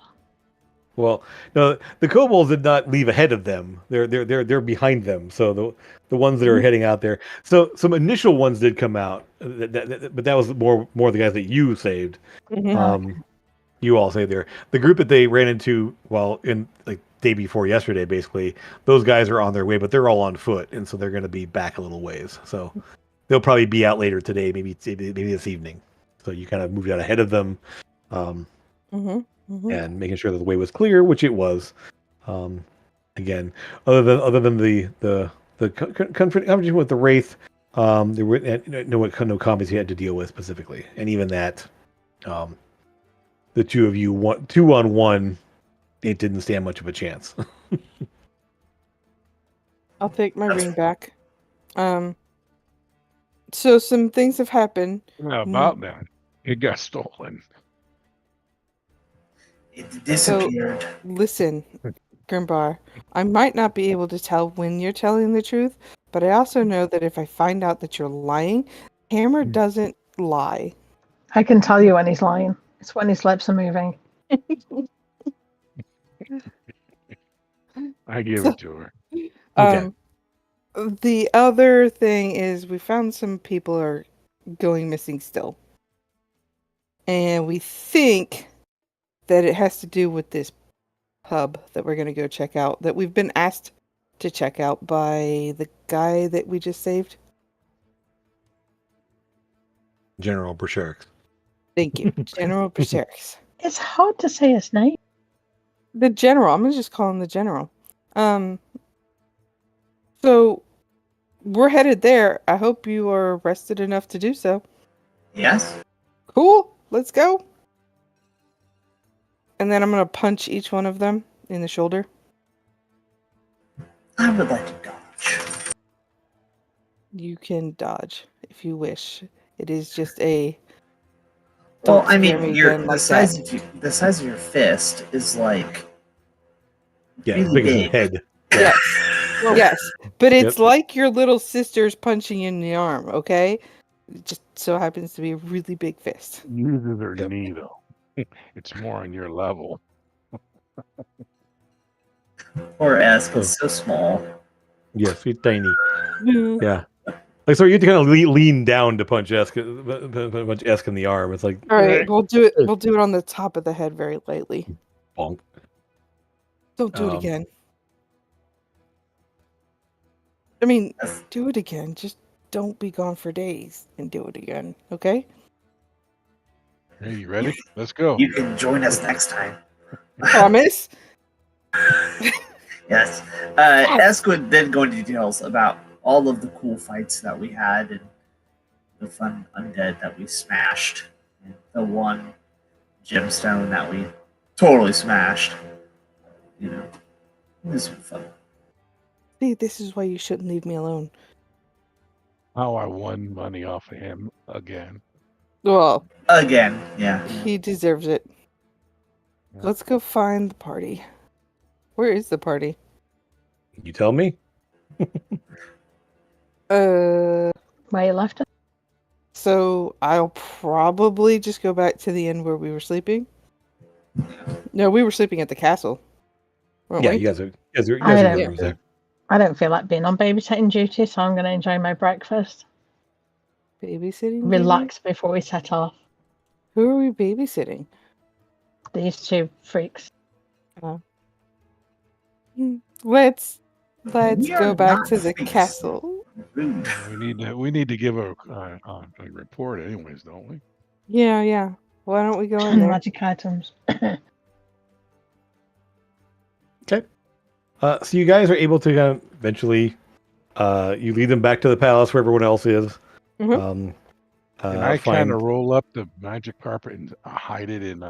Well, no, the kobolds did not leave ahead of them. They're behind them. So the ones that are heading out there. So some initial ones did come out, but that was more the guys that you saved. You all saved there. The group that they ran into in like day before yesterday, basically, those guys are on their way, but they're all on foot, and so they're going to be back a little ways. So they'll probably be out later today, maybe this evening. So you kind of moved out ahead of them. And making sure that the way was clear, which it was. Again, other than the confrontation with the Wraith, there were no combats you had to deal with specifically, and even that, the two of you 2-on-1, it didn't stand much of a chance. I'll take my ring back. So some things have happened. How about that? It got stolen. It disappeared. So, listen, Grimbar, I might not be able to tell when you're telling the truth, but I also know that if I find out that you're lying, Hammer doesn't lie. I can tell you when he's lying. It's when his lips are moving. I give it to her. Okay. The other thing is we found some people are going missing still. And we think that it has to do with this pub that we're going to go check out, that we've been asked to check out by the guy that we just saved. General Berserk. Thank you. General Berserk. It's hard to say his name. The General. I'm going to just call him the General. So we're headed there. I hope you are rested enough to do so. Yes. Cool. Let's go. And then I'm going to punch each one of them in the shoulder. I would like to dodge. You can dodge if you wish. It is just a... Well, I mean, the size of your fist is like... Yeah, really as big as his big. head. Yes. Yes. But it's like your little sister's punching you in the arm, okay? It just so happens to be a really big fist. Uses her knee, though. It's more on your level. Or Esk is so small. Yes, he's tiny. Yeah. Like, so you have to kind of lean down to punch Esk in the arm. It's like, all right, we'll do it on the top of the head very lightly. Bonk. Don't do it Um, again. I mean, That's- do it again. Just don't be gone for days and do it again. Okay? Hey, you ready? Let's go. You can join us next time. Promise? Yes. Esk would then go into details about all of the cool fights that we had and the fun undead that we smashed, and the one gemstone that we totally smashed. You know, this was fun. See, this is why you shouldn't leave me alone. How I won money off of him again. Well, Again, yeah. he deserves it. Yeah. Let's go find the party. Where is the party? you tell me. Where you left it? So I'll probably just go back to the inn where we were sleeping. No, we were sleeping at the castle. Weren't Yeah, we? you guys are I in don't- your rooms there. I don't feel like being on babysitting duty, so I'm going to enjoy my breakfast. Babysitting? Relax before we set off. Who are we babysitting? These two freaks. Let's We are go back not to the freaks. castle. Rude. We need to give a report, anyways, don't we? Yeah. Why don't we go in there? Magic items. So you guys are able to kind of eventually, you lead them back to the palace where everyone else is. Mhm. And I Find kind of roll up the magic carpet and hide it in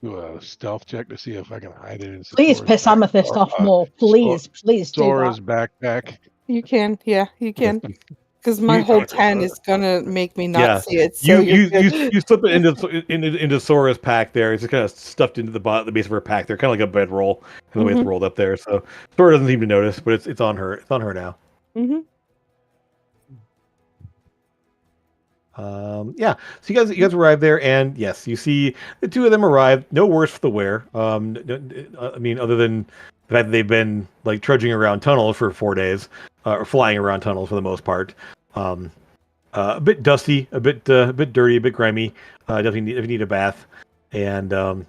do a stealth check to see if I can hide it in. Please Sora's piss back- Amethyst or, off more. Please do Sora's that. backpack. You can. Yeah, you can. Because my You- whole 10 is gonna make me not Yeah. see it. So you good. you slip it into Sora's pack there. It's just kind of stuffed into the base of her pack there, kind of like a bedroll, and the way it's Mhm. rolled up there. So Sora doesn't seem to notice, but it's on her. It's on her now. Mm-hmm. Yeah. So you guys arrive there, and yes, you see the two of them arrive. No worse for the wear. I mean, other than the fact that they've been like trudging around tunnels for 4 days, or flying around tunnels for the most part. A bit dusty, a bit dirty, a bit grimy. Definitely need a bath and some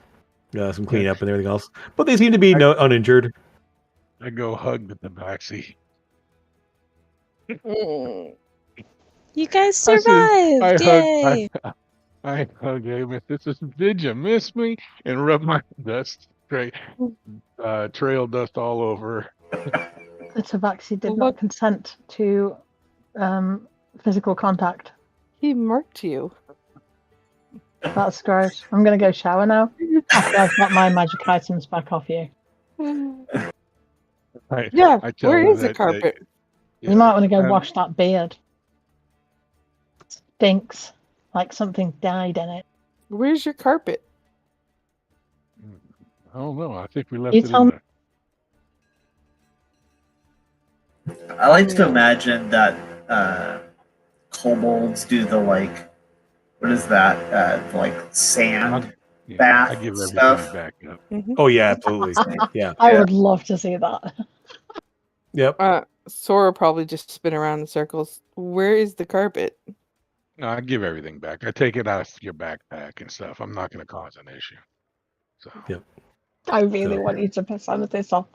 cleanup and everything else. But they seem to be uninjured. I go hug the tabaxi. You guys I survived! Yay! I hug him. Did you miss me? And rub my trail dust all over. The Tabaxi did Look. not consent to physical contact. He marked you. That's gross. I'm going to go shower now after I've got my magic items back off you. Yeah, I tell where her is the that- carpet? You might want to go um, wash that beard. Stinks like something died in it. Where's your carpet? I don't know. I think we left You it tell in me. there. I like to imagine that kobolds do the like, what is that? Like sand Yeah, bath I give everything stuff. back up. Oh yeah, absolutely. Yeah. I Yeah. would love to see that. Yep. Sora probably just spin around in circles. Where is the carpet? No, I give everything back. I take it out of your backpack and stuff. I'm not going to cause an issue. So Yep. I really So- want you to piss Amethyst off.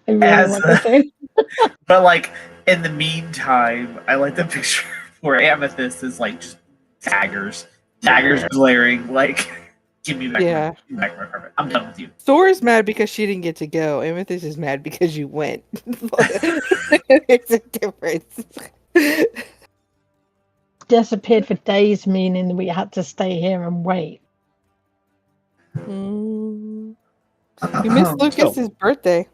I really As want a- you to. But like in the meantime, I like the picture where Amethyst is like just daggers glaring like, give me back, Yeah. give me back my carpet. I'm done with you. Sora's mad because she didn't get to go. Amethyst is mad because you went. It's a difference. Disappeared for days, meaning we had to stay here and wait. You missed Lucas's birthday.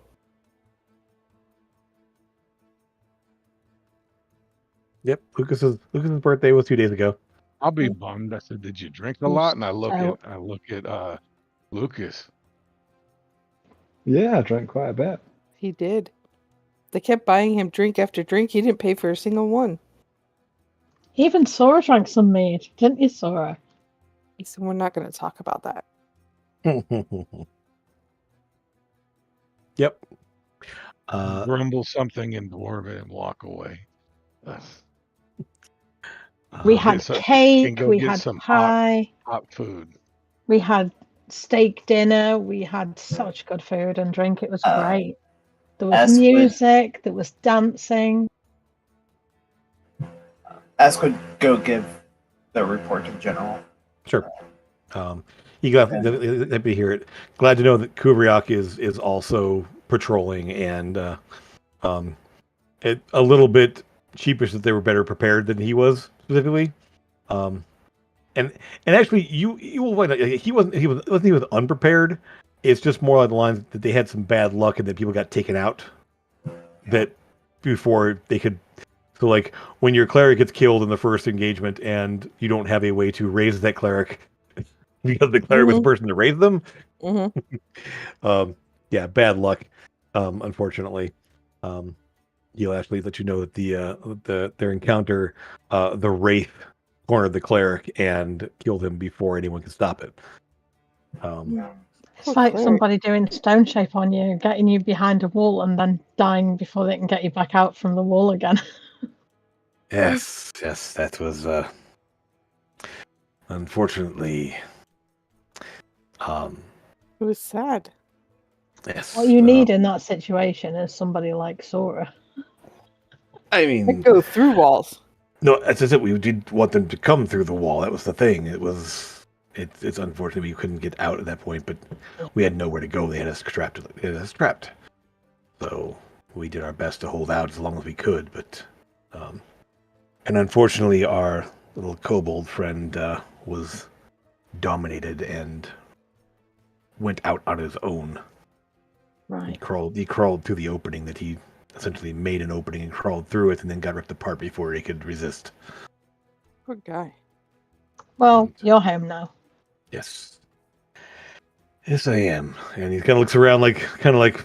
Yep. Lucas's birthday was 2 days ago. I'll be bummed. I said, "Did you drink a lot?" And I look at Lucas. Yeah, I drank quite a bit. He did. They kept buying him drink after drink. He didn't pay for a single one. Even Sora drank some mead, didn't you, Sora? So we're not going to talk about that. Yep. Grumble something in Dwarven and walk away. We Get had some- cake, can go we get had some pie, hot food. we had steak dinner. We had such good food and drink. It was great. There was Ask would- music. There was dancing. Ask would go give the report to the general. Sure. You got let me hear it. Glad to know that Kubriak is also patrolling, and a little bit sheepish that they were better prepared than he was specifically. And actually, you will find out he was unprepared. It's just more on the lines that they had some bad luck and that people got taken out. That before they could, so like when your cleric gets killed in the first engagement and you don't have a way to raise that cleric because the cleric was the person to raise them. Yeah, bad luck. Unfortunately, he'll actually let you know that their encounter, the wraith cornered the cleric and killed him before anyone could stop it. It's like somebody doing stone shape on you, getting you behind a wall and then dying before they can get you back out from the wall again. Yes, that was unfortunately. It was sad. Yes. What you need in that situation is somebody like Sora. I mean, I go through walls. No, as I said, we did want them to come through the wall. That was the thing. It's unfortunate we couldn't get out at that point, but we had nowhere to go. They had us trapped. So we did our best to hold out as long as we could, but and unfortunately our little kobold friend was dominated and went out on his own. Right. He crawled through the opening that he essentially made an opening and crawled through it and then got ripped apart before he could resist. Poor guy. Well, you're home now. Yes. Yes, I am. And he kind of looks around kind of like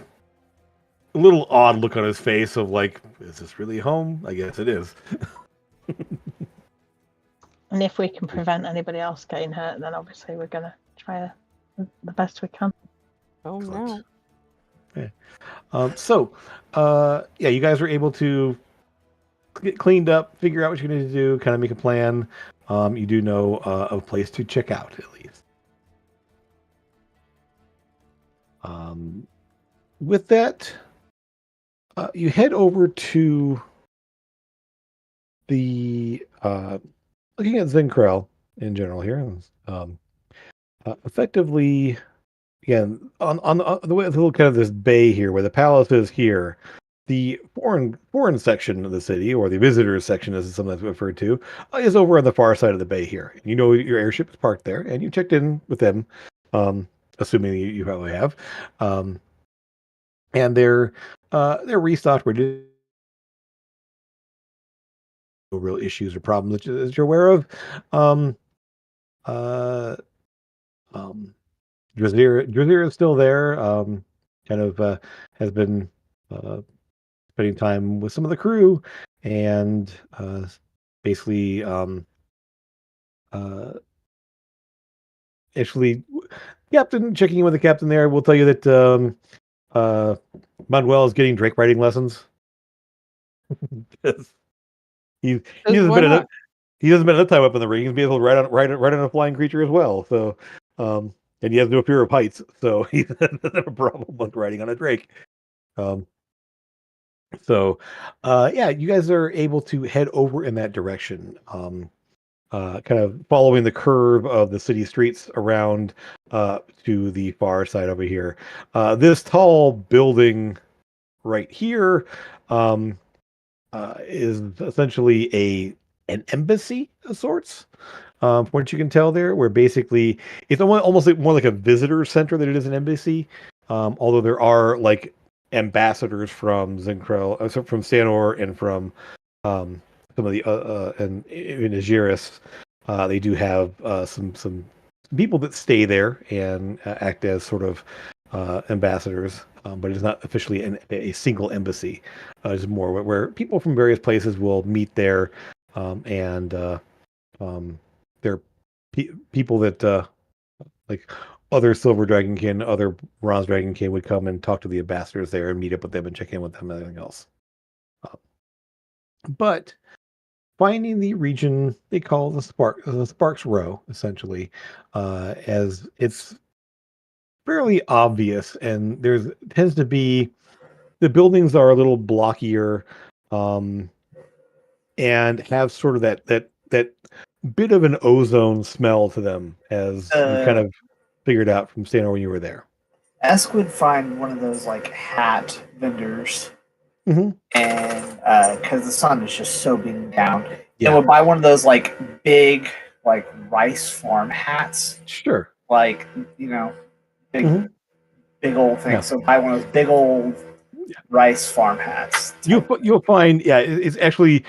a little odd look on his face of like, is this really home? I guess it is. And if we can prevent anybody else getting hurt, then obviously we're going to try the best we can. Oh, no. Yeah, you guys were able to get cleaned up, figure out what you're going to do, kind of make a plan. You do know a place to check out, at least. With that, you head over to the looking at Zincrell in general here. Effectively, again, on the way, the little kind of this bay here where the palace is here. The foreign section of the city, or the visitors section, as it's sometimes referred to, is over on the far side of the bay here. You know your airship is parked there, and you checked in with them, assuming you probably have. And they're restocked. No real issues or problems that you're aware of. Drazir is still there. Has been spending time with some of the crew, and basically actually captain checking in with the captain there will tell you that Manuel is getting Drake writing lessons. he hasn't been enough time up in the ring. He's been able to ride on a flying creature as well. So and he has no fear of heights, so he doesn't have a problem with riding on a Drake. Yeah, you guys are able to head over in that direction, kind of following the curve of the city streets around to the far side over here. This tall building right here is essentially an embassy of sorts. From what you can tell there, where basically it's almost like more like a visitor center than it is an embassy. Although there are like ambassadors from Zincrell, from Stanor, and from some of the and in Agiris, they do have some people that stay there and act as sort of ambassadors, but it's not officially a single embassy. It's more where people from various places will meet there, and they're people that like other Silver Dragonkin, other Bronze Dragonkin would come and talk to the ambassadors there and meet up with them and check in with them and everything else. But finding the region they call the Sparks Row, essentially, as it's fairly obvious, and there's tends to be the buildings are a little blockier, um, and have sort of that bit of an ozone smell to them, as you kind of figured out from standing when you were there. Esk would find one of those like hat vendors, Mhm. and because the sun is just so beating down, and Yeah. would buy one of those like big like rice farm hats, Sure. like big Mhm. big old things. Yeah. So buy one of those big old rice farm hats. You'll find, it's actually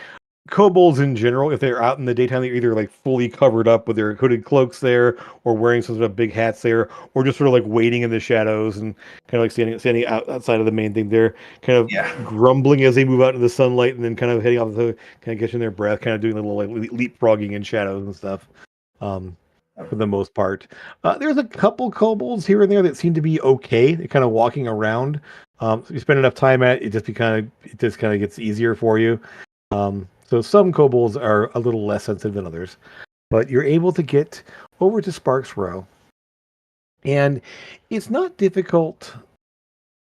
kobolds in general. If they're out in the daytime, they're either like fully covered up with their hooded cloaks there, or wearing some sort of big hats there, or just sort of like waiting in the shadows and kind of like standing outside of the main thing there, kind of Yeah. grumbling as they move out into the sunlight, and then kind of heading off the kind of catching their breath, kind of doing a little like leapfrogging in shadows and stuff. For the most part, there's a couple kobolds here and there that seem to be okay. They're kind of walking around. So you spend enough time at it, it just kind of gets easier for you. So some kobolds are a little less sensitive than others, but you're able to get over to Sparks Row, and it's not difficult.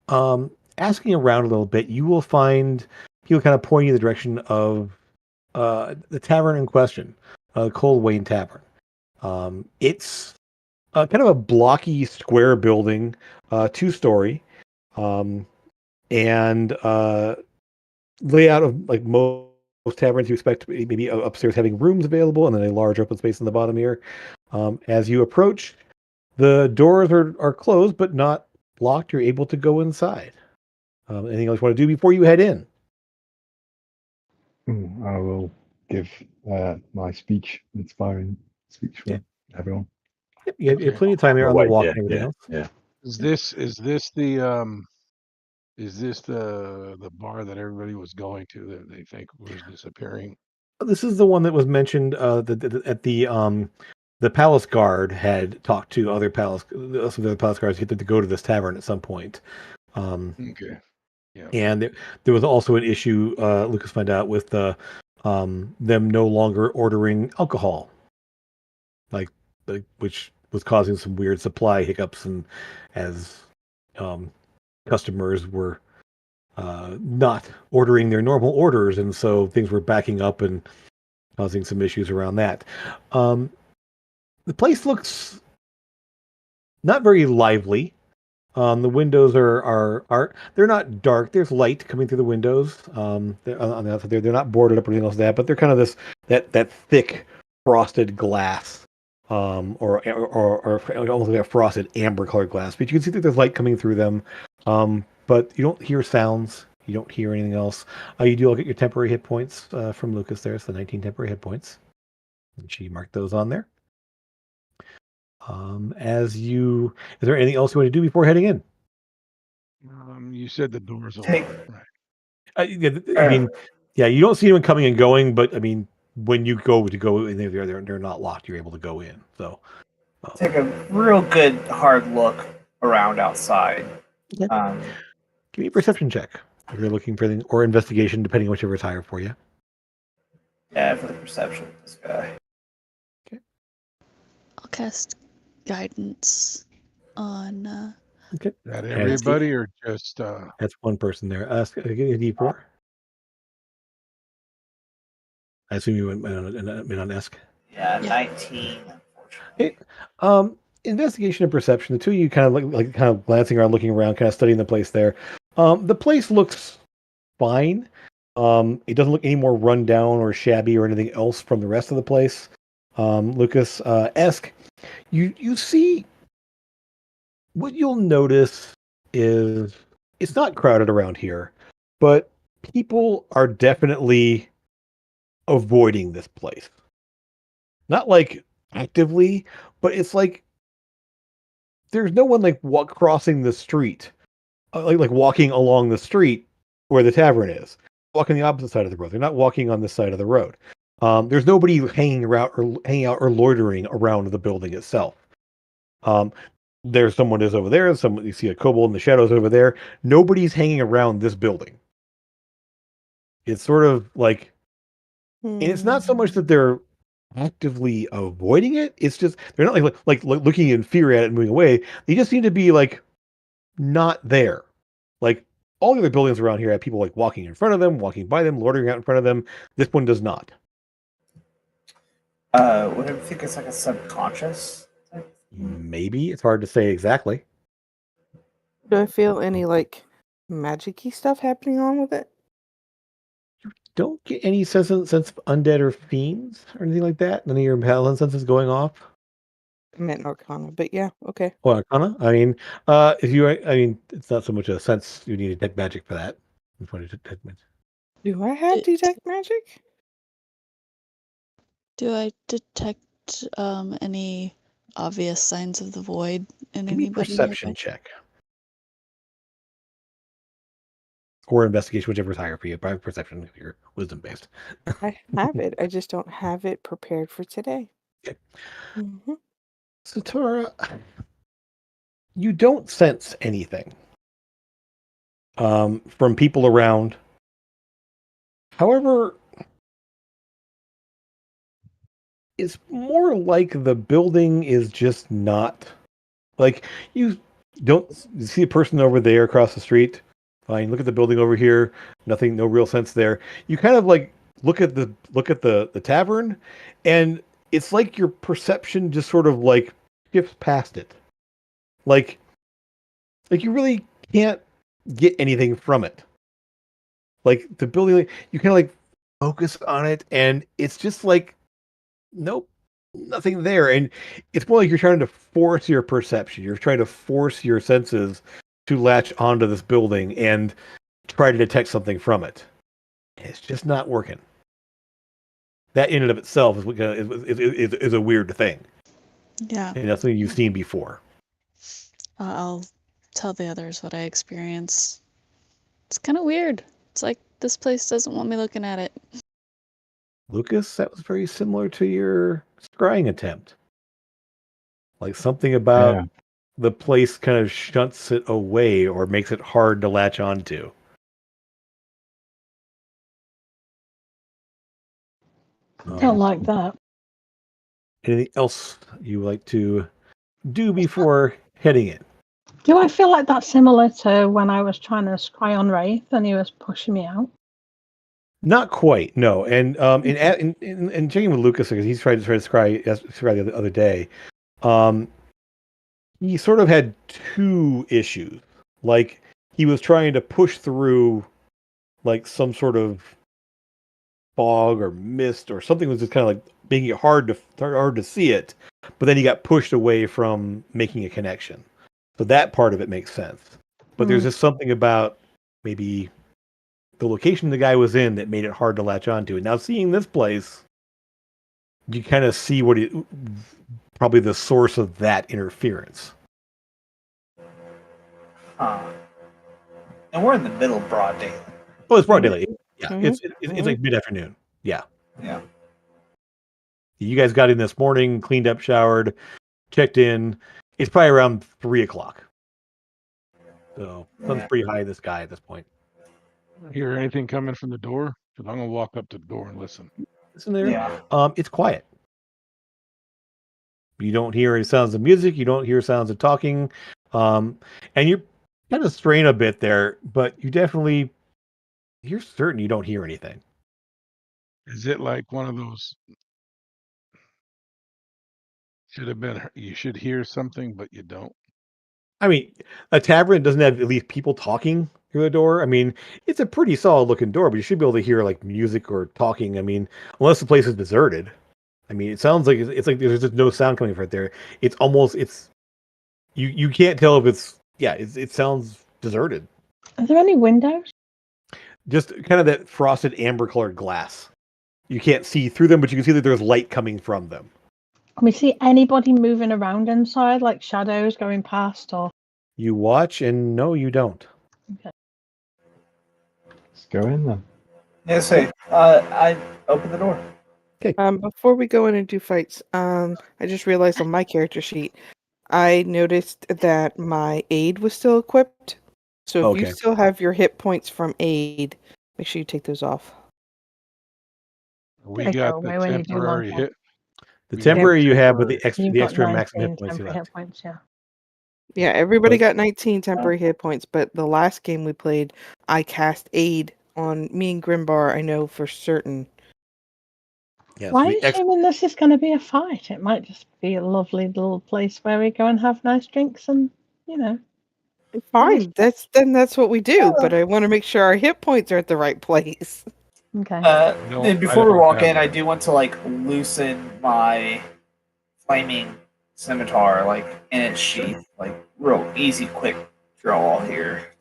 Asking around a little bit, you will find he'll kind of point you in the direction of the tavern in question, Cold Wayne Tavern. It's kind of a blocky square building, 2-story, and layout of like most taverns you expect, maybe upstairs having rooms available and then a large open space in the bottom here. As you approach, the doors are closed but not locked. You're able to go inside. Anything else you want to do before you head in? I will give my inspiring speech for everyone. Yep, you have plenty of time there on the walk and everything else. Yeah. Is this the bar that everybody was going to that they think was disappearing? This is the one that was mentioned at the palace guard had talked to other palace some of the other palace guards to go to this tavern at some point. Okay. Yeah. And there was also an issue, Lucas found out, with them no longer ordering alcohol, like which was causing some weird supply hiccups, and as customers were not ordering their normal orders, and so things were backing up and causing some issues around that. The place looks not very lively. The windows are they're not dark. There's light coming through the windows. They're on the outside, they're not boarded up or anything else like that, but they're kind of that thick frosted glass, or almost like a frosted amber colored glass. But you can see that there's light coming through them. But you don't hear sounds. You don't hear anything else. You do all get your temporary hit points from Lucas. There's the 19 temporary hit points. And she marked those on there. Is there anything else you want to do before heading in? You said the doors are Take- locked, right? I mean, yeah, you don't see anyone coming and going, but I mean, when you go in there, they're not locked. You're able to go in. So Take a real good hard look around outside. give me a perception check if you're looking for anything, or investigation, depending on whichever is higher for you. Yeah, for the perception of this guy. I'll cast guidance on. Okay, That everybody or just that's one person there. Give me a D4. I assume you went on Esk. Yeah, Yeah. 19. Unfortunately. Okay. Investigation and perception. The two of you kind of glancing around, looking around, kind of studying the place there. The place looks fine. It doesn't look any more run down or shabby or anything else from the rest of the place. Lucas, Esk, you see, what you'll notice is it's not crowded around here, but people are definitely avoiding this place. Not like actively, but it's like there's no one like crossing the street, like walking along the street where the tavern is. Walking the opposite side of the road. They're not walking on this side of the road. There's nobody hanging out or loitering around the building itself. There's someone is over there. You see a kobold in the shadows over there. Nobody's hanging around this building. It's sort of like, and it's not so much that they're actively avoiding it. It's just they're not like looking in fear at it and moving away. They just seem to be like not there. Like all the other buildings around here have people like walking in front of them, walking by them, loitering out in front of them. This one does not. Would I think it's like a subconscious type? Maybe it's hard to say exactly. Do I feel any like magic-y stuff happening on with it? Don't get any sense of undead or fiends or anything like that. None of your paladin senses going off. I meant Arcana, but yeah, okay. Well, Arcana. I mean, if you, I mean, it's not so much a sense you need to detect magic for that. It's what it detect magic. Do I have It- detect magic? Do I detect any obvious signs of the void in Give me a anybody perception nearby? check or investigation, whichever is higher for you. By perception, if you're wisdom based. I have it. I just don't have it prepared for today. Okay. Mm-hmm. So, Tora, you don't sense anything from people around. However, it's more like the building is just not like you don't see a person over there across the street. Fine, look at the building over here. Nothing, no real sense there. You kind of like look at the tavern, and it's like your perception just sort of like shifts past it. Like you really can't get anything from it. Like the building, you kind of like focus on it, and it's just like nope, nothing there. And it's more like you're trying to force your perception. You're trying to force your senses to latch onto this building and try to detect something from it. It's just not working. That in and of itself is a weird thing. Yeah, And that's something you've seen before. I'll tell the others what I experience. It's kind of weird. It's like this place doesn't want me looking at it. Lucas, that was very similar to your scrying attempt. Like something about Yeah. the place kind of shunts it away or makes it hard to latch onto. Don't like that. Anything else you like to do before heading in? Do I feel like that's similar to when I was trying to scry on Wraith and he was pushing me out? Not quite, no. And in checking with Lucas because he's tried to scry the other day, he sort of had two issues. Like he was trying to push through like some sort of fog or mist or something was just kind of like making it hard to see it, but then he got pushed away from making a connection. So that part of it makes sense. But there's just something about maybe the location the guy was in that made it hard to latch onto. And now seeing this place, you kind of see probably the source of that interference. And we're in the middle of broad daylight. Oh, it's broad daylight. Yeah, Mhm. it's like mid-afternoon. Yeah. Yeah. You guys got in this morning, cleaned up, showered, checked in. It's probably around 3:00. So sun's pretty high in the sky at this point. Hear anything coming from the door? Because I'm gonna walk up to the door and listen. Isn't there? Yeah. It's quiet. You don't hear any sounds of music. You don't hear sounds of talking. And you're kind of strain a bit there, but you're certain you don't hear anything. Is it like one of those? Should have been. You should hear something, but you don't. I mean, a tavern doesn't have at least people talking through the door. I mean, it's a pretty solid looking door, but you should be able to hear like music or talking. I mean, unless the place is deserted. I mean, it sounds like it's like there's just no sound coming from it there. It's almost you can't tell if it sounds deserted. Are there any windows? Just kind of that frosted amber colored glass. You can't see through them, but you can see that there's light coming from them. Can we see anybody moving around inside, like shadows going past or? You watch, and no, you don't. Let's go in then. Yeah, so I open the door. Before we go in and do fights, I just realized on my character sheet, I noticed that my aid was still equipped. So if you Okay. still have your hit points from aid, make sure you take those off. We They go got away the when you do one temporary thing. hit. The We have temporary you have, but the You've got extra maximum 19 hit points you temporary left. hit points, yeah. Yeah, everybody But- got 19 temporary hit points, but the last game we played, I cast aid on me and Grimbar, I know for certain. Yeah, Why so are you the ex- assuming this is going to be a fight? It might just be a lovely little place where we go and have nice drinks and, Fine, Nice. that's what we do, but I want to make sure our hit points are at the right place. Okay. don't- And I before we don't walk have in, I that. do want to loosen my flaming scimitar in its sheath, real easy, quick draw here,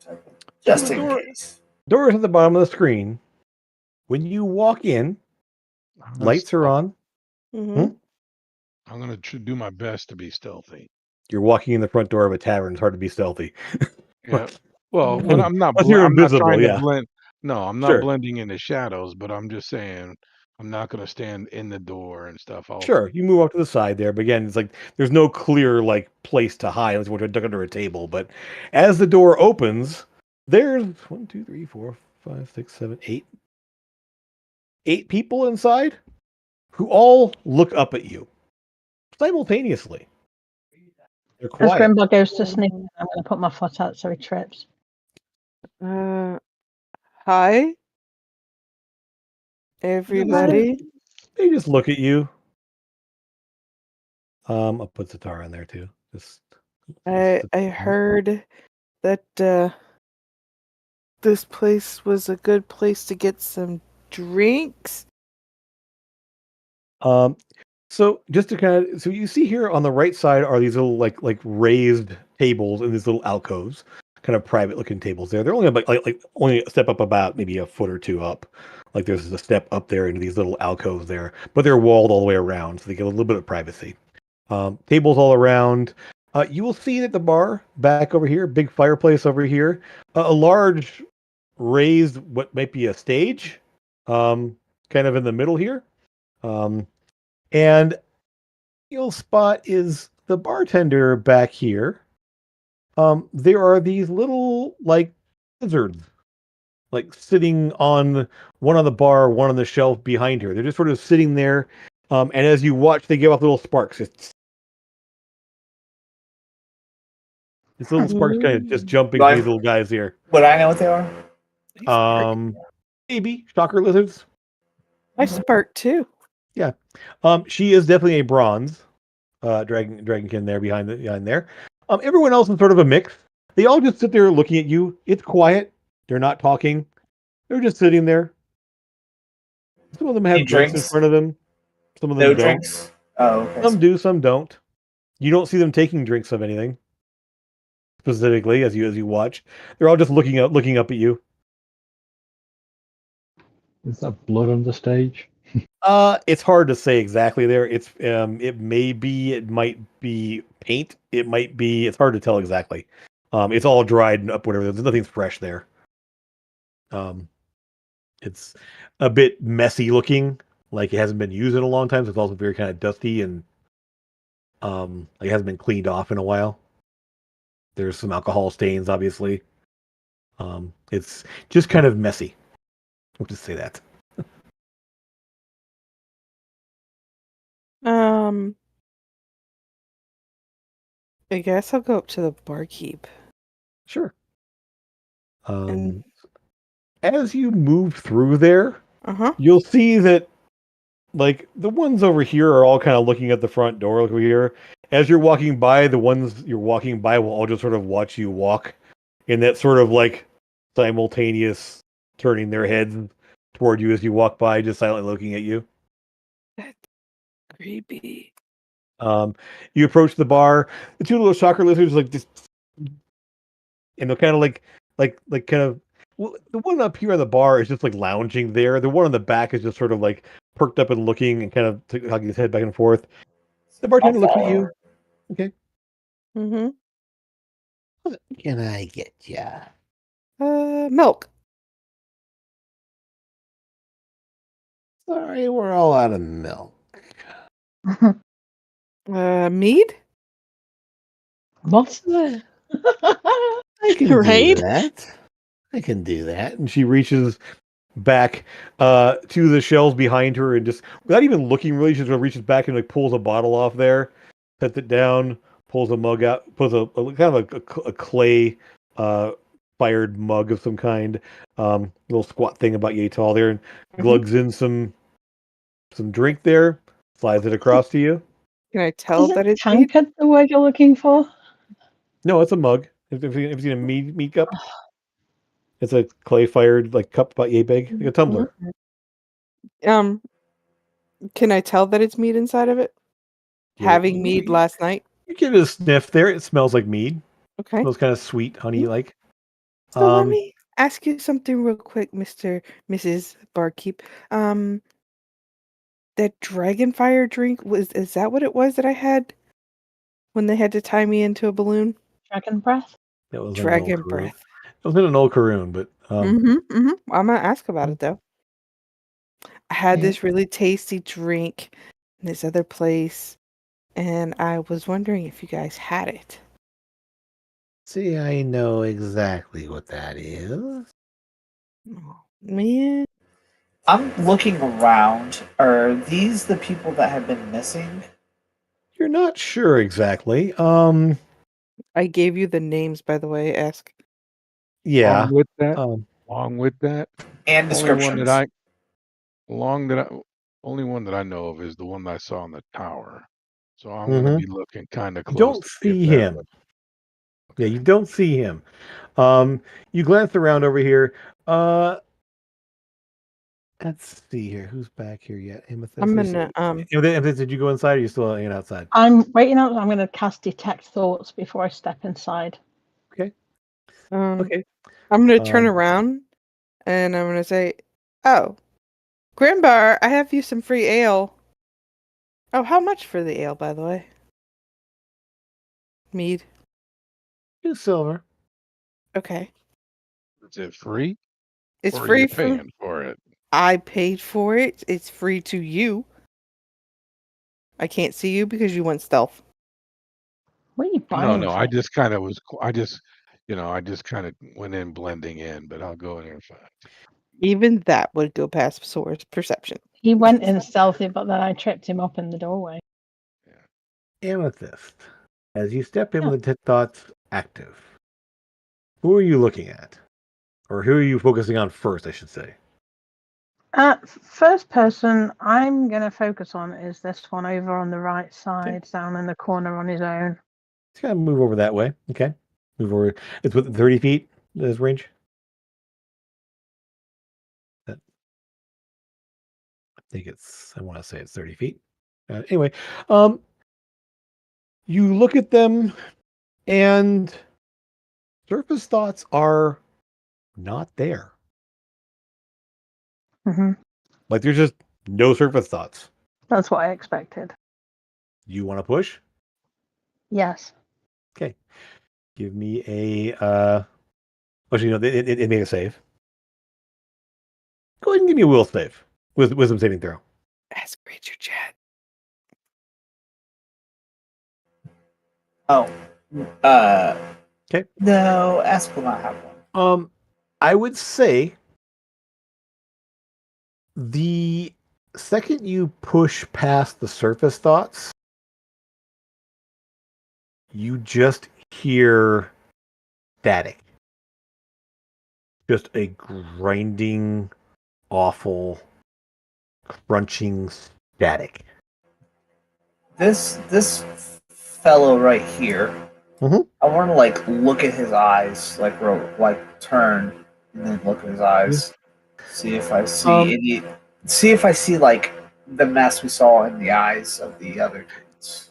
just So the in door- case. Door is at the bottom of the screen. When you walk in, lights are on. Hmm I'm gonna do my best to be stealthy. You're walking in the front door of a tavern. It's hard to be stealthy. Yeah. Well, Mm. but I'm not. Unless you're I'm not invisible, trying yeah. to blend. No, I'm not Sure. blending in the shadows. But I'm just saying, I'm not gonna stand in the door and stuff. Sure, you move off to the side there, but again, it's like there's no clear place to hide unless you want to duck under a table. But as the door opens, there's 1, 2, 3, 4, 5, 6, 7, 8. 8 people inside who all look up at you simultaneously. They're As quiet. Grimbar goes to sneak, I'm going to put my foot out so he trips. Hi, everybody. They just look at you. I'll put Zatar in there too. I heard that this place was a good place to get some drinks. So just to so you see here on the right side are these little like raised tables in these little alcoves, kind of private looking tables there. They're only about like only a step up about maybe a foot or two up. Like there's a step up there into these little alcoves there, but they're walled all the way around, so they get a little bit of privacy. Tables all around. You will see that the bar back over here, big fireplace over here, a large raised what might be a stage, kind of in the middle here. And you'll spot is the bartender back here. There are these little lizards, sitting on one on the bar, one on the shelf behind her. They're just sort of sitting there. And as you watch, they give off little sparks. It's little sparks kind of just jumping from these little guys here. Would I know what they are? Maybe shocker lizards. I spark too. She is definitely a bronze dragonkin there behind there. Everyone else is sort of a mix. They all just sit there looking at you. It's quiet. They're not talking. They're just sitting there. Some of them have Any drinks in drinks? front of them. Some of them No don't. drinks? Oh, okay. Some do, some don't. You don't see them taking drinks of anything specifically as you watch. They're all just looking up at you. Is that blood on the stage? It's hard to say exactly there. It's it might be paint. It's hard to tell exactly. It's all dried and up, whatever. There's nothing fresh there. It's a bit messy looking, like it hasn't been used in a long time. So it's also very kind of dusty and it hasn't been cleaned off in a while. There's some alcohol stains, obviously. It's just kind of messy. I'll just say that. I guess I'll go up to the barkeep. Sure. And- As you move through there, Uh-huh. you'll see that the ones over here are all kind of looking at the front door over here. As you're walking by, the ones you're walking by will all just sort of watch you walk in that sort of simultaneous turning their heads toward you as you walk by, just silently looking at you. That's creepy. You approach the bar. The two little shocker lizards just, and they're kind of kind of. Well, the one up here on the bar is just lounging there. The one on the back is just sort of perked up and looking and kind of hugging his head back and forth. The bartender looks at you. Okay. Mm-hmm. What can I get ya? Milk. Sorry, we're all out of milk. Mead? What? I can Right? do that. I can do that. And she reaches back to the shelves behind her, and just without even looking, really, she just reaches back and like pulls a bottle off there, sets it down, pulls a mug out, pulls a kind of a clay fired mug of some kind, little squat thing about yay tall there, and glugs in some drink there, slides it across to you. Can I tell Isn't that it's mead? tankard the word you're looking for? No, it's a mug. If you've seen a mead cup, it's a clay fired like cup about yay big, like a tumbler. Um, can I tell that it's mead inside of it? Yeah, Having mead last night. You give it a sniff there. It smells like mead. Okay. Smells kind of sweet, honey like. So let me ask you something real quick, Mrs. Barkeep. That dragon fire drink is that what it was that I had when they had to tie me into a balloon? Dragon breath? That was Dragon an old breath. It was in an old Karoon, but I'm gonna ask about it though. I had this really tasty drink in this other place, and I was wondering if you guys had it. see, I know exactly what that is. Oh, man. I'm looking around. Are these the people that have been missing? You're not sure exactly. I gave you the names, by the way, Ask. Yeah. Along with that, Um, And only one descriptions. that only one that I know of is the one that I saw on the tower. So I'm going to be looking kind of you close. don't to see get that him. one. Yeah, you don't see him. You glance around over here. Let's see here. Who's back here yet? Amethyst. I'm gonna Amethyst, did you go inside or are you still hanging outside? I'm waiting out. I'm going to cast detect thoughts before I step inside. Okay. I'm gonna turn around and I'm gonna say, "Oh, Grimbar, I have you some free ale." Oh, how much for the ale, by the way? Mead. 2 silver. Okay. Is it free? It's Or are free you from paying for it? I paid for it. It's free to you. I can't see you because you went stealth. What are you buying? No. for? I just kind of went in blending in, but I'll go in there and find. Even that would go past Sora's perception. He went in stealthy, but then I tripped him up in the doorway. Amethyst. As you step in with the thoughts active, who are you looking at? Or who are you focusing on first, I should say? First person I'm going to focus on is this one over on the right side, down in the corner on his own. Just kind of move over that way. Okay. Move over. It's within 30 feet, this range. I think I want to say it's 30 feet. Anyway, you look at them and surface thoughts are not there. Mm-hmm. Like there's just no surface thoughts. That's what I expected. You want to push? Yes. Okay. Give me a actually, no, it made a save. Go ahead and give me a will save. Wisdom saving throw. Ask read your chat. Oh. Okay. No, Ask will not have one. I would say the second you push past the surface thoughts, you just hear static. Just a grinding, awful, crunching static. This fellow right here. Mhm. I want to look at his eyes, turn and then look at his eyes, see if I see see if I see the mess we saw in the eyes of the other dudes.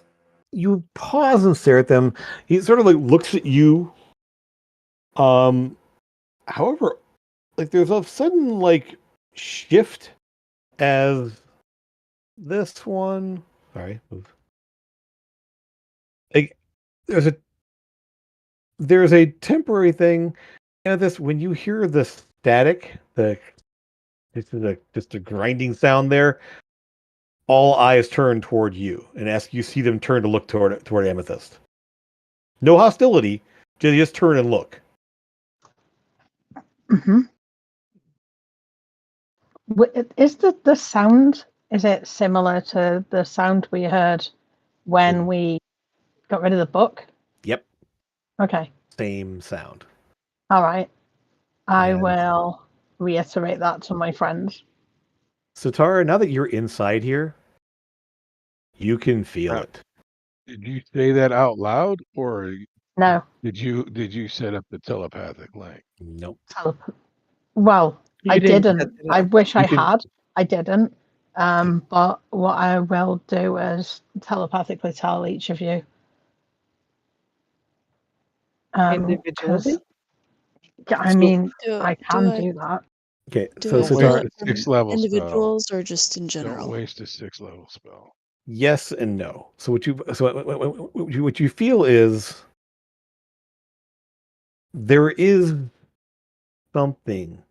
You pause and stare at them. He sort of looks at you. However, there's a sudden shift as this one. Sorry, move. There's a temporary thing, and this when you hear the static, just a grinding sound there. All eyes turn toward you, and as you see them turn to look toward Amethyst. No hostility, just turn and look. Mm-hmm. Is the sound, is it similar to the sound we heard when we got rid of the book? Yep, Okay. same sound. All right. I And will reiterate that to my friends. so Tara, now that you're inside here, you can feel it. Did you say that out loud, or No. did you set up the telepathic link? Nope. Well, You I didn't didn't. set it I up. wish I You can- had. I didn't. But what I will do is telepathically tell each of you. Individually? I mean, Do, I do can I do that. Okay, do so I Don't feel waste Tara, it a from 6-level spell. individuals or just in Don't general? waste a 6-level spell. yes and no. So what you feel is there is something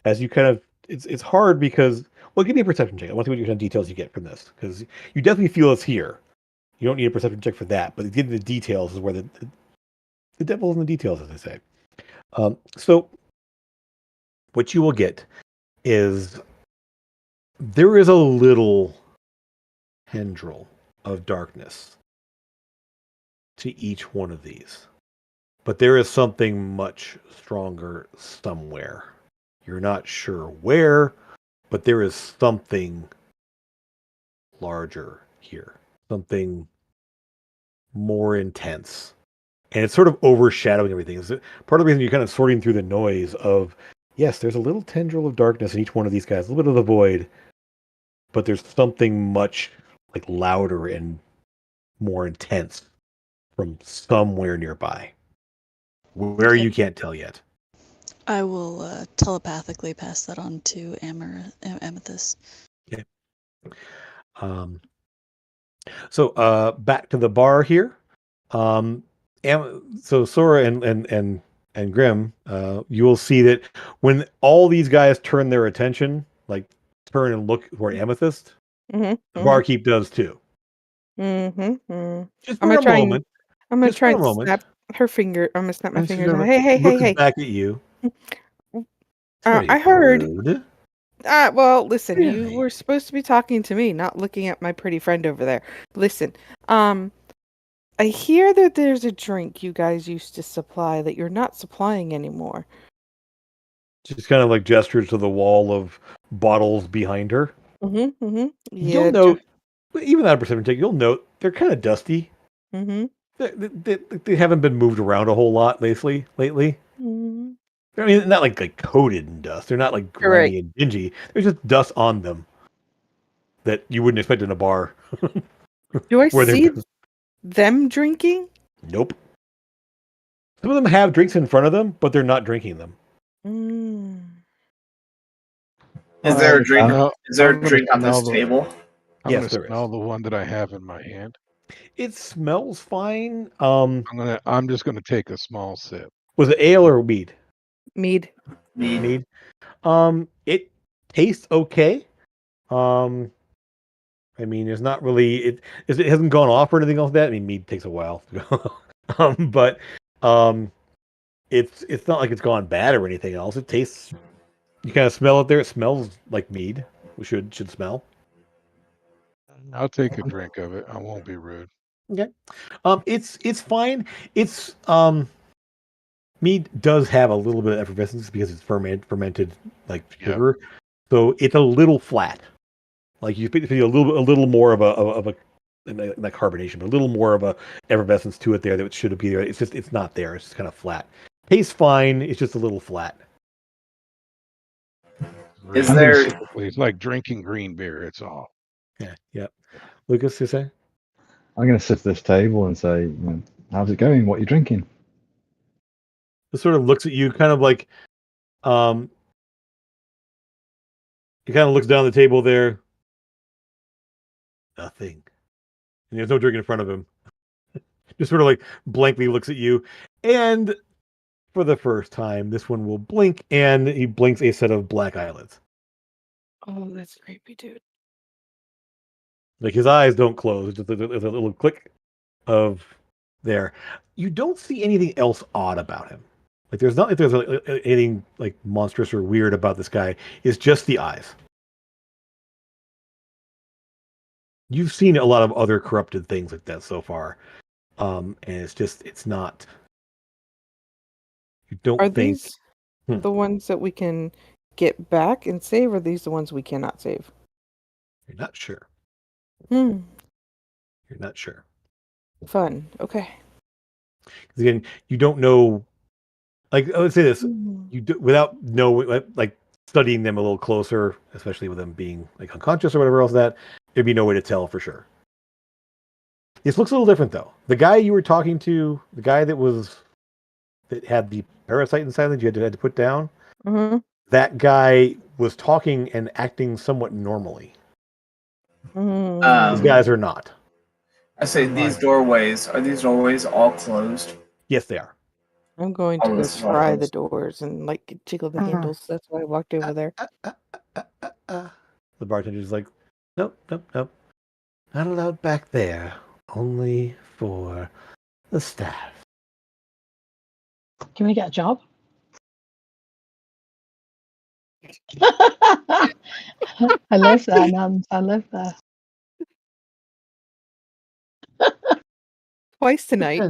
as you kind of it's hard because well, give me a perception check. I want to see what kind of details you get from this because you definitely feel it's here. You don't need a perception check for that, but getting the details is where the devil's in the details, as they say. So what you will get is there is a little tendril of darkness to each one of these. But there is something much stronger somewhere. You're not sure where, but there is something larger here. Something more intense. And it's sort of overshadowing everything. It's part of the reason you're kind of sorting through the noise of, yes, there's a little tendril of darkness in each one of these guys, a little bit of the void, but there's something much like louder and more intense from somewhere nearby. Where Okay. you can't tell yet. I will telepathically pass that on to Amethyst. Okay. So back to the bar here. So Sora and Grim, you will see that when all these guys turn their attention, like turn and look toward Amethyst, Mm-hmm. the barkeep does too. Mm-hmm. Just I'm for gonna a try moment. I'm gonna Just try for a and moment. snap her finger. I'm gonna snap my And she's fingers. gonna Hey, hey, hey, looks hey. back at you. I heard. Rude. Well, listen. You Really? were supposed to be talking to me, not looking at my pretty friend over there. Listen. I hear that there's a drink you guys used to supply that you're not supplying anymore. Just kind of like gestures to the wall of bottles behind her. Mm-hmm. You'll Yeah. note, even without a perception check, you'll note they're kind of dusty. Mm-hmm. They haven't been moved around a whole lot lately. Mm-hmm. I mean, not like coated in dust. They're not like Correct. grimy and dingy. There's just dust on them that you wouldn't expect in a bar. Do I Where they're see them drinking? nope. Some of them have drinks in front of them, but they're not drinking them. Mm. Is there a drink? No, Is there I'm a gonna drink on this smell the- table? I'm Yes, gonna there is. smell the one that I have in my hand. It smells fine. I'm just gonna take a small sip. Was it ale or mead? Mead. Mead. It tastes okay. I mean, there's not really it hasn't gone off or anything else like that. I mean, mead takes a while to go. But it's not like it's gone bad or anything else. It tastes. You kind of smell it there. It smells like mead. We should smell. I'll take a drink of it. I won't be rude. Okay. It's fine. It's mead does have a little bit of effervescence because it's fermented like Yep. sugar, so it's a little flat. Like you feel a little more of a not carbonation, but a little more of a effervescence to it there that should be there. It's not there. It's just kind of flat. Tastes fine. It's just a little flat. Is Really there- specifically, it's like drinking green beer. It's all. Yeah. Yep. Lucas, you say? I'm going to sit at this table and say, you know, how's it going? What are you drinking? It sort of looks at you, kind of like, he kind of looks down the table there. Nothing. And there's no drink in front of him. Just sort of like blankly looks at you. And for the first time, this one will blink, and he blinks a set of black eyelids. Oh, that's creepy, dude. Like his eyes don't close. Just there's a little click of there. You don't see anything else odd about him. Like there's not like there's anything like monstrous or weird about this guy. It's just the eyes. You've seen a lot of other corrupted things like that so far, and it's not. You don't Are think these Hmm. the ones that we can get back and save, or are these the ones we cannot save? you're not sure. Hmm. You're not sure. Fun. Okay. 'Cause again, you don't know. Like I would say this, Hmm. you do, without knowing, like studying them a little closer, especially with them being like unconscious or whatever else. That there'd be no way to tell for sure. This looks a little different though. The guy you were talking to, the guy that had the parasite inside that you had to put down. Mm-hmm. That guy was talking and acting somewhat normally. These guys are not. I say these doorways, are these doorways all closed? Yes, they are. I'm going Oh, to go this is all try the closed. doors and like jiggle the Mhm. handles. That's why I walked over there. The bartender's like, nope, nope, nope. Not allowed back there. Only for the staff. Can we get a job? I live there, Nance. I live there. Twice tonight.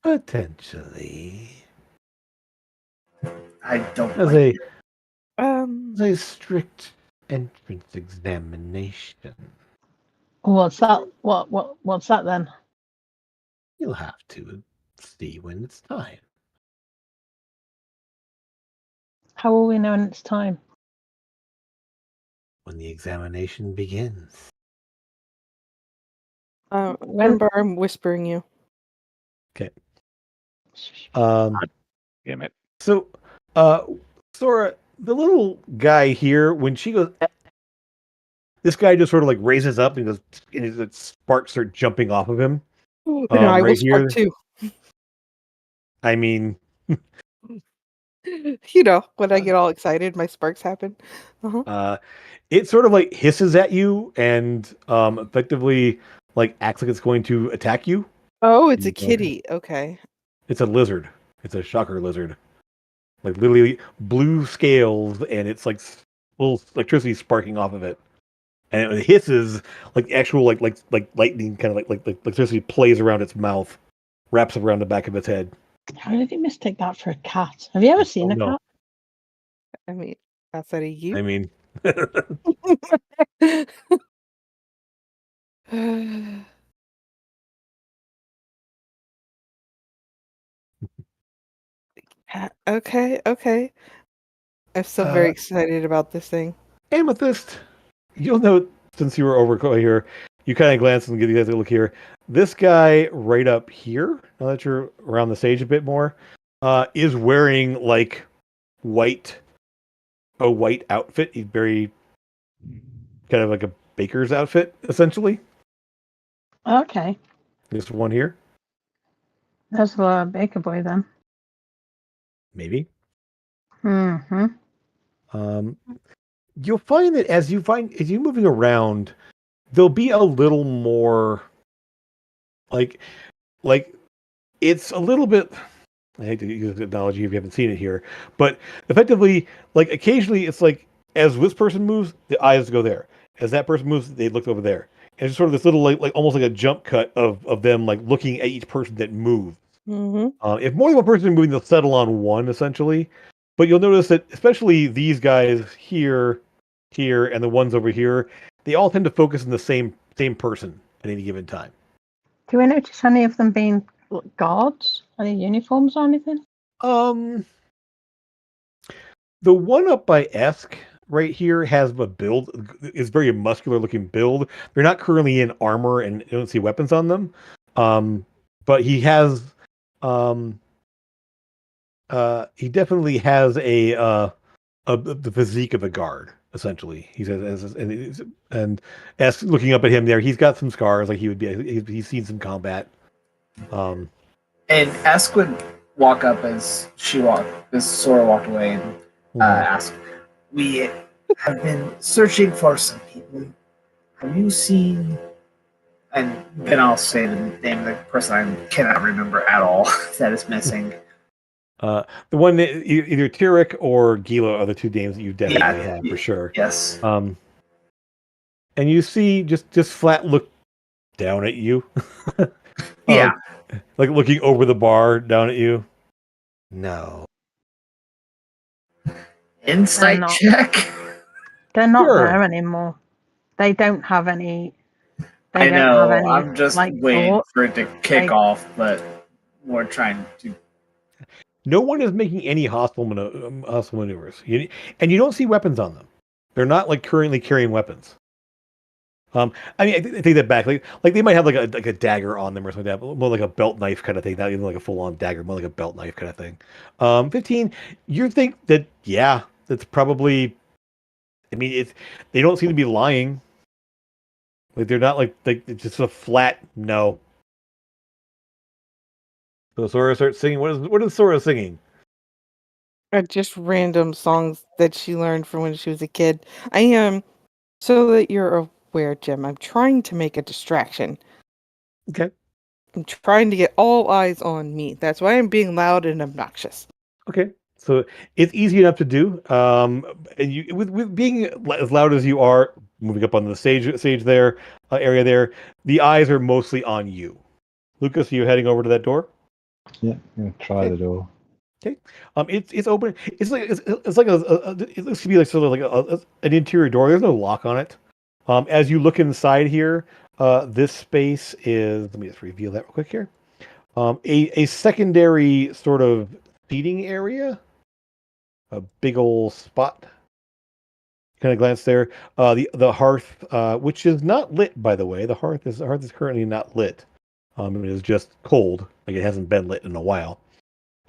Potentially. I don't As like a strict entrance examination. What's that? What's that then? You'll have to see when it's time. How will we know when it's time? When the examination begins. When? Grimbar, I'm whispering you. Okay. Um Damn it. So, Sora, the little guy here, when she goes, this guy just sort of like raises up and goes, and his sparks start jumping off of him. And I will Right spark here. too. I mean, You know, when I get all excited, my sparks happen. Uh-huh. it sort of like hisses at you and effectively like acts like it's going to attack you. Oh, it's a And, kitty. Okay. It's a lizard. It's a shocker lizard. Like literally blue scales, and it's like little electricity sparking off of it. And it hisses like actual like lightning, kind of like electricity plays around its mouth, wraps around the back of its head. How did you mistake that for a cat? Have you ever seen a no. cat? I mean, outside of you. I mean, Okay, okay. I'm still very excited about this thing. Amethyst, you'll note since you were over here, you kind of glance and give you guys a look here. This guy right up here, now that you're around the stage a bit more, is wearing like a white outfit. He's very kind of like a baker's outfit, essentially. Okay, This one here, that's a baker boy then. maybe. Mm-hmm. You'll find that as you're moving around, there'll be a little more like it's a little bit. I hate to use the analogy if you haven't seen it here, but effectively, like occasionally, it's like as this person moves, the eyes go there. As that person moves, they look over there. And it's sort of this little like almost like a jump cut of them like looking at each person that moves. Mm-hmm. If more than one person is moving, they'll settle on one essentially. But you'll notice that especially these guys here, and the ones over here, they all tend to focus on the same person at any given time. Do we notice any of them being guards? Any uniforms or anything? The one up by Esk right here has a build, is very muscular looking build. They're not currently in armor and you don't see weapons on them. But he has he definitely has the physique of a guard, essentially. He says, and Esk looking up at him there, he's got some scars, like he would be. He's seen some combat. And Esk would walk up as Sora walked away, and ask, "We have been searching for some people. Have you seen?" And then I'll say the name of the person I cannot remember at all that is missing. The one that either Tyrek or Gila are the two names that you definitely have for sure. Yes. And you see just flat look down at you. Yeah. Like looking over the bar down at you. No. Insight not. check. They're not Sure. there anymore. They don't have any. They I don't have know. any. I'm just like waiting thought. for it to kick Like- off, but we're trying to. No one is making any hostile maneuvers. And you don't see weapons on them. They're not like currently carrying weapons. I mean, I take that back. Like they might have like a dagger on them or something like that, but more like a belt knife kind of thing. Not even like a full on dagger, more like a belt knife kind of thing. 15. You think that that's probably. I mean, they don't seem to be lying. Like they're not like it's just a flat no. So Sora starts singing. What is Sora singing? Just random songs that she learned from when she was a kid. I am, so that you're aware, Jim, I'm trying to make a distraction. Okay. I'm trying to get all eyes on me. That's why I'm being loud and obnoxious. Okay. So it's easy enough to do. And you with being as loud as you are, moving up on the stage there, area there, the eyes are mostly on you. Lucas, are you heading over to that door? Yeah, I'm gonna try the door. Okay. It's open. It's like it looks to be like sort of like an interior door. There's no lock on it. As you look inside here, this space is. Let me just reveal that real quick here. A secondary sort of seating area. A big old spot. Kind of glance there. The hearth, which is not lit, by the way. The hearth is currently not lit. It is just cold. Like it hasn't been lit in a while.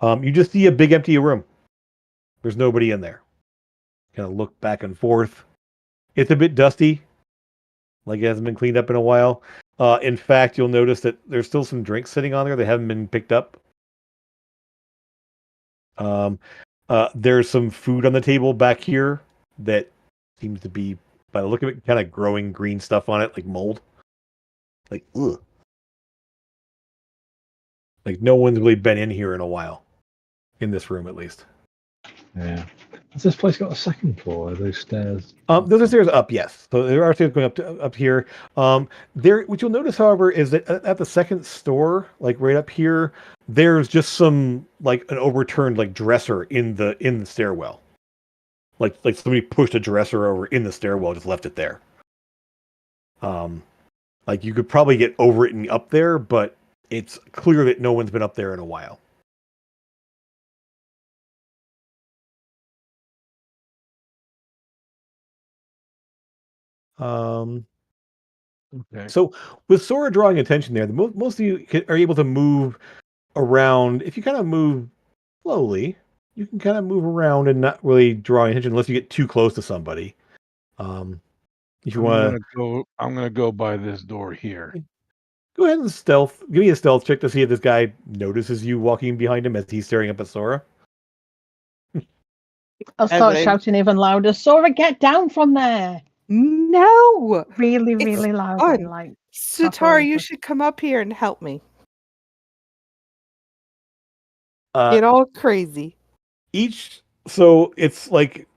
You just see a big empty room. There's nobody in there. Kind of look back and forth. It's a bit dusty. Like it hasn't been cleaned up in a while. In fact, you'll notice that there's still some drinks sitting on there that haven't been picked up. There's some food on the table back here that seems to be, by the look of it, kind of growing green stuff on it, like mold. Like, ugh. Like no one's really been in here in a while. In this room, at least. Yeah. Has this place got a second floor? Are those stairs? Those are stairs up, yes. So there are stairs going up here. There, what you'll notice, however, is that at the second store, like right up here, there's just some like an overturned like dresser in the stairwell. Like somebody pushed a dresser over in the stairwell, just left it there. Like you could probably get over it and up there, but it's clear that no one's been up there in a while. Okay. So with Sora drawing attention there, most of you are able to move around. If you kind of move slowly, you can kind of move around and not really draw attention unless you get too close to somebody. If you want to I'm gonna go by this door here. go ahead and stealth, give me a stealth check to see if this guy notices you walking behind him as he's staring up at Sora. I'll start I- shouting even louder. Sora, get down from there! No! Really, It's really loudly, fun. like Satara, you over. should come up here and help me. Each Get all crazy. so it's like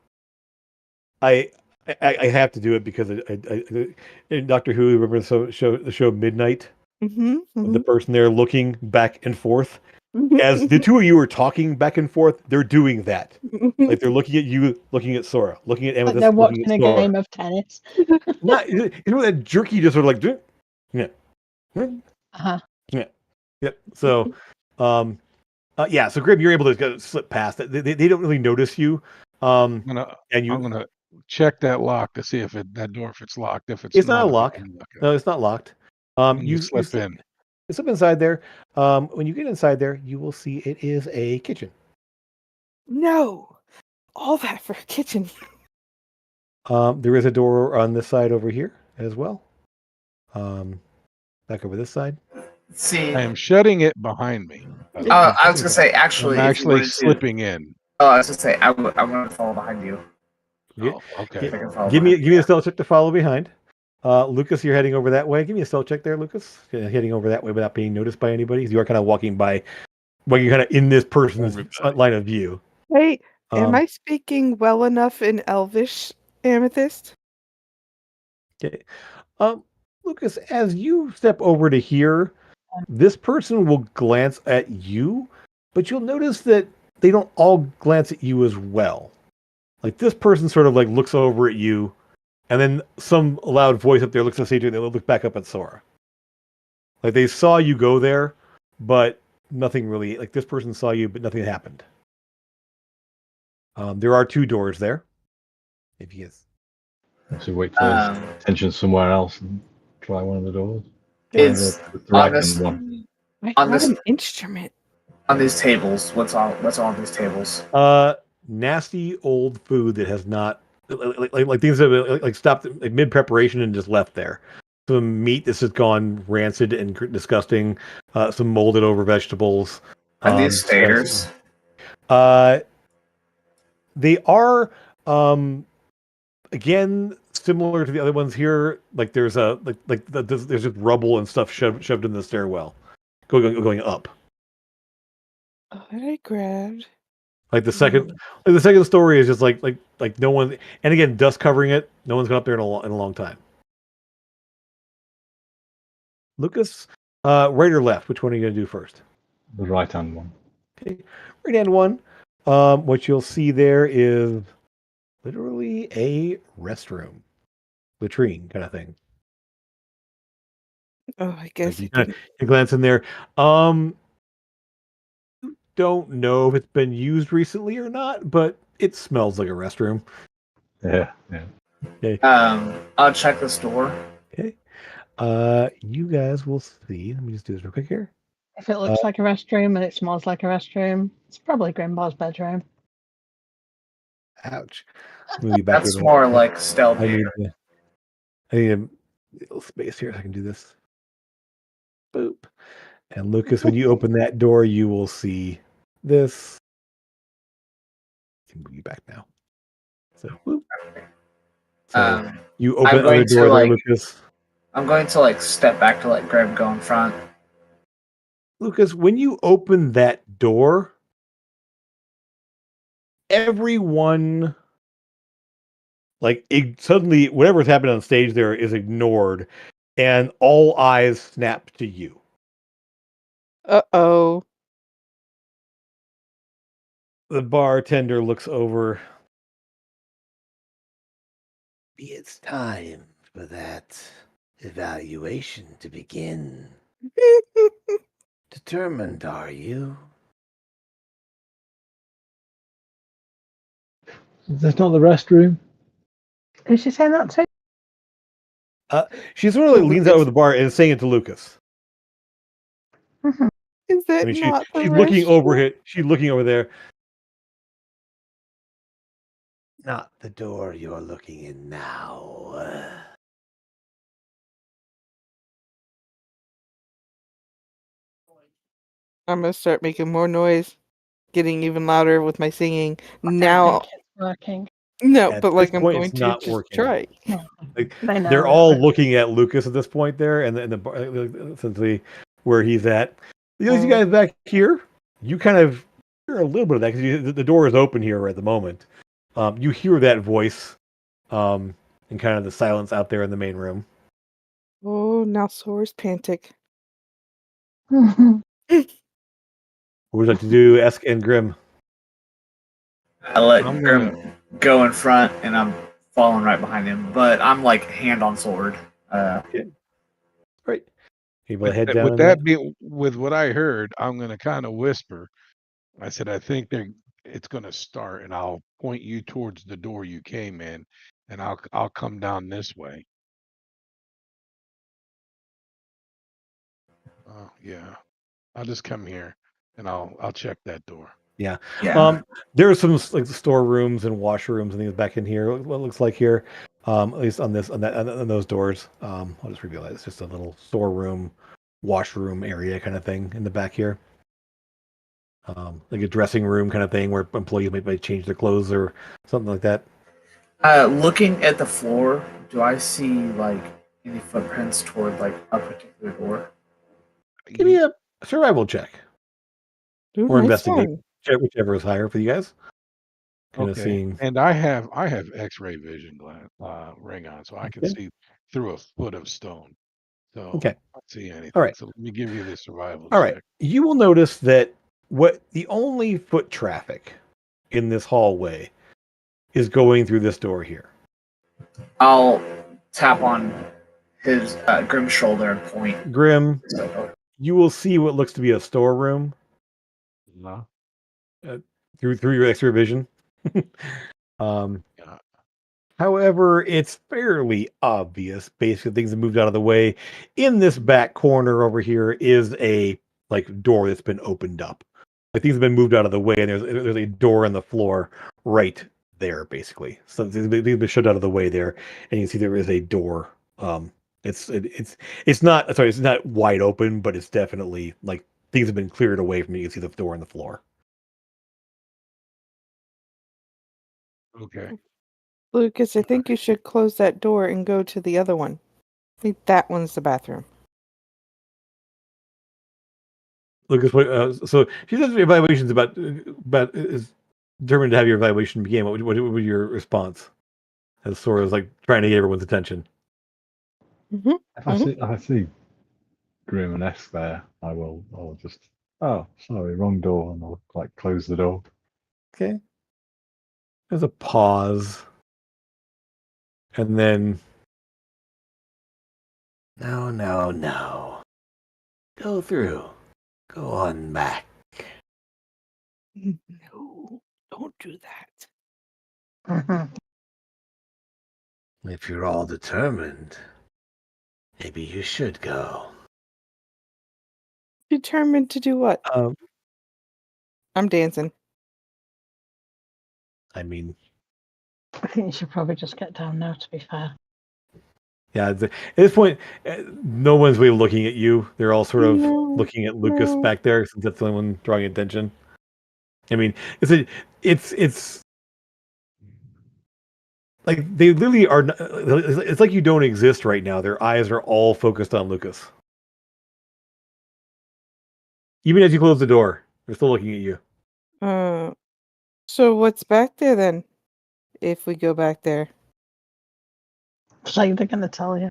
I have to do it because in Doctor Who, remember the show Midnight? Mm-hmm. The person there looking back and forth. Mm-hmm. As the two of you are talking back and forth, they're doing that. Like they're looking at you, looking at Sora, looking at Like Amethyst, they're looking watching at a Sora. game of tennis. Not it's that jerky, just sort of like yeah, Uh-huh. yeah, yep. So, yeah. So Grim, you're able to go slip past it. They don't really notice you. And I'm gonna check that lock to see if that door if it's locked. If it's not a I lock. can unlock it. No, it's not locked. You slip in. You slip inside there. When you get inside there, you will see it is a kitchen. No! All that for a kitchen. There is a door on this side over here as well. Back over this side. See, I am shutting it behind me. I was gonna say actually, I'm if you actually wanted to- slipping in. Oh, I was gonna say I want to follow behind you. Yeah. Oh, okay. If I can follow Give me behind a stealth check to follow behind. Lucas, you're heading over that way. Give me a stealth check there, Lucas. Heading over that way without being noticed by anybody. You are kind of walking by Well, you're kind of in this person's Everybody. line of view. Hey, am Um, I speaking well enough in Elvish, Amethyst? Okay. Lucas, as you step over to here, this person will glance at you, but you'll notice that they don't all glance at you as well. Like this person sort of like looks over at you, and then some loud voice up there looks at Sage, and they look back up at Sora. Like they saw you go there, but nothing really. Like this person saw you, but nothing happened. There are 2 doors there. If you guys, So wait for attention somewhere else and try one of the doors. It's The right on this hand one. I On got this- an instrument. on these tables. What's on these tables? nasty old food that has not like things that have, like stopped like mid preparation and just left there. Some meat that's just gone rancid and disgusting. Some molded over vegetables. Are these stairs? They are again similar to the other ones here. Like there's a there's just rubble and stuff shoved in the stairwell, going up. I grabbed. Like the second story is just like no one, and again dust covering it. No one's gone up there in a long time. Lucas, right or left? Which one are you going to do first? The right hand one. Okay, right hand one. What you'll see there is literally a restroom, latrine kind of thing. Oh, I guess Like I didn't. you glance in there. Don't know if it's been used recently or not, but it smells like a restroom. Yeah. Okay. I'll check this door. Okay. You guys will see. Let me just do this real quick here. If it looks like a restroom and it smells like a restroom, it's probably Grimbar's bedroom. Ouch. Move you back. That's more like stealth. I need a little space here so I can do this. Boop. And Lucas, when you open that door, you will see this. I can move you back now. So, whoop. So you open I'm going another door to, there, like- Lucas. I'm going to like step back to let Greg go in front. Lucas, when you open that door, everyone suddenly whatever's happened on stage there is ignored, and all eyes snap to you. Uh-oh. The bartender looks over. It's time for that evaluation to begin. Determined, are you? That's not the restroom. Is she saying that too? She sort of leans out over the bar and is saying it to Lucas. Mhm. Is that I mean, not the she's looking over restroom? it. She's looking over there. Not the door you're looking in now. I'm gonna start making more noise, getting even louder with my singing. I Now, don't think it's working. no, At but like this I'm point, going it's to not just working. try. Like, They know they're it. all looking at Lucas at this point there, and the bar, essentially where he's at. You guys back here, you kind of hear a little bit of that because the door is open here at the moment. You hear that voice, and kind of the silence out there in the main room. Oh, now Sora's pantic. Mhm. What would you like to do, Esk and Grim? I let I'm Grim go in front, and I'm following right behind him. But I'm like hand on sword. Right. People head down. With that being, with what I heard, I'm gonna kind of whisper. I said, I think it's gonna start, and I'll point you towards the door you came in, and I'll come down this way. Oh yeah, I'll just come here, and I'll check that door. Yeah. Yeah. There are some like storerooms and washrooms and things back in here. What it looks like here, at least on those doors. I'll just reveal it. It's just a little storeroom, washroom area kind of thing in the back here. Like a dressing room kind of thing where employees might change their clothes or something like that. Looking at the floor, do I see like any footprints toward like a particular door? Give me a survival check. Ooh, or nice investigate, one. whichever is higher for you guys. Kind of Okay. seeing. And I have X-ray vision ring on, so I can Okay. see through a foot of stone. So Okay. I don't see anything. All right. So let me give you the survival All right. check. You will notice that the only foot traffic in this hallway is going through this door here. I'll tap on his Grim's shoulder and point. Grim, So, you will see what looks to be a storeroom No. through your X-ray vision. um, Yeah. However, it's fairly obvious. Basically, things have moved out of the way. In this back corner over here is a door that's been opened up. Like things have been moved out of the way, and there's a door on the floor right there, basically. So things have been shoved out of the way there, and you can see there is a door. It's not sorry, it's not wide open, but it's definitely like things have been cleared away from you. You can see the door on the floor. Okay. Lucas, I think you should close that door and go to the other one. I think that one's the bathroom. Lucas, so she says evaluations about is determined to have your evaluation begin. What would be your response? As Sora is like trying to get everyone's attention. Mm-hmm. If I see Grim and S there, I'll just, oh, sorry, wrong door, and I'll like close the door. Okay. There's a pause, and then no. Go through. Go on back. No, don't do that. Mhm. If you're all determined, maybe you should go. Determined to do what? I'm dancing. I mean, I think you should probably just get down now, to be fair. yeah. At this point, no one's really looking at you. They're all sort of No, looking at Lucas no. back there, since that's the only one drawing attention. I mean, it's like they literally are. It's like you don't exist right now. Their eyes are all focused on Lucas. Even as you close the door, they're still looking at you. So what's back there then? If we go back there. It's like they're going to tell you.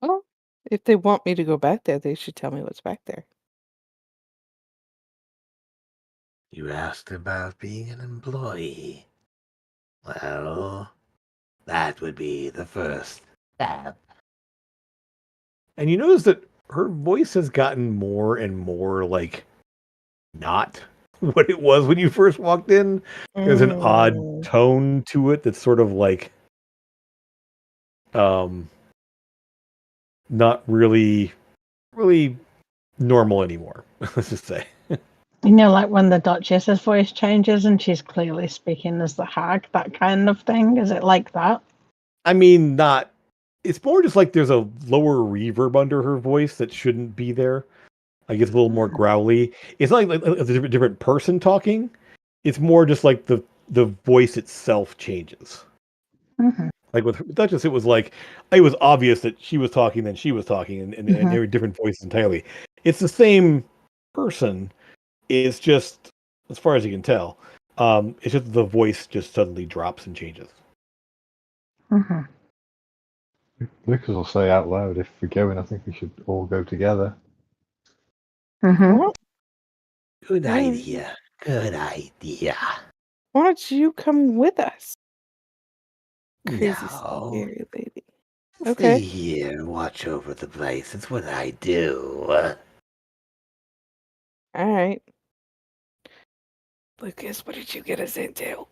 Well, if they want me to go back there, they should tell me what's back there. You asked about being an employee. Well, that would be the first step. And you notice that her voice has gotten more and more like not what it was when you first walked in. There's an odd tone to it that's sort of like not really normal anymore. Let's just say. You know, like when the Duchess's voice changes and she's clearly speaking as the hag, that kind of thing. Is it like that? I mean, not. It's more just like there's a lower reverb under her voice that shouldn't be there. Like it's a little more growly. It's not like it's a different person talking. It's more just like the voice itself changes. Mm-hmm. Like with Duchess, it was obvious that she was talking, then she was talking, and they were different voices entirely. It's the same person. It's just, as far as you can tell, it's just the voice just suddenly drops and changes. Mm-hmm. Lucas will say out loud, if we're going, I think we should all go together. Mm-hmm. What? Good Yeah. idea. Good idea. Why don't you come with us? Crazy No. scary lady. Stay Okay. here and watch over the place. It's what I do. All right. Lucas, what did you get us into?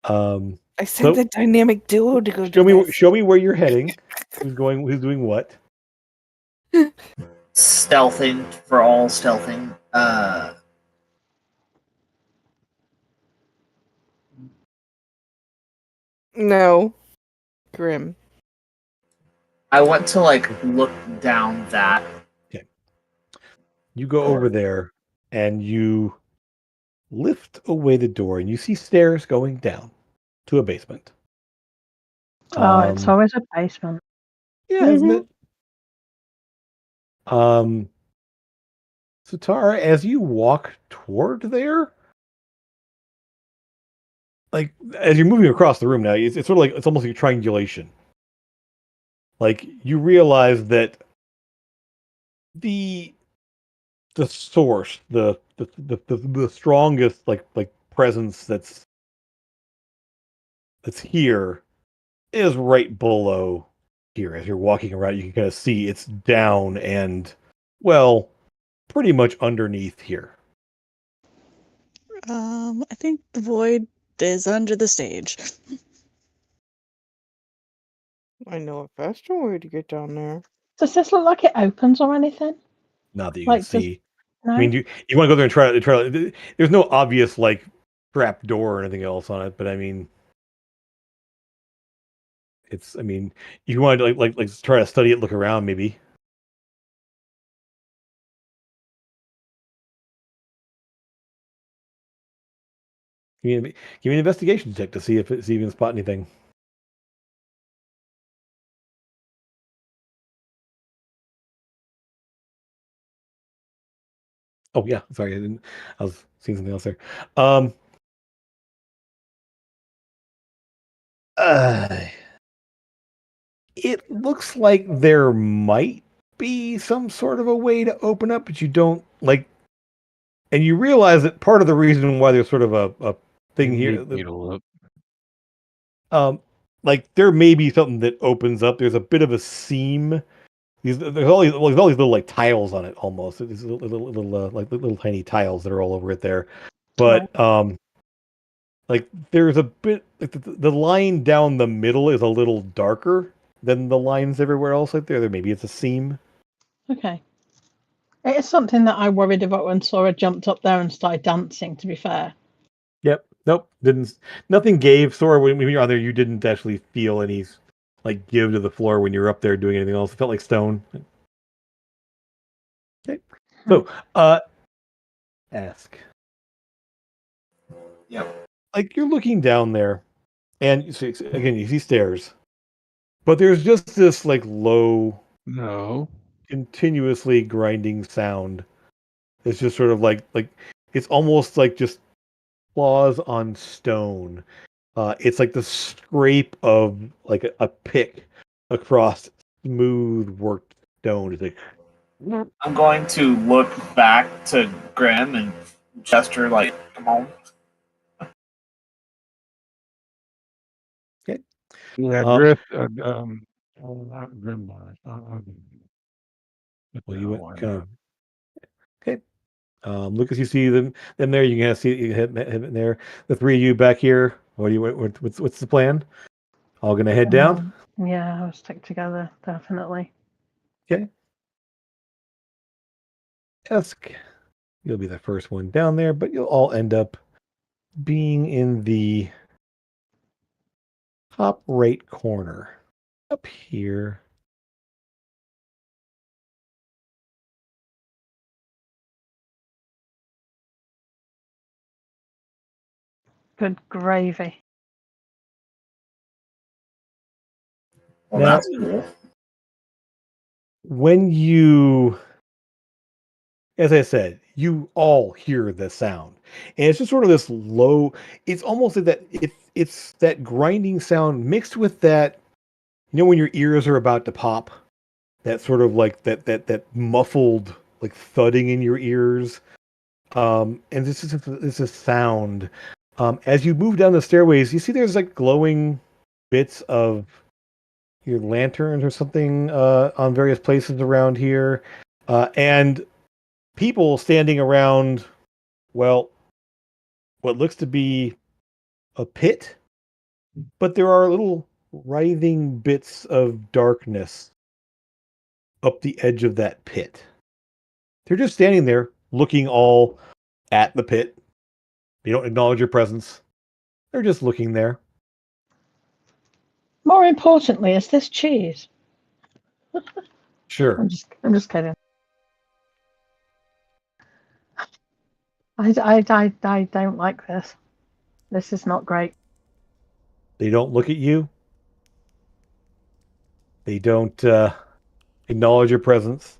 I sent So the dynamic duo to go do this. show me where you're heading. Who's doing what? stealthing for all stealthing. No. Grim. I want to look down that. You go over there and you lift away the door and you see stairs going down to a basement. Oh, it's always a basement. Yeah, isn't it? So Tara, as you walk toward there, like as you're moving across the room now, it's sort of like it's almost like a triangulation. Like you realize that the source, the strongest like presence that's here is right below here. As you're walking around, you can kind of see it's down and well, pretty much underneath here. I think the void is under the stage. I know a faster way to get down there. Does this look like it opens or anything? Not that you Like, can see. No. I mean, you want to go there and try. There's no obvious like trap door or anything else on it, but I mean, it's. I mean, if you want to like try to study it, look around, maybe. Give me an investigation check to see if it's even spot anything. Oh yeah, sorry, I was seeing something else there. Uh, it looks like there might be some sort of a way to open up, but you don't like, and you realize that part of the reason why there's sort of a thing here, Needle like there may be something that opens up. There's a bit of a seam. There's all these little like tiles on it almost. These little like little tiny tiles that are all over it there, but like there's a bit like the line down the middle is a little darker than the lines everywhere else. Like there maybe it's a seam. Okay. It is something that I worried about when Sora jumped up there and started dancing, to be fair. Yep. Nope. Nothing gave. Sora, when you're on there, you didn't actually feel any like give to the floor when you're up there doing anything else. It felt like stone. Okay. So, ask. Yep. Like you're looking down there, and you see, again you see stairs, but there's just this like low, No. continuously grinding sound. It's just sort of like it's almost like just claws on stone. It's like the scrape of like a pick across smooth worked stone. It's like I'm going to look back to Grim and gesture like, come on. okay. Yeah, Um, not Grimbar. well, you went why kind not? of okay. Lucas, you see them there. You can kind of see you hit in there. The three of you back here. What do you? What's the plan? All gonna head down. Yeah, I'll stick together, definitely. Okay. Esk, you'll be the first one down there, but you'll all end up being in the top right corner up here. Good gravy. Well, Now, that's cool. when you, as I said, you all hear the sound, and it's just sort of this low. It's almost like that. It's that grinding sound mixed with that. You know when your ears are about to pop, that sort of like that muffled like thudding in your ears. And this is a sound. As you move down the stairways, you see there's like glowing bits of your lanterns or something on various places around here, and people standing around. Well, what looks to be a pit, but there are little writhing bits of darkness up the edge of that pit. They're just standing there, looking all at the pit. They don't acknowledge your presence. They're just looking there. More importantly, is this cheese? Sure. I'm just kidding. I don't like this. This is not great. They don't look at you. They don't acknowledge your presence.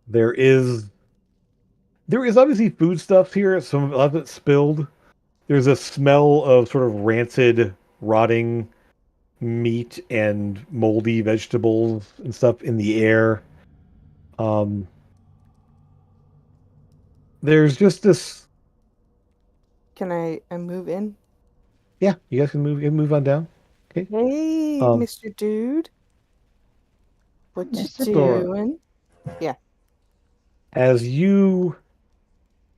There is obviously foodstuffs here. Some of a lot of it's spilled. There's a smell of sort of rancid, rotting meat and moldy vegetables and stuff in the air. There's just this. Can I move in? Yeah, you guys can move on down. Okay. Hey, Um, Mr. Dude. What you Mr. Sora, doing? Yeah. as you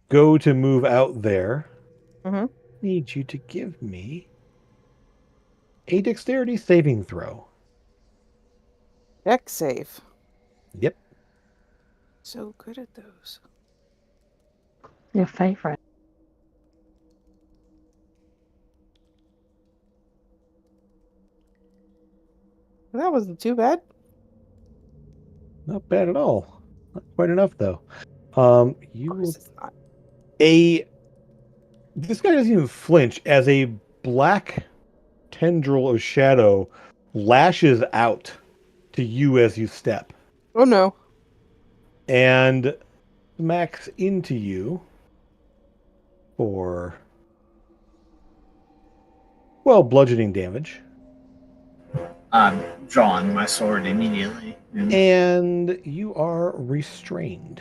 go to move out there, Mm-hmm. need you to give me a dexterity saving throw. Deck save. Yep. So good at those. Your favorite. That wasn't too bad. Not bad at all. Not quite enough though. Of You course it's not. this guy doesn't even flinch as a black tendril of shadow lashes out to you as you step Oh no. and smacks into you for bludgeoning damage. I'm drawing my sword immediately. And you are restrained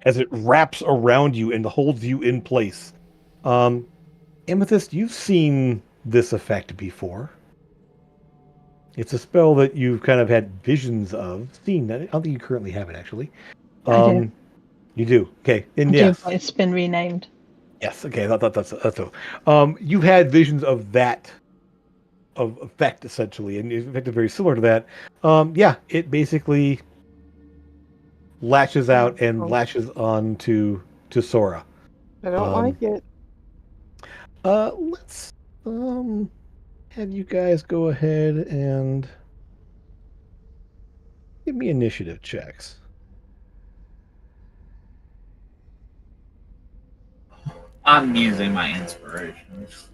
as it wraps around you and holds you in place. Amethyst, you've seen this effect before. It's a spell that you've kind of had visions of. Seen that. I don't think you currently have it, actually. I do. You do. Okay. And I yes. do, but it's been renamed. Yes. Okay. That's so. You've had visions of that of effect, essentially, and it's effect is very similar to that. Yeah, it basically lashes out and lashes on to Sora. I don't like it. Let's have you guys go ahead and give me initiative checks. I'm using my inspirations.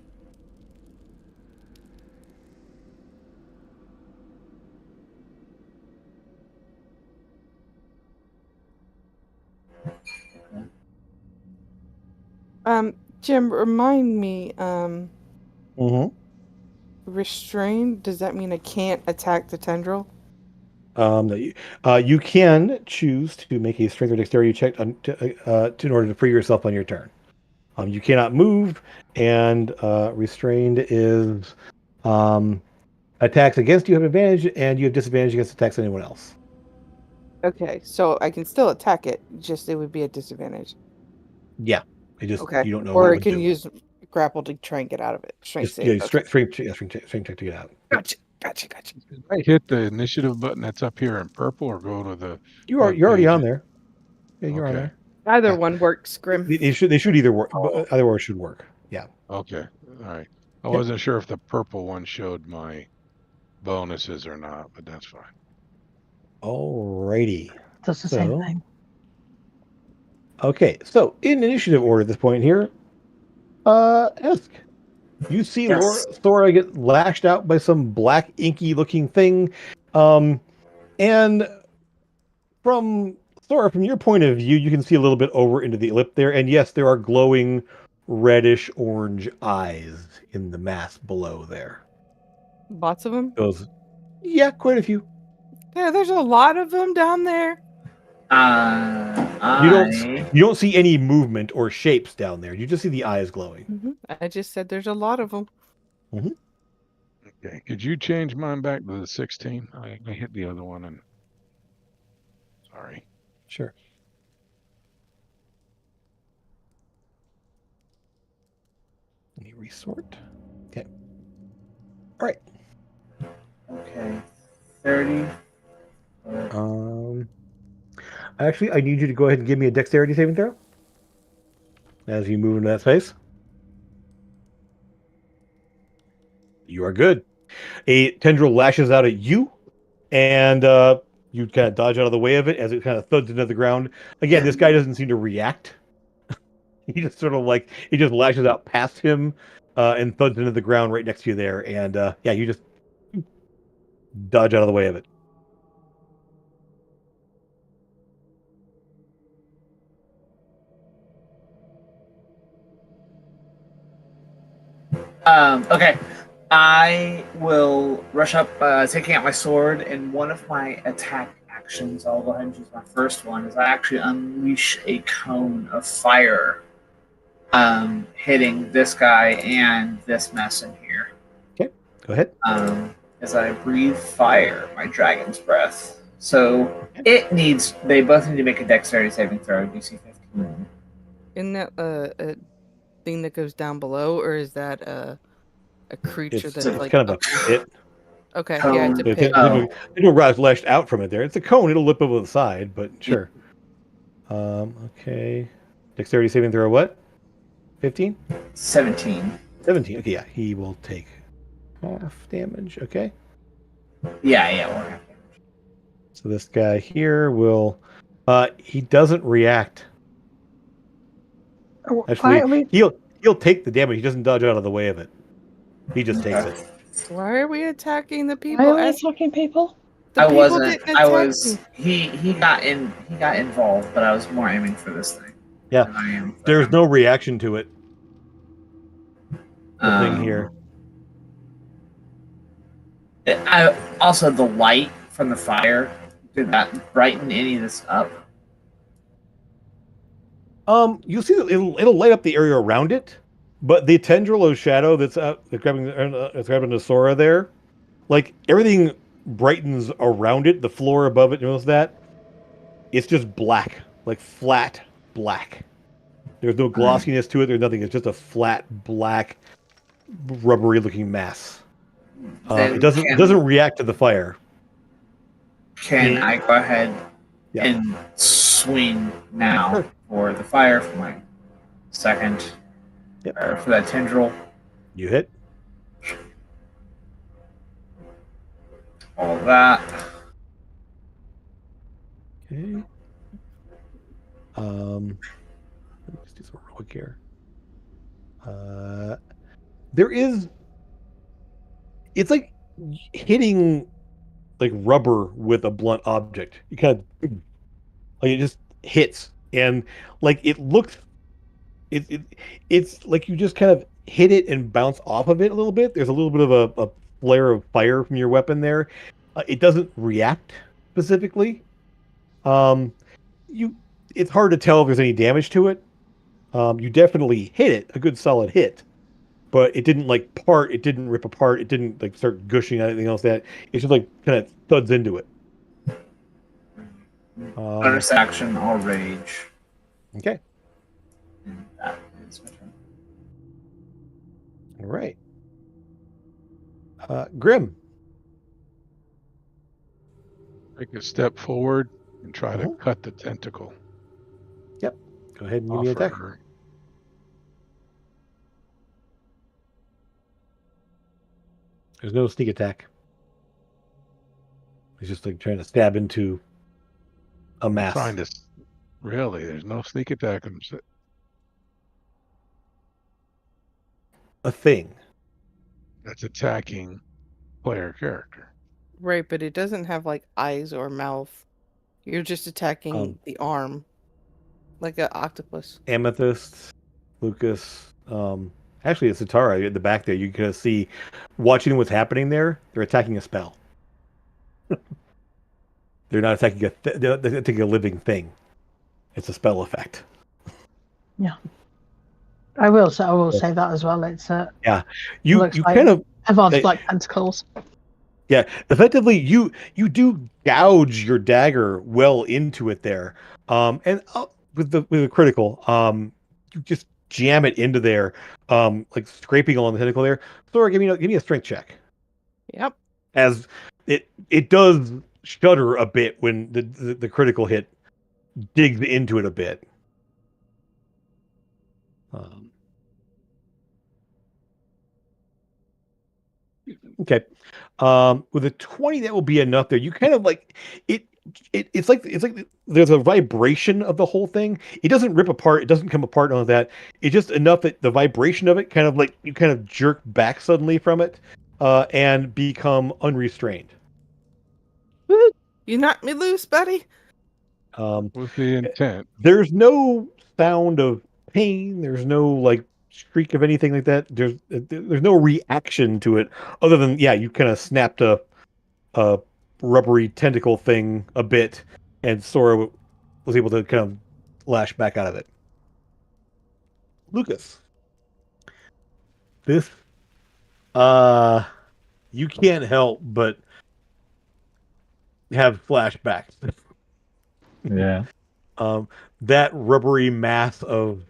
Jim, remind me, Mm-hmm. restrained, does that mean I can't attack the tendril? No, you can choose to make a strength or dexterity check in order to free yourself on your turn. You cannot move, and restrained is attacks against you have advantage, and you have disadvantage against attacks on anyone else. Okay, so I can still attack it, just it would be a disadvantage. Yeah, you don't know what Or it I would can do. use grapple to try and get out of it. Strength Just, save. yeah, Okay. strength check to get out. Gotcha. I hit the initiative button that's up here in purple, or go to the You're web already page? on there. Yeah, you're on Okay. there. Either Yeah. one works, Grim. They should either work. Oh. Either or should work. Yeah. Okay. All right. I Yep. wasn't sure if the purple one showed my bonuses or not, but that's fine. Alrighty. Does the same thing. Okay, so in initiative order at this point here, Esk, you see Yes. Thora get lashed out by some black inky looking thing, and from Thora, from your point of view, you can see a little bit over into the lip there, and yes, there are glowing reddish orange eyes in the mass below there. Lots of them? Yeah, quite a few. Yeah, there's a lot of them down there. You don't see any movement or shapes down there. You just see the eyes glowing. I just said there's a lot of them. Okay. Could you change mine back to the 16? I hit the other one and sorry. Sure. Let me resort. Okay. All right. Okay. 30. Actually, I need you to go ahead and give me a dexterity saving throw as you move into that space. You are good. A tendril lashes out at you, and you kind of dodge out of the way of it as it kind of thuds into the ground. Again, this guy doesn't seem to react. He just sort of it just lashes out past him and thuds into the ground right next to you there. And yeah, you just dodge out of the way of it. Okay. I will rush up, taking out my sword, and one of my attack actions, I'll go ahead and choose my first one, is I actually unleash a cone of fire, hitting this guy and this mess in here. Okay, go ahead. As I breathe fire, my dragon's breath. So they both need to make a dexterity saving throw, DC 15. Isn't that a thing that goes down below, or is that a creature It's that's like kind of up a pit. Okay, Cone. yeah, it's a They pit. don't rise lashed out from it there. It's a cone. It'll lip over the side, but sure. Okay. Dexterity saving throw what? 15? 17. 17. Okay, yeah. He will take half damage. Okay. Yeah, we'll have damage. So this guy here will... he doesn't react. Why Actually, are we? he'll take the damage. He doesn't dodge out of the way of it. He just takes it. Why are we attacking the Why people? are we attacking people? The I people wasn't. didn't I attack was. me. He got involved, but I was more aiming for this thing. Yeah. than I am for There's him. no reaction to it. The thing Um, here. I also the light from the fire. Did that brighten any of this up? You'll see that it'll light up the area around it, but the tendril of shadow that's grabbing the Sora there, like everything brightens around it. The floor above it, you notice that? It's just black, like flat black. There's no glossiness to it. There's nothing. It's just a flat black, rubbery-looking mass. It doesn't react to the fire. Can I go ahead Yeah. and swing now Sure. for the fire for my second, Yep. or for that tendril? You hit. All of that. Okay. Let me just do some real quick here. There is. It's like hitting like rubber with a blunt object. You kind of like it just hits, and like it looks. It's like you just kind of hit it and bounce off of it a little bit. There's a little bit of a flare of fire from your weapon there. It doesn't react specifically. It's hard to tell if there's any damage to it. You definitely hit it, a good solid hit, but it didn't like part. It didn't rip apart. It didn't like start gushing out anything else. That it's just like kind of thuds into it. Bonus action, I'll rage. Okay. And that is my turn. All right. Grim. Take a step forward and try to Mhm. cut the tentacle Go ahead and give off me an of attack. her. There's no sneak attack. He's just like trying to stab into a mass. Trying to really, there's no sneak attack. A thing. That's attacking player character. Right, but it doesn't have like eyes or mouth. You're just attacking the arm, like an octopus. Amethyst, Lucas. Actually, it's Satara at the back there. You can see, watching what's happening there. They're attacking a spell. They're not attacking they're attacking a living thing. It's a spell effect. Yeah. I will say that as well. It's You looks like kind of advanced black tentacles. Yeah, effectively, you do gouge your dagger well into it there, and with the critical, you just jam it into there, like scraping along the tentacle there. Thora, give me a strength check, Yep. as it does shudder a bit when the critical hit digs into it a bit. Okay. With a 20, that will be enough there. You kind of like it's like there's a vibration of the whole thing. It doesn't rip apart, it doesn't come apart, none of that. It's just enough that the vibration of it kind of like you kind of jerk back suddenly from it, and become unrestrained. You knocked me loose, buddy. With the intent. There's no sound of pain, there's no like streak of anything like that. There's no reaction to it other than you kind of snapped a rubbery tentacle thing a bit, and Sora was able to kind of lash back out of it. Lucas, this you can't help but have flashbacks. Yeah. That rubbery mass of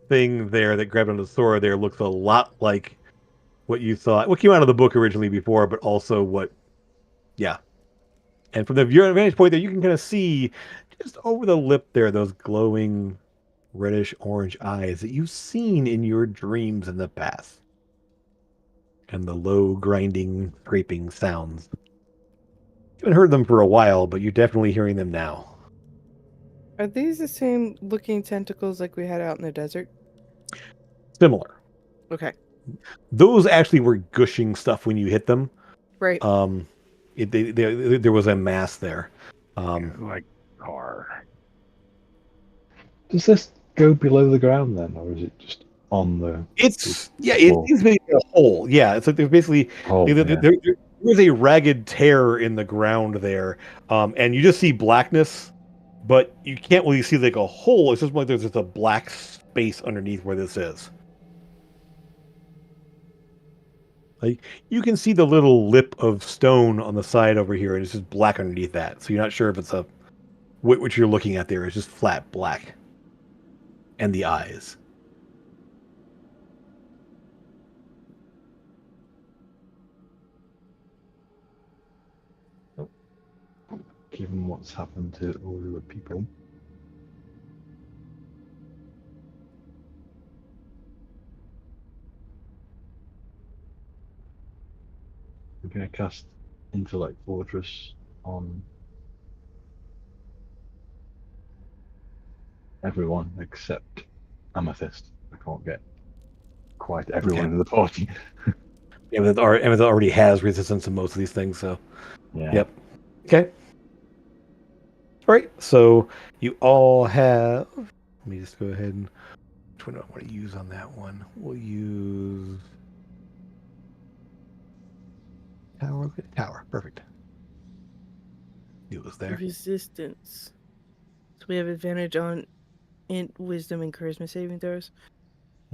thing there that grabbed onto Sora there looks a lot like what you thought, what came out of the book originally before, but also yeah. And from your vantage point there, you can kind of see just over the lip there those glowing reddish orange eyes that you've seen in your dreams in the past. And the low grinding, scraping sounds. You haven't heard them for a while, but you're definitely hearing them now. Are these the same looking tentacles like we had out in the desert? Similar. Okay. Those actually were gushing stuff when you hit them. Right. There was a mass there. Like car. Does this go below the ground then, or is it just on the? It seems to be a hole. Yeah, it's like there's basically there's a ragged tear in the ground there, and you just see blackness, but you can't really see like a hole. It's just like there's just a black space underneath where this is. Like you can see the little lip of stone on the side over here, and it's just black underneath that. So you're not sure if it's what you're looking at there is just flat black, and the eyes. Given what's happened to all the people. I'm going to cast Intellect Fortress on everyone except Amethyst. I can't get quite everyone in the party. Amethyst already has resistance to most of these things, so. Yeah. Yep. Okay. All right. So you all have. Let me just go ahead and. Which one do I want to use on that one? We'll use. Tower. Perfect. It was there. Resistance. So we have advantage on wisdom and charisma saving throws.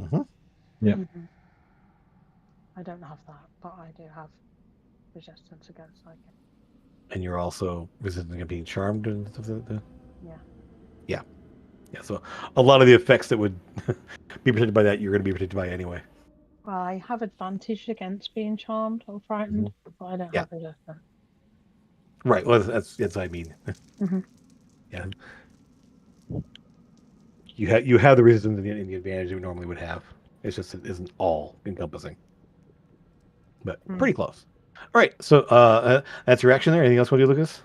Mm-hmm. Yeah. Mm-hmm. I don't have that, but I do have resistance against psychic. And you're also resistant to being charmed and stuff like that? Yeah. So a lot of the effects that would be protected by that, you're going to be protected by anyway. Well, I have advantage against being charmed or frightened, but I don't have resistance. Right. Well, that's what I mean. Mm-hmm. Yeah. You have the resistance and the advantage that we normally would have. It's just it isn't all encompassing, but pretty close. All right. So that's your action there. Anything else you want to do, Lucas?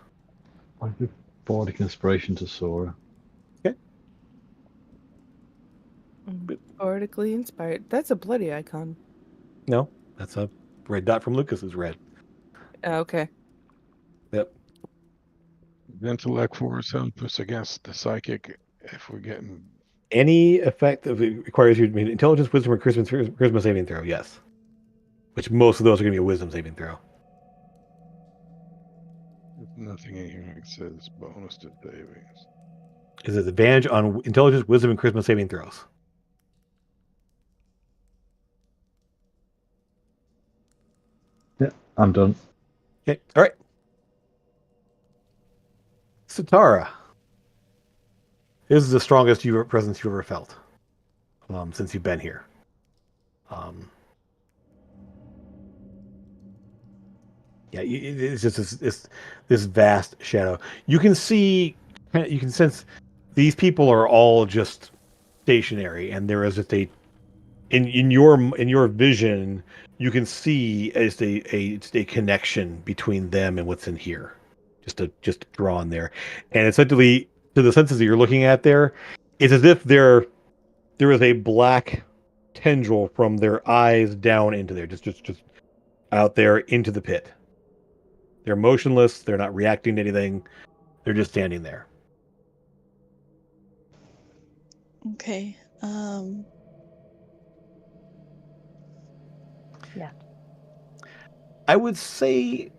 I give Bardic Inspiration to Sora. Okay. Bardically inspired. That's a bloody icon. No, that's a red dot from Lucas's red. Okay. Yep. Intellect force help us against the psychic if we're getting Any effect that requires you to make intelligence, wisdom, or charisma saving throw. Yes. Which most of those are going to be a wisdom saving throw. nothing in here that says bonus to savings. Is it advantage on intelligence, wisdom, and charisma saving throws? Yeah, I'm done. Okay. All right. Satara. This is the strongest presence you've ever felt since you've been here. It's just this vast shadow. You can sense these people are all just stationary, and there is just in your vision, you can see just a connection between them and what's in here, just drawn there, and essentially to the senses that you're looking at there, it's as if there is a black tendril from their eyes down into there, just out there into the pit. They're motionless. They're not reacting to anything. They're just standing there. Okay. Yeah. I would say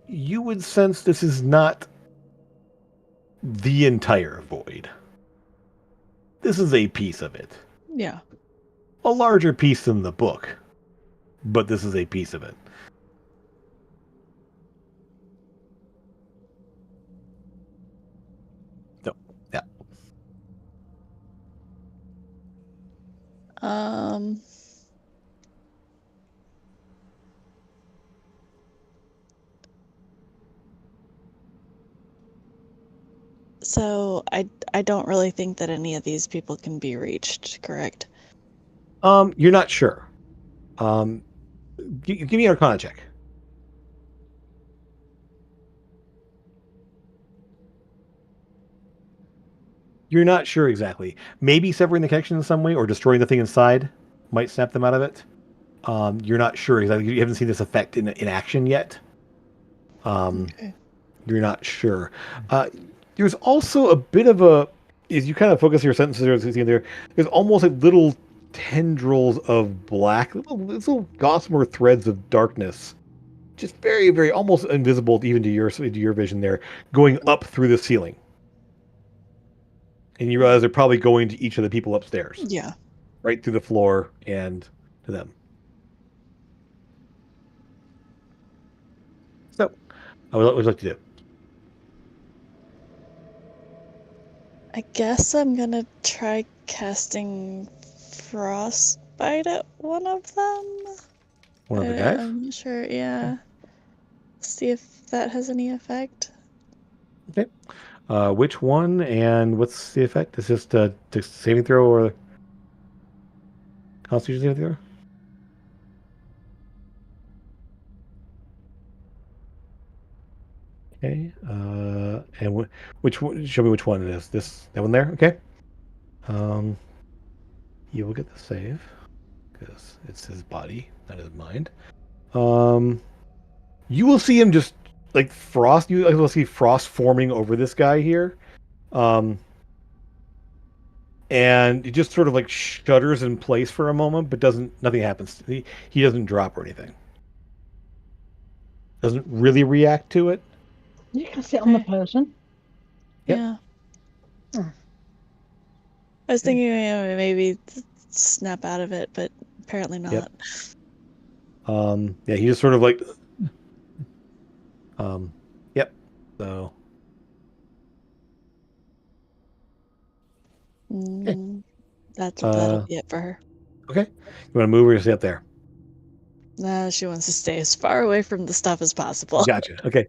you would sense this is not the entire void. This is a piece of it. Yeah. A larger piece than the book, but this is a piece of it. So, yeah. Um. So I don't really think that any of these people can be reached, correct? You're not sure. Give me an Arcana check. You're not sure exactly. Maybe severing the connection in some way or destroying the thing inside might snap them out of it. You're not sure exactly. You haven't seen this effect in action yet. Okay. You're not sure. There's also a bit of a, as you kind of focus your sentences there, there's almost like little tendrils of black, little gossamer threads of darkness, just very, very almost invisible even to your vision there, going up through the ceiling. And you realize they're probably going to each of the people upstairs, Yeah. right through the floor and to them. So, what would you like to do? I guess I'm gonna try casting frostbite at one of them. One of the guys? I'm not sure. Yeah. See if that has any effect. Okay. Which one and what's the effect? Is just a saving throw or Constitution saving throw? Okay. And which one? Show me which one it is. That one there. Okay. You will get the save because it's his body, not his mind. You will see him just like frost. You will see frost forming over this guy here. And it just sort of like shudders in place for a moment, but nothing happens. He doesn't drop or anything. Doesn't really react to it. You can sit on the Okay. person. Yep. Yeah. Hmm. I was thinking maybe snap out of it, but apparently not. Yep. Yeah, he just sort of like yep. So That'll be it for her. okay. You want to move or just stay up there? Nah, she wants to stay as far away from the stuff as possible. Gotcha. Okay.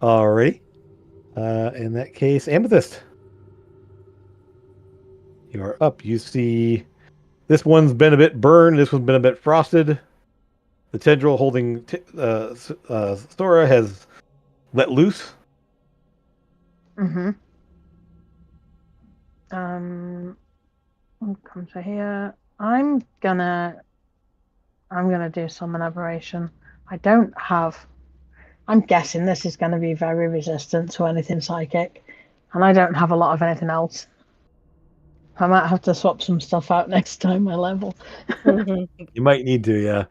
Alrighty. In that case, Amethyst. You are up. You see this one's been a bit burned, this one's been a bit frosted. The tendril holding Sora has let loose. Mm-hmm. I'll come to here. I'm gonna do summon aberration. I'm guessing this is gonna be very resistant to anything psychic. And I don't have a lot of anything else. I might have to swap some stuff out next time I level. You might need to, yeah.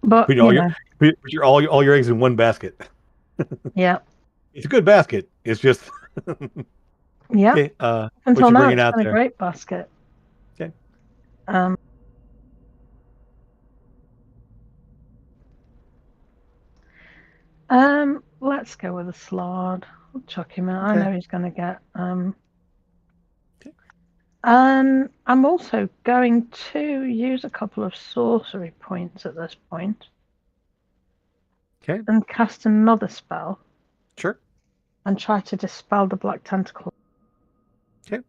But Put you know, all your eggs in one basket. yeah. It's a good basket. It's just Yeah. okay. Until What you now, bringing it's out been a there? great basket. Okay. Let's go with a Slard. I'll chuck him out. Okay. I know he's going to get. Okay. And I'm also going to use a couple of sorcery points at this point. Okay. And cast another spell. Sure. And try to dispel the black tentacle. Okay.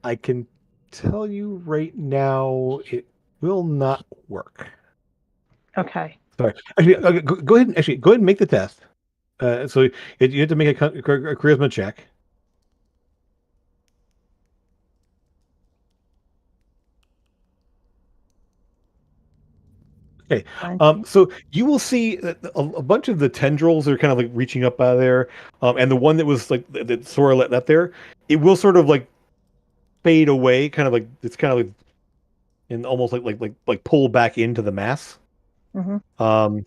I can tell you right now, it will not work. Okay. Sorry. Actually, go ahead and make the test. So you have to make a charisma check. Okay. So you will see that a bunch of the tendrils are kind of like reaching up out of there, and the one that was like that Sora let there, it will sort of like fade away, kind of like it's kind of like and almost like pull back into the mass. Mm-hmm.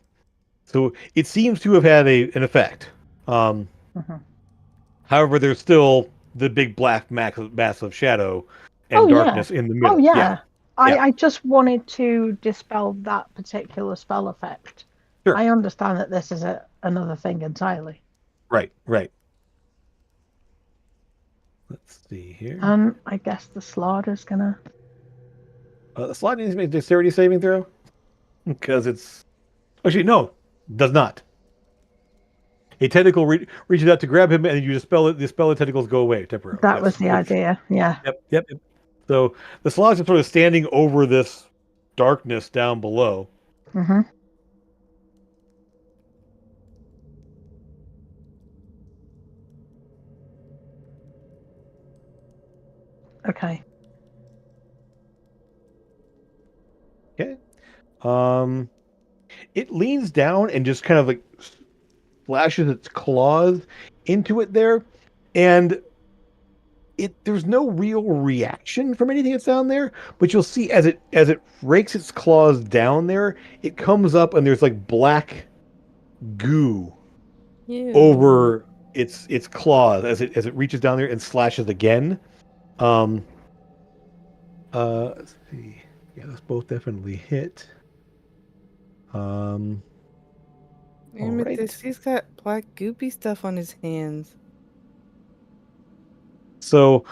So it seems to have had an effect. Mm-hmm. However, there's still the big black mass of shadow and Oh yeah. darkness in the Oh middle. yeah. Yeah. I just wanted to dispel that particular spell effect. Sure. I understand that this is another thing entirely. Right. Let's see here. And I guess the Slaughter's gonna. The slot needs to make a dexterity saving throw because it's actually no, does not. A tentacle reaches out to grab him, and you dispel it. The spell of tentacles go away temporarily. That was the idea. Yeah. Yep. So the slots are sort of standing over this darkness down below. Mm-hmm. Okay. Okay. It leans down and just kind of like flashes its claws into it there, and there's no real reaction from anything that's down there, but you'll see as it rakes its claws down there, it comes up and there's like black goo over its claws as it reaches down there and slashes again. Let's see. Yeah, those both definitely hit. Amethyst, he's got black goopy stuff on his hands. So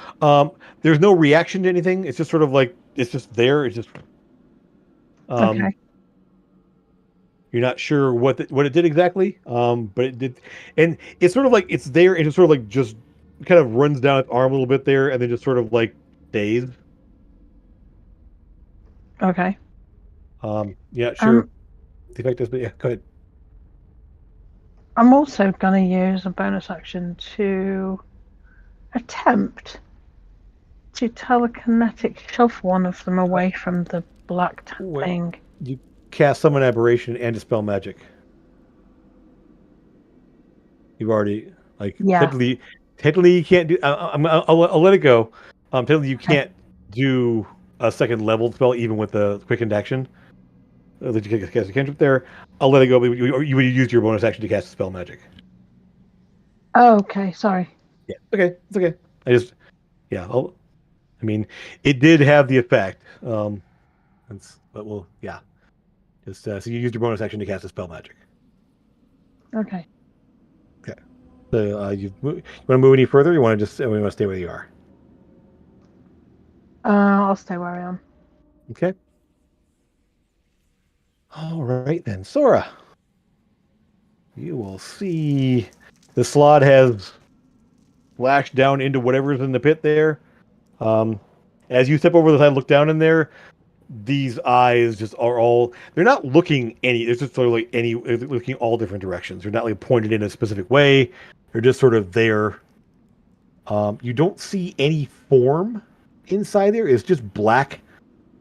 there's no reaction to anything. It's just sort of like it's just there. It's just Okay. you're not sure what it did exactly. But it did, and it's sort of like it's there, and it sort of like just kind of runs down its arm a little bit there, and then just sort of like stays. Okay. Yeah, sure. The effect is, but yeah, go ahead. I'm also going to use a bonus action to attempt to telekinetic shove one of them away from the black thing. You cast Summon Aberration and Dispel Magic. You've already technically you can't do. I'll let it go. Technically you can't do a second level spell even with the quickened action. That you cast a cantrip there. I'll let it go. But you would use your bonus action to cast Spell Magic. Oh, okay. Sorry. Yeah. Okay. It's okay. I mean, it did have the effect. But we'll Just so you used your bonus action to cast a Spell Magic. Okay. Okay. So you want to move any further? Or you want to stay where you are? I'll stay where I am. Okay. All right then, Sora. You will see the slot has flashed down into whatever's in the pit there. As you step over the side, look down in there. These eyes just are all—they're not looking they're just sort of like they're looking all different directions. They're not like pointed in a specific way. They're just sort of there. You don't see any form inside there. It's just black,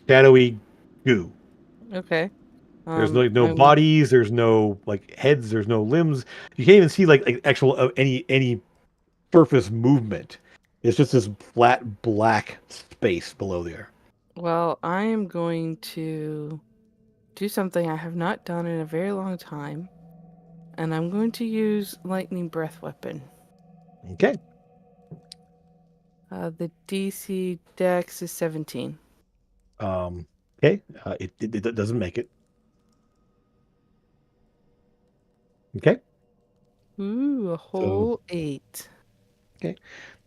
shadowy goo. Okay. There's no bodies. There's no like heads. There's no limbs. You can't even see like actual any surface movement. It's just this flat black space below there. Well, I am going to do something I have not done in a very long time, and I'm going to use Lightning Breath Weapon. Okay. The DC Dex is 17. Okay. It doesn't make it. Okay. Ooh, a whole 8. Okay.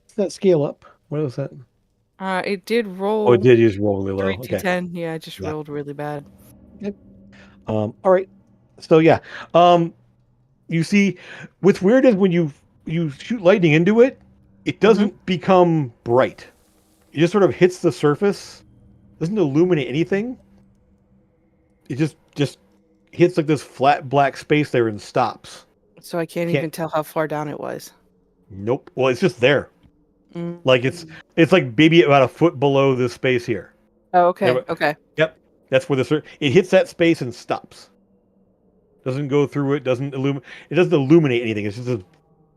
Does that scale up? What was that? It did roll. Oh, it did just roll really low. 3d10. Yeah, I just rolled really bad. Yep. All right. So yeah. You see, what's weird is when you shoot lightning into it, it doesn't become bright. It just sort of hits the surface, doesn't illuminate anything. It just hits like this flat black space there and stops. So I can't even tell how far down it was. Nope. Well, it's just there. Like it's like maybe about a foot below this space here. Oh, okay. Yeah, okay. Yep. That's where it hits that space and stops. Doesn't go through it. Doesn't illuminate anything. It's just a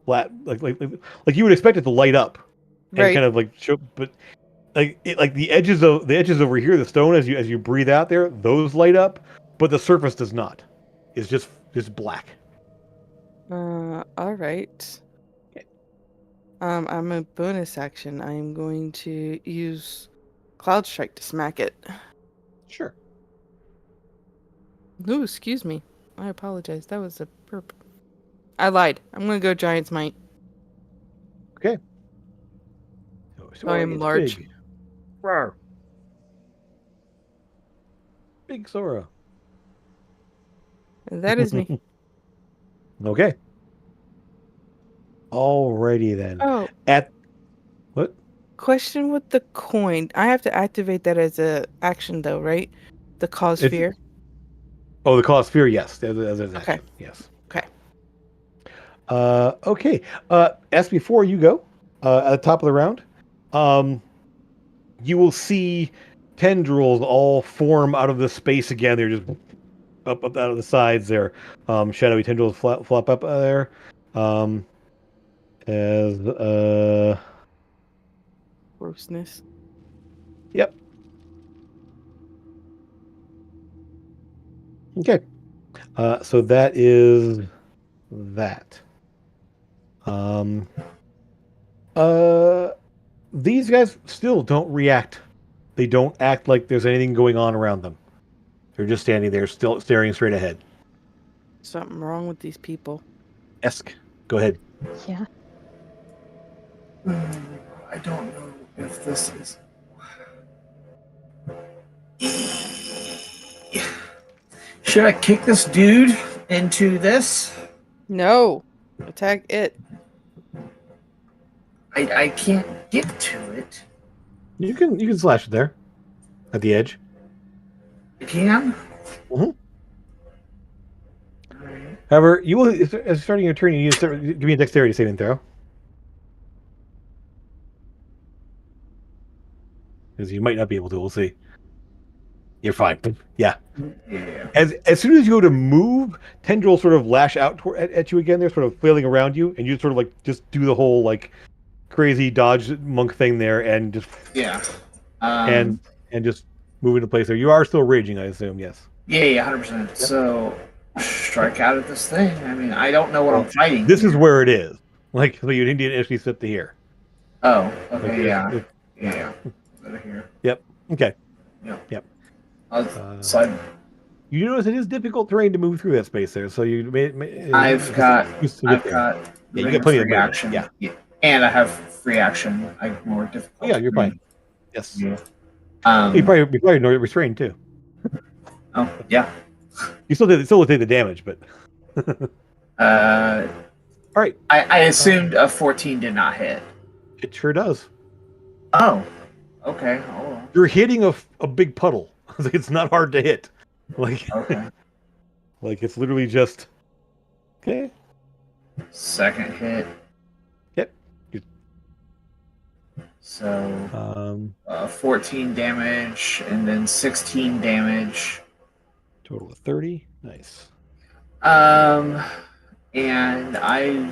flat like you would expect it to light up and kind of like show, but like the edges over here, the stone as you breathe out there, those light up, but the surface does not. It's just black. All right. I'm a bonus action. I'm going to use Cloud Strike to smack it. Sure. No, excuse me. I apologize. That was a burp. I lied. I'm gonna go Giant's Might. Okay. I am it's large. Big. Rawr. Big Sora. That is me. Okay. Alrighty then. Oh, At what? question with the coin. I have to activate that as a action though, right? The cause It's- fear. Oh, the cause sphere. Yes, as an Okay. action. Yes. Okay. Okay. As before you go, at the top of the round, you will see tendrils all form out of the space again. They're just up out of the sides there. Shadowy tendrils flop up there. As Grossness. Yep. Okay. So that is that. These guys still don't react. They don't act like there's anything going on around them. They're just standing there, still staring straight ahead. Something wrong with these people. Esk, go ahead. Yeah. I don't know if this is. Should I kick this dude into this? No. Attack it. I can't get to it. You can slash it there, at the edge. I can? Mhm. Alright. However, you will, as starting your turn, you need to give me a dexterity saving throw. Because you might not be able to. We'll see. You're fine. Yeah. Yeah. As soon as you go to move, tendrils sort of lash out at you again. They're sort of flailing around you, and you sort of like just do the whole like crazy dodge monk thing there, and just Yeah. and just move into place there. You are still raging, I assume. Yes. Yeah, 100%. So, strike out at this thing. I mean, I don't know what I'm fighting. This here. is where it is. Like so you didn't actually sit to here. Oh, Like, okay, yeah. Yeah. Over here. Yep. Okay. So You notice it is difficult terrain to move through that space there, so you may I've got you got plenty of movement. reaction. Yeah. And I have free action. Like more difficult. Yeah, you're fine. Yes. Yeah. You probably know you're restrained too. Oh yeah. You still take the damage, but All right. I assumed a 14 did not hit. It sure does. Oh. Okay. Hold on. You're hitting a big puddle. It's not hard to hit. Like Okay. like it's literally just okay. Second hit. Yep. So 14 damage and then 16 damage. Total of 30. Nice. And I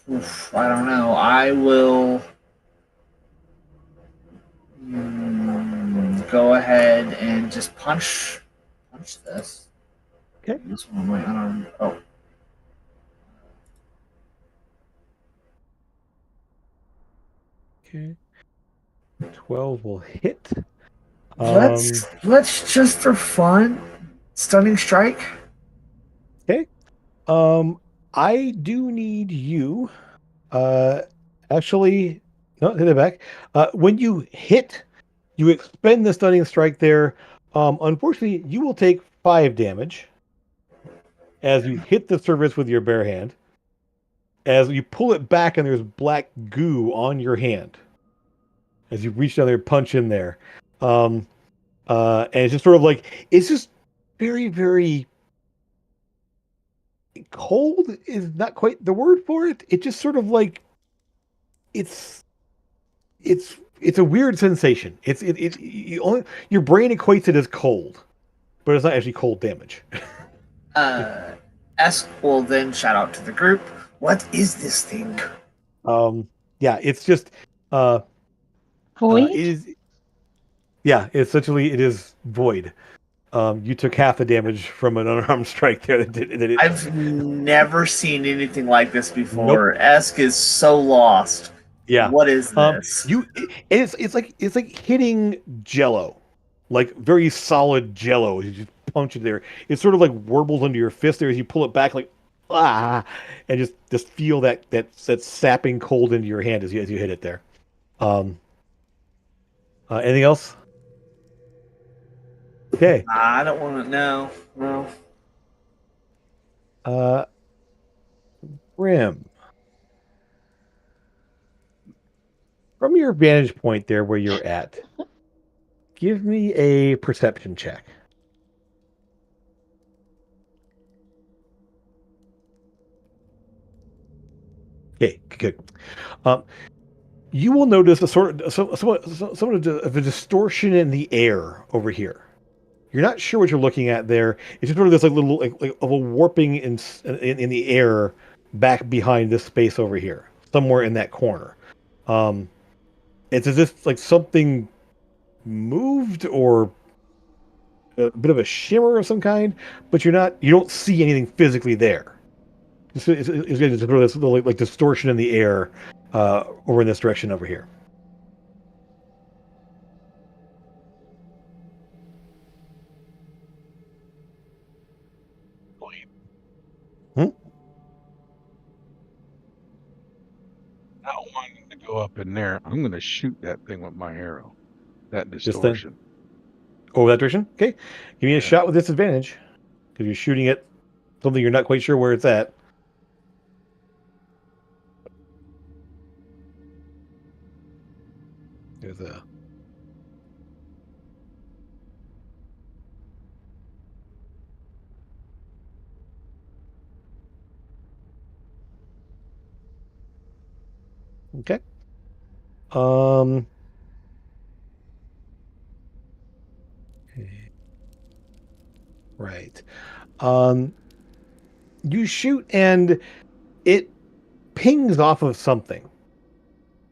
don't know. I will go ahead and just punch this. Okay. This one might unarmed. Oh. Okay. 12 will hit. Let's just for fun, stunning strike. Okay. I do need you. Actually, no, hit it back. When you hit, you expend the stunning strike there. Unfortunately, you will take 5 damage as you hit the surface with your bare hand. As you pull it back, and there's black goo on your hand. As you reach down there, punch in there, and it's just sort of like it's just very, very cold is not quite the word for it. It just sort of like it's a weird sensation. Your brain equates it as cold, but it's not actually cold damage. Esk will then shout out to the group. What is this thing? Yeah, it's just Void? Yeah, essentially it is void. You took half the damage from an unarmed strike there. I've never seen anything like this Nope. before. Esk is so lost. Yeah. What is this? It's like hitting Jello, like very solid Jello. You just punch it there. It sort of like warbles under your fist there as you pull it back, like and just feel that sapping cold into your hand as you hit it there. Um, anything else? Okay. I don't want to know. No. Uh, Grim. From your vantage point there where you're at, give me a perception check. Okay, good. Um, you will notice a somewhat of a distortion in the air over here. You're not sure what you're looking at there. It's just sort of this like little like of a warping in the air back behind this space over here, somewhere in that corner. Um, it's as if like something moved or a bit of a shimmer of some kind, but you don't see anything physically there. It's just sort of this little like distortion in the air over in this direction over here. Hmm? Not wanting to go up in there. I'm going to shoot that thing with my arrow. That Just then distortion. over that direction. Okay, give me a Yeah. shot with disadvantage because you're shooting at something you're not quite sure where it's at. There's a okay. Um. Right. Um. You shoot and it pings off of something.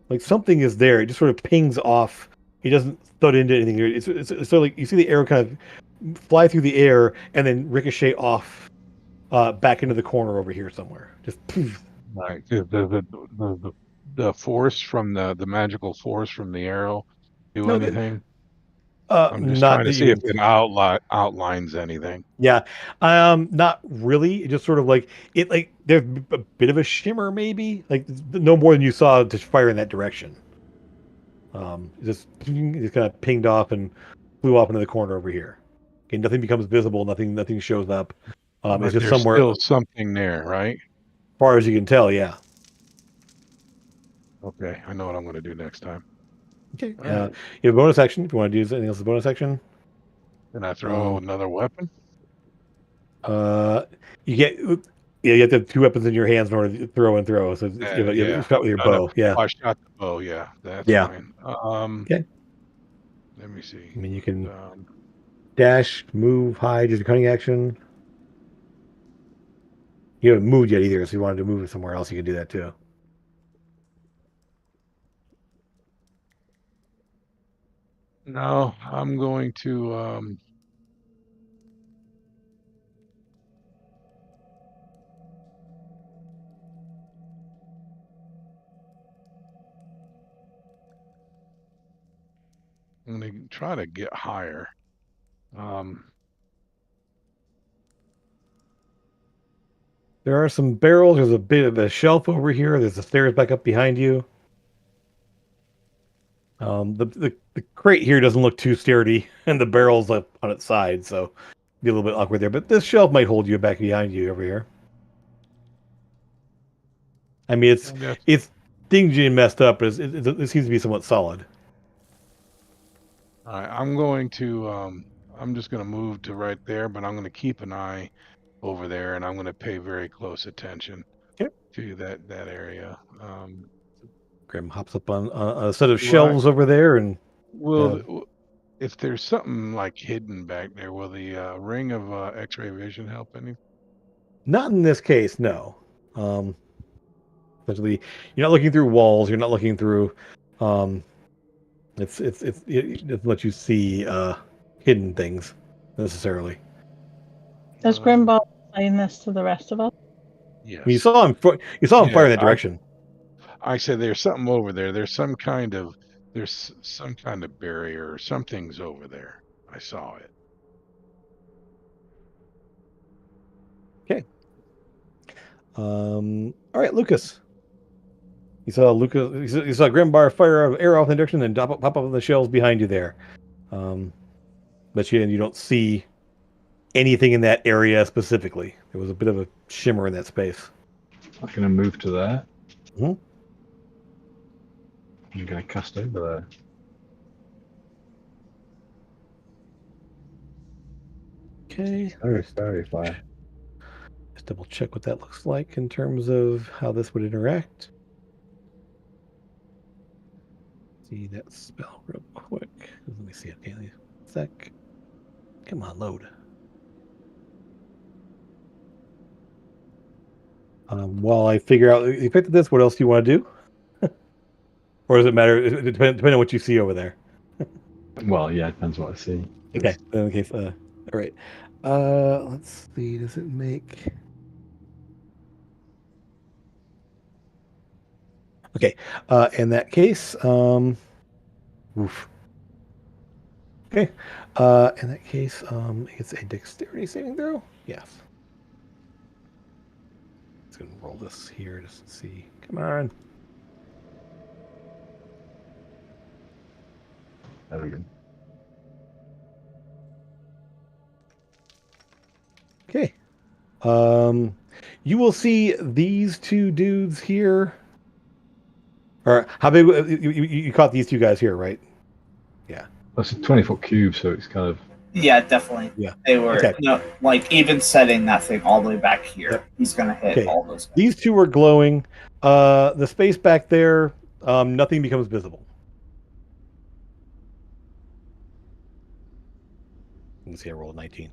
Like something is there. It just sort of pings off. It doesn't thud into anything. It's sort of like you see the arrow kind of fly through the air and then ricochet off back into the corner over here somewhere. Just poof. Like the force from the magical force from the arrow do No, anything? I'm just not trying to that see you if can. it outlines anything. Yeah, not really. It just sort of like it like there's a bit of a shimmer maybe, like no more than you saw to fire in that direction. It just kind of pinged off and flew off into the corner over here. Okay, nothing becomes visible. Nothing shows up. It's But just there's somewhere still as something there, right? far as you can tell. Yeah. Okay, I know what I'm going to do next time. Okay. All right. You have a bonus action if you want to do anything else. As a bonus action. Can I throw another weapon? Uh, you get yeah. You have to have two weapons in your hands in order to throw and throw. So you have Yeah. a shot with your No, no. bow. Yeah. I shot the bow. Yeah, that's Yeah. fine. Okay. Let me see. I mean, you can Um, dash, move, hide is a cunning action. You haven't moved yet either, so if you wanted to move it somewhere else, you can do that too. no, I'm going to. I'm going to try to get higher. Um, There are some barrels. There's a bit of a shelf over here. There's the stairs back up behind you. The crate here doesn't look too sturdy, and the barrel's up on its side, so be a little bit awkward there. But this shelf might hold you back behind you over here. I mean, I guess. it's dingy and messed up, but it seems to be somewhat solid. All right, I'm going to. I'm just going to move to right there, but I'm going to keep an eye over there, and I'm going to pay very close attention Okay. to that area. Grim hops up on a set of Do I shelves over there, and will if there's something like hidden back there, will the ring of X-ray vision help any? not in this case, no. Essentially, you're not looking through walls. You're not looking through It doesn't let you see hidden things necessarily. Is Grimbar saying this to the rest of us? Yes. You saw him fire in that direction. I said there's something over there. There's some kind of barrier or something's over there. I saw it. Okay. All right, Lucas. You saw Grimbar fire an arrow off in the direction, and pop up on the shells behind you there. But you don't see anything in that area specifically. There was a bit of a shimmer in that space. I'm going to move to there. Mhm. I'm going to cast over there. Okay. Very fire. Just double check what that looks like in terms of how this would interact. See that spell real quick. Let me see it. Okay, sec. Come on, load. While I figure out the effect of this, what else do you want to do? Or does it matter? It depends on what you see over there. Well, yeah, it depends what I see. Okay. In case, all right. Let's see. Does it make? Okay. In that case, oof. Okay. In that case, it's a dexterity saving throw. Yes. Let's go and roll this here just to see. Come on. There we go. Okay. You will see these two dudes here. Or how big? You caught these two guys here, right? Yeah. That's a 20-foot cube, so it's kind of. Yeah, definitely. Yeah. They were Okay. like even setting that thing all the way back here. Yep. He's gonna hit Okay. all those guys. These two are glowing. The space back there, nothing becomes visible. Let's see, I rolled 19.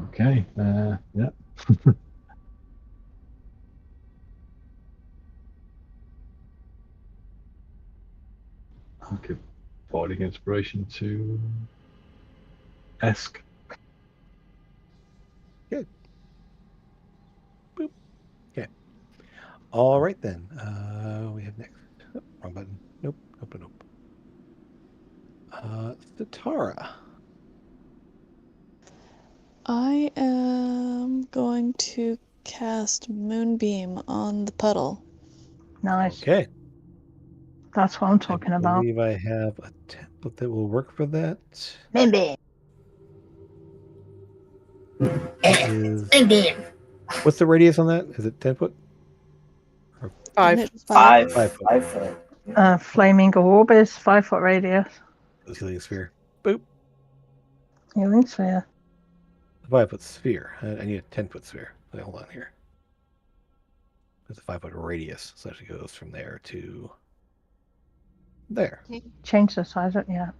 Okay. Yeah. I'll give Bardic Inspiration to Esk. Good. Boop. Okay. All right then. We have next. Oh, wrong button. Nope. Nope. Satara. I am going to cast Moonbeam on the puddle. Nice. Okay. That's what I'm talking I about. believe I have a template that will work for that. Maybe. What's the radius on that? Is it 10 foot? Five. Isn't it 5 5 foot. foot. Flaming orb is 5-foot radius. Healing sphere. Boop. Healing sphere. 5-foot sphere. I need a 10-foot sphere. Okay, hold on here. It's a 5-foot radius, so it actually goes from there to there. Change the size of it, yeah.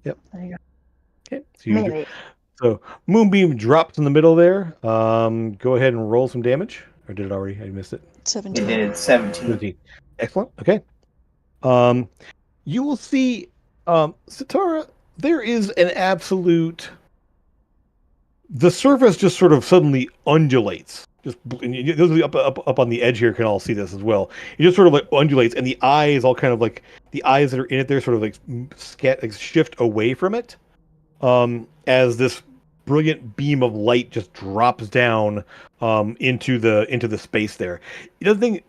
Yep. There you Okay. go. So Moonbeam drops in the middle there. Go ahead and roll some damage. Or did it already? I missed it. It 17. did 17. 17. Excellent. Okay. You will see, Satara, there is an absolute. The surface just sort of suddenly undulates. Those of you up on the edge here can all see this as well. It just sort of like undulates, and the eyes all kind of like the eyes that are in it there sort of like shift away from it, as this brilliant beam of light just drops down into the space there. Nothing.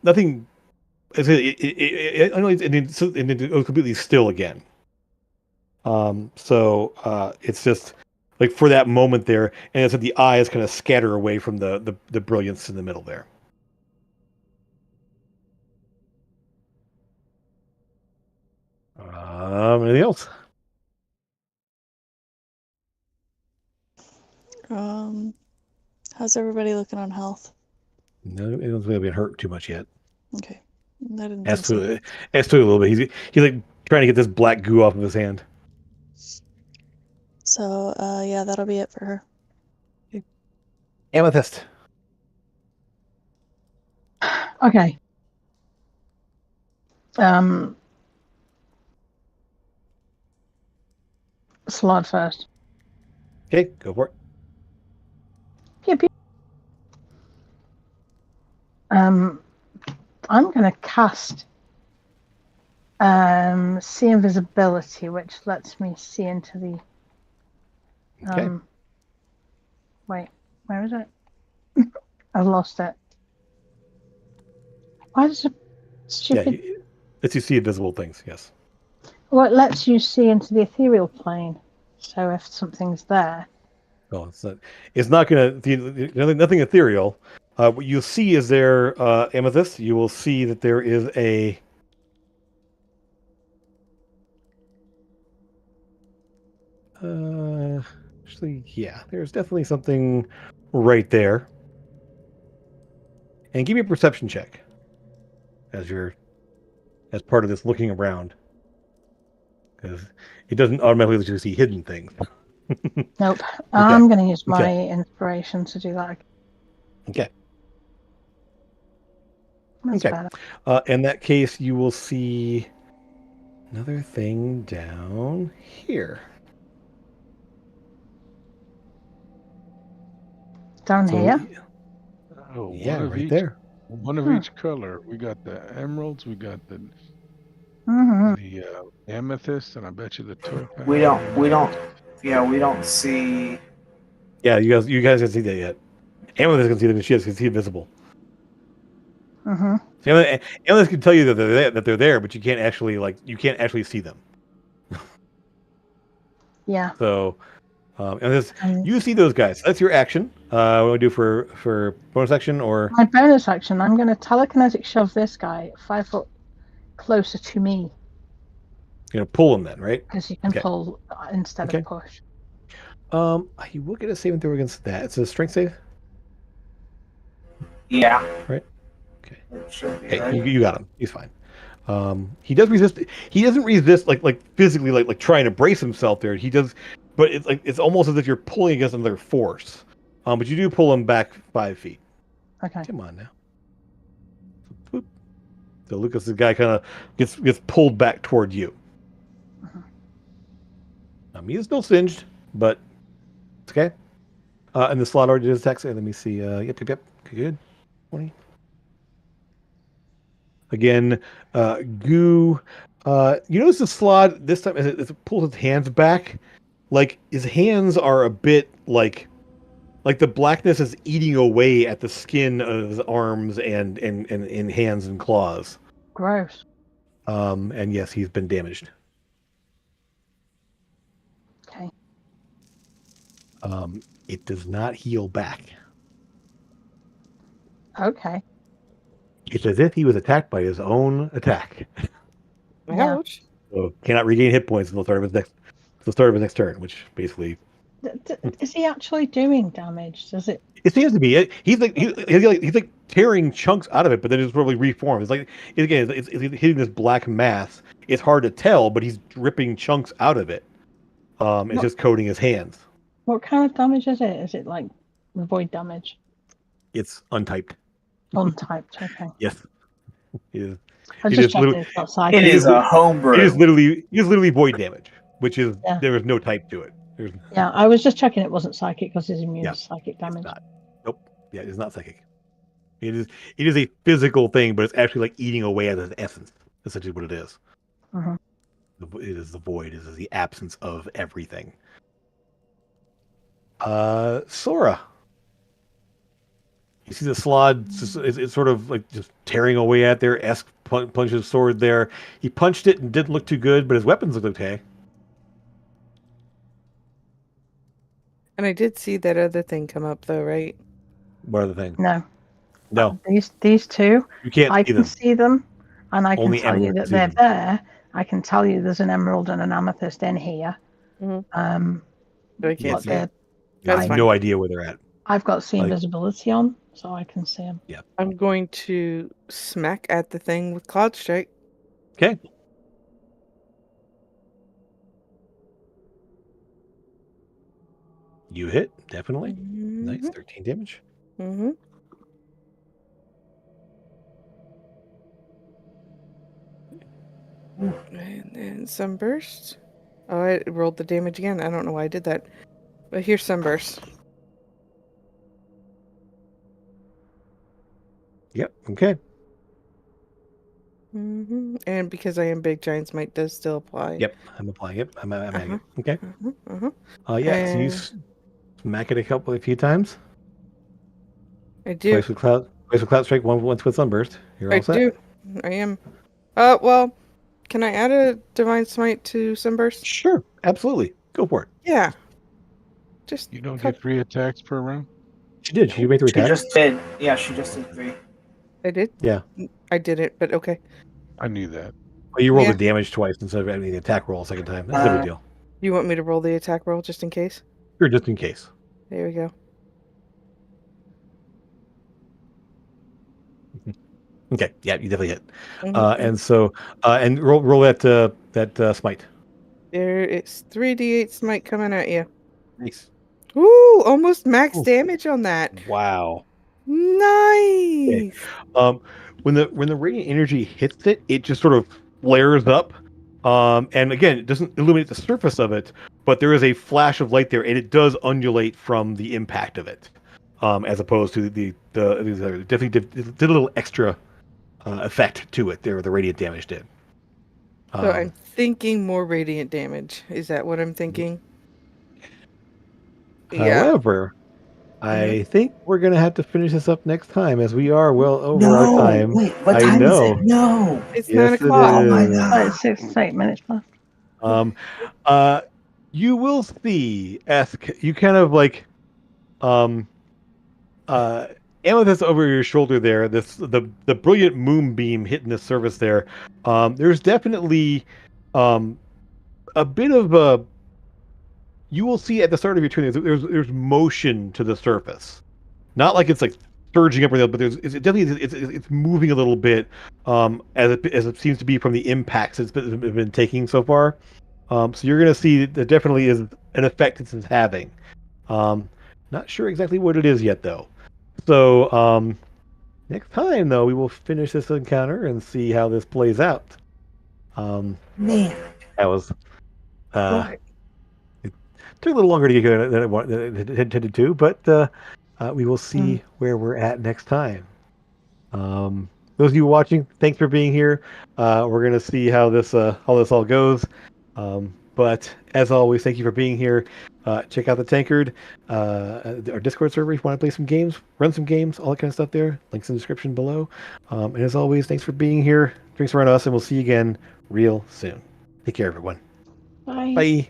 It undulates and then it goes completely still again. So it's just. Like for that moment there, and it's that the eyes kind of scatter away from the brilliance in the middle there. Anything else? How's everybody looking on health? No, anyone's really been hurt too much yet. Okay. I didn't think so. As to a little bit. He's like trying to get this black goo off of his hand. So, yeah, that'll be it for her. Amethyst. Okay. Slot first. Okay, go for it. Pew, pew. I'm going to cast see invisibility, which lets me see into the. Okay. Wait, where is it? I've lost it. Why does it Yeah, stupid? lets you see invisible things. Yes. Well, it lets you see into the ethereal plane. So if something's there, Well, it's not. It's not going to. Nothing ethereal. What you'll see is there amethyst. You will see that there is a. Actually, yeah, there's definitely something right there. And give me a perception check as part of this looking around, because it doesn't automatically let you see hidden things. nope. Okay. I'm going to use my Okay. inspiration to do that. Okay. That's Okay. better. In that case, you will see another thing down here. Down So, here. Oh, yeah, right there. one of each color. We got the emeralds, we got the amethyst, and I bet you the topaz. We don't. Yeah, we don't see. Yeah, you guys can see that yet. Amethyst can see them, and she can see invisible. So Amethyst can tell you that they're there, but you can't actually see them. Yeah. So, you see those guys. That's your action. What do I do for bonus action or? My bonus action, I'm going to telekinetic shove this guy 5 foot closer to me. You're gonna pull them then, right? Because you can Okay. pull instead Okay. of push. You will get a saving throw against that. It's a strength save, Yeah. right? Okay. It should be, Hey, right? you got him. He's fine. He does resist. He doesn't resist like physically like trying to brace himself there. He does, but it's almost as if you're pulling against another force. But you do pull him back 5 feet. Okay. Come on now. Boop. So Lucas, the guy, kind of gets pulled back toward you. He is still singed, but it's okay. And the slot already did his attack. Let me see. Yep. Good. 20. Again, goo. You notice the slot this time as it pulls its hands back, like his hands are a bit like the blackness is eating away at the skin of his arms and hands and claws. Gross. And yes, he's been damaged. Okay. It does not heal back. Okay. It's as if he was attacked by his own attack. Yeah. Ouch. So cannot regain hit points until the start of his next turn, which basically Is he actually doing damage? Does it? it seems to be. He's like tearing chunks out of it, but then it's probably reformed. It's like it's hitting this black mass. It's hard to tell, but he's ripping chunks out of it. It's just coating his hands. What kind of damage is it? Is it like void damage? It's untyped. Untyped. Okay. Yes. It is. I was It just is checking literally. it's not psychic. It is a homebrew. It is literally void damage, which is there is no type to it. Yeah, I was just checking it wasn't psychic because it's immune to psychic damage. It's not. Nope. Yeah, it's not psychic. It is a physical thing, but it's actually like eating away at its essence. Essentially, what it is. It is the void. It is the absence of everything. Sora. You see the slod. It's sort of like just tearing away at there. Esk punches his sword there. He punched it and didn't look too good, but his weapons looked okay. And I did see that other thing come up, though, right? What other thing? No. These two. You can't I see can them. see them, and I Only can tell you Emerald that can see they're them. there. I can tell you there's an emerald and an amethyst in here. So I But can't see they're- it. I That's have fine. no idea where they're at. I've got see Like- invisibility on, so I can see them. Yeah. I'm going to smack at the thing with Cloud Strike. Okay. You hit, definitely. Nice, 13 damage. And then Sunburst. Oh, I rolled the damage again. I don't know why I did that. But here's Sunburst. Yep. Okay. And because I am big, Giant Smite does still apply. Yep. I'm applying it. I'm adding it. Okay. Yeah. So you smack it a few times. I do. Twice with Cloud Strike. Once with Sunburst. You're all set. I do. I am. Well, can I add a Divine Smite to Sunburst? Sure. Absolutely. Go for it. Yeah. Just You don't get 3 attacks per round? She did. She made 3 She attacks. just did. Yeah, she just did 3. I did. Yeah. I didn't, but okay. I knew that. Well, you rolled Yeah. the damage twice instead of having the attack roll a second time. That's no big deal. You want me to roll the attack roll just in case? Sure, just in case. There we go. Okay. Yeah, you definitely hit. And so, and roll that smite. There, it's 3d8 smite coming at you. Nice. Ooh, almost max Ooh. damage on that. Wow. Nice. When the radiant energy hits it, it just sort of flares up. And again, it doesn't illuminate the surface of it, but there is a flash of light there, and it does undulate from the impact of it, as opposed to the definitely did a little extra effect to it. There, the radiant damage did. So I'm thinking more radiant damage. Is that what I'm thinking? Yeah. However, I think we're gonna have to finish this up next time, as we are well over our time. Wait, what I time know. is it? No. It's Yes, 9 o'clock. Oh my it is. god. It's 6 to 8 minutes left. You will see, Esk, you kind of like, amethyst over your shoulder there. The brilliant moonbeam hitting the surface there. There's definitely, a bit of a. You will see at the start of your turn. There's motion to the surface, not like it's like surging up or down, but it's definitely it's moving a little bit, as it seems to be from the impacts it's been taking so far. So you're going to see that there definitely is an effect this is having. Not sure exactly what it is yet, though. So next time, though, we will finish this encounter and see how this plays out. Man. That was it took a little longer to get going than it intended to, but we will see where we're at next time. Those of you watching, thanks for being here. We're going to see how this all goes. But as always, thank you for being here. Check out the Tankard, our Discord server if you want to play some games, run some games, all that kind of stuff there. Links in the description below. And as always, thanks for being here. Drinks around us, and we'll see you again real soon. Take care, everyone. Bye. Bye.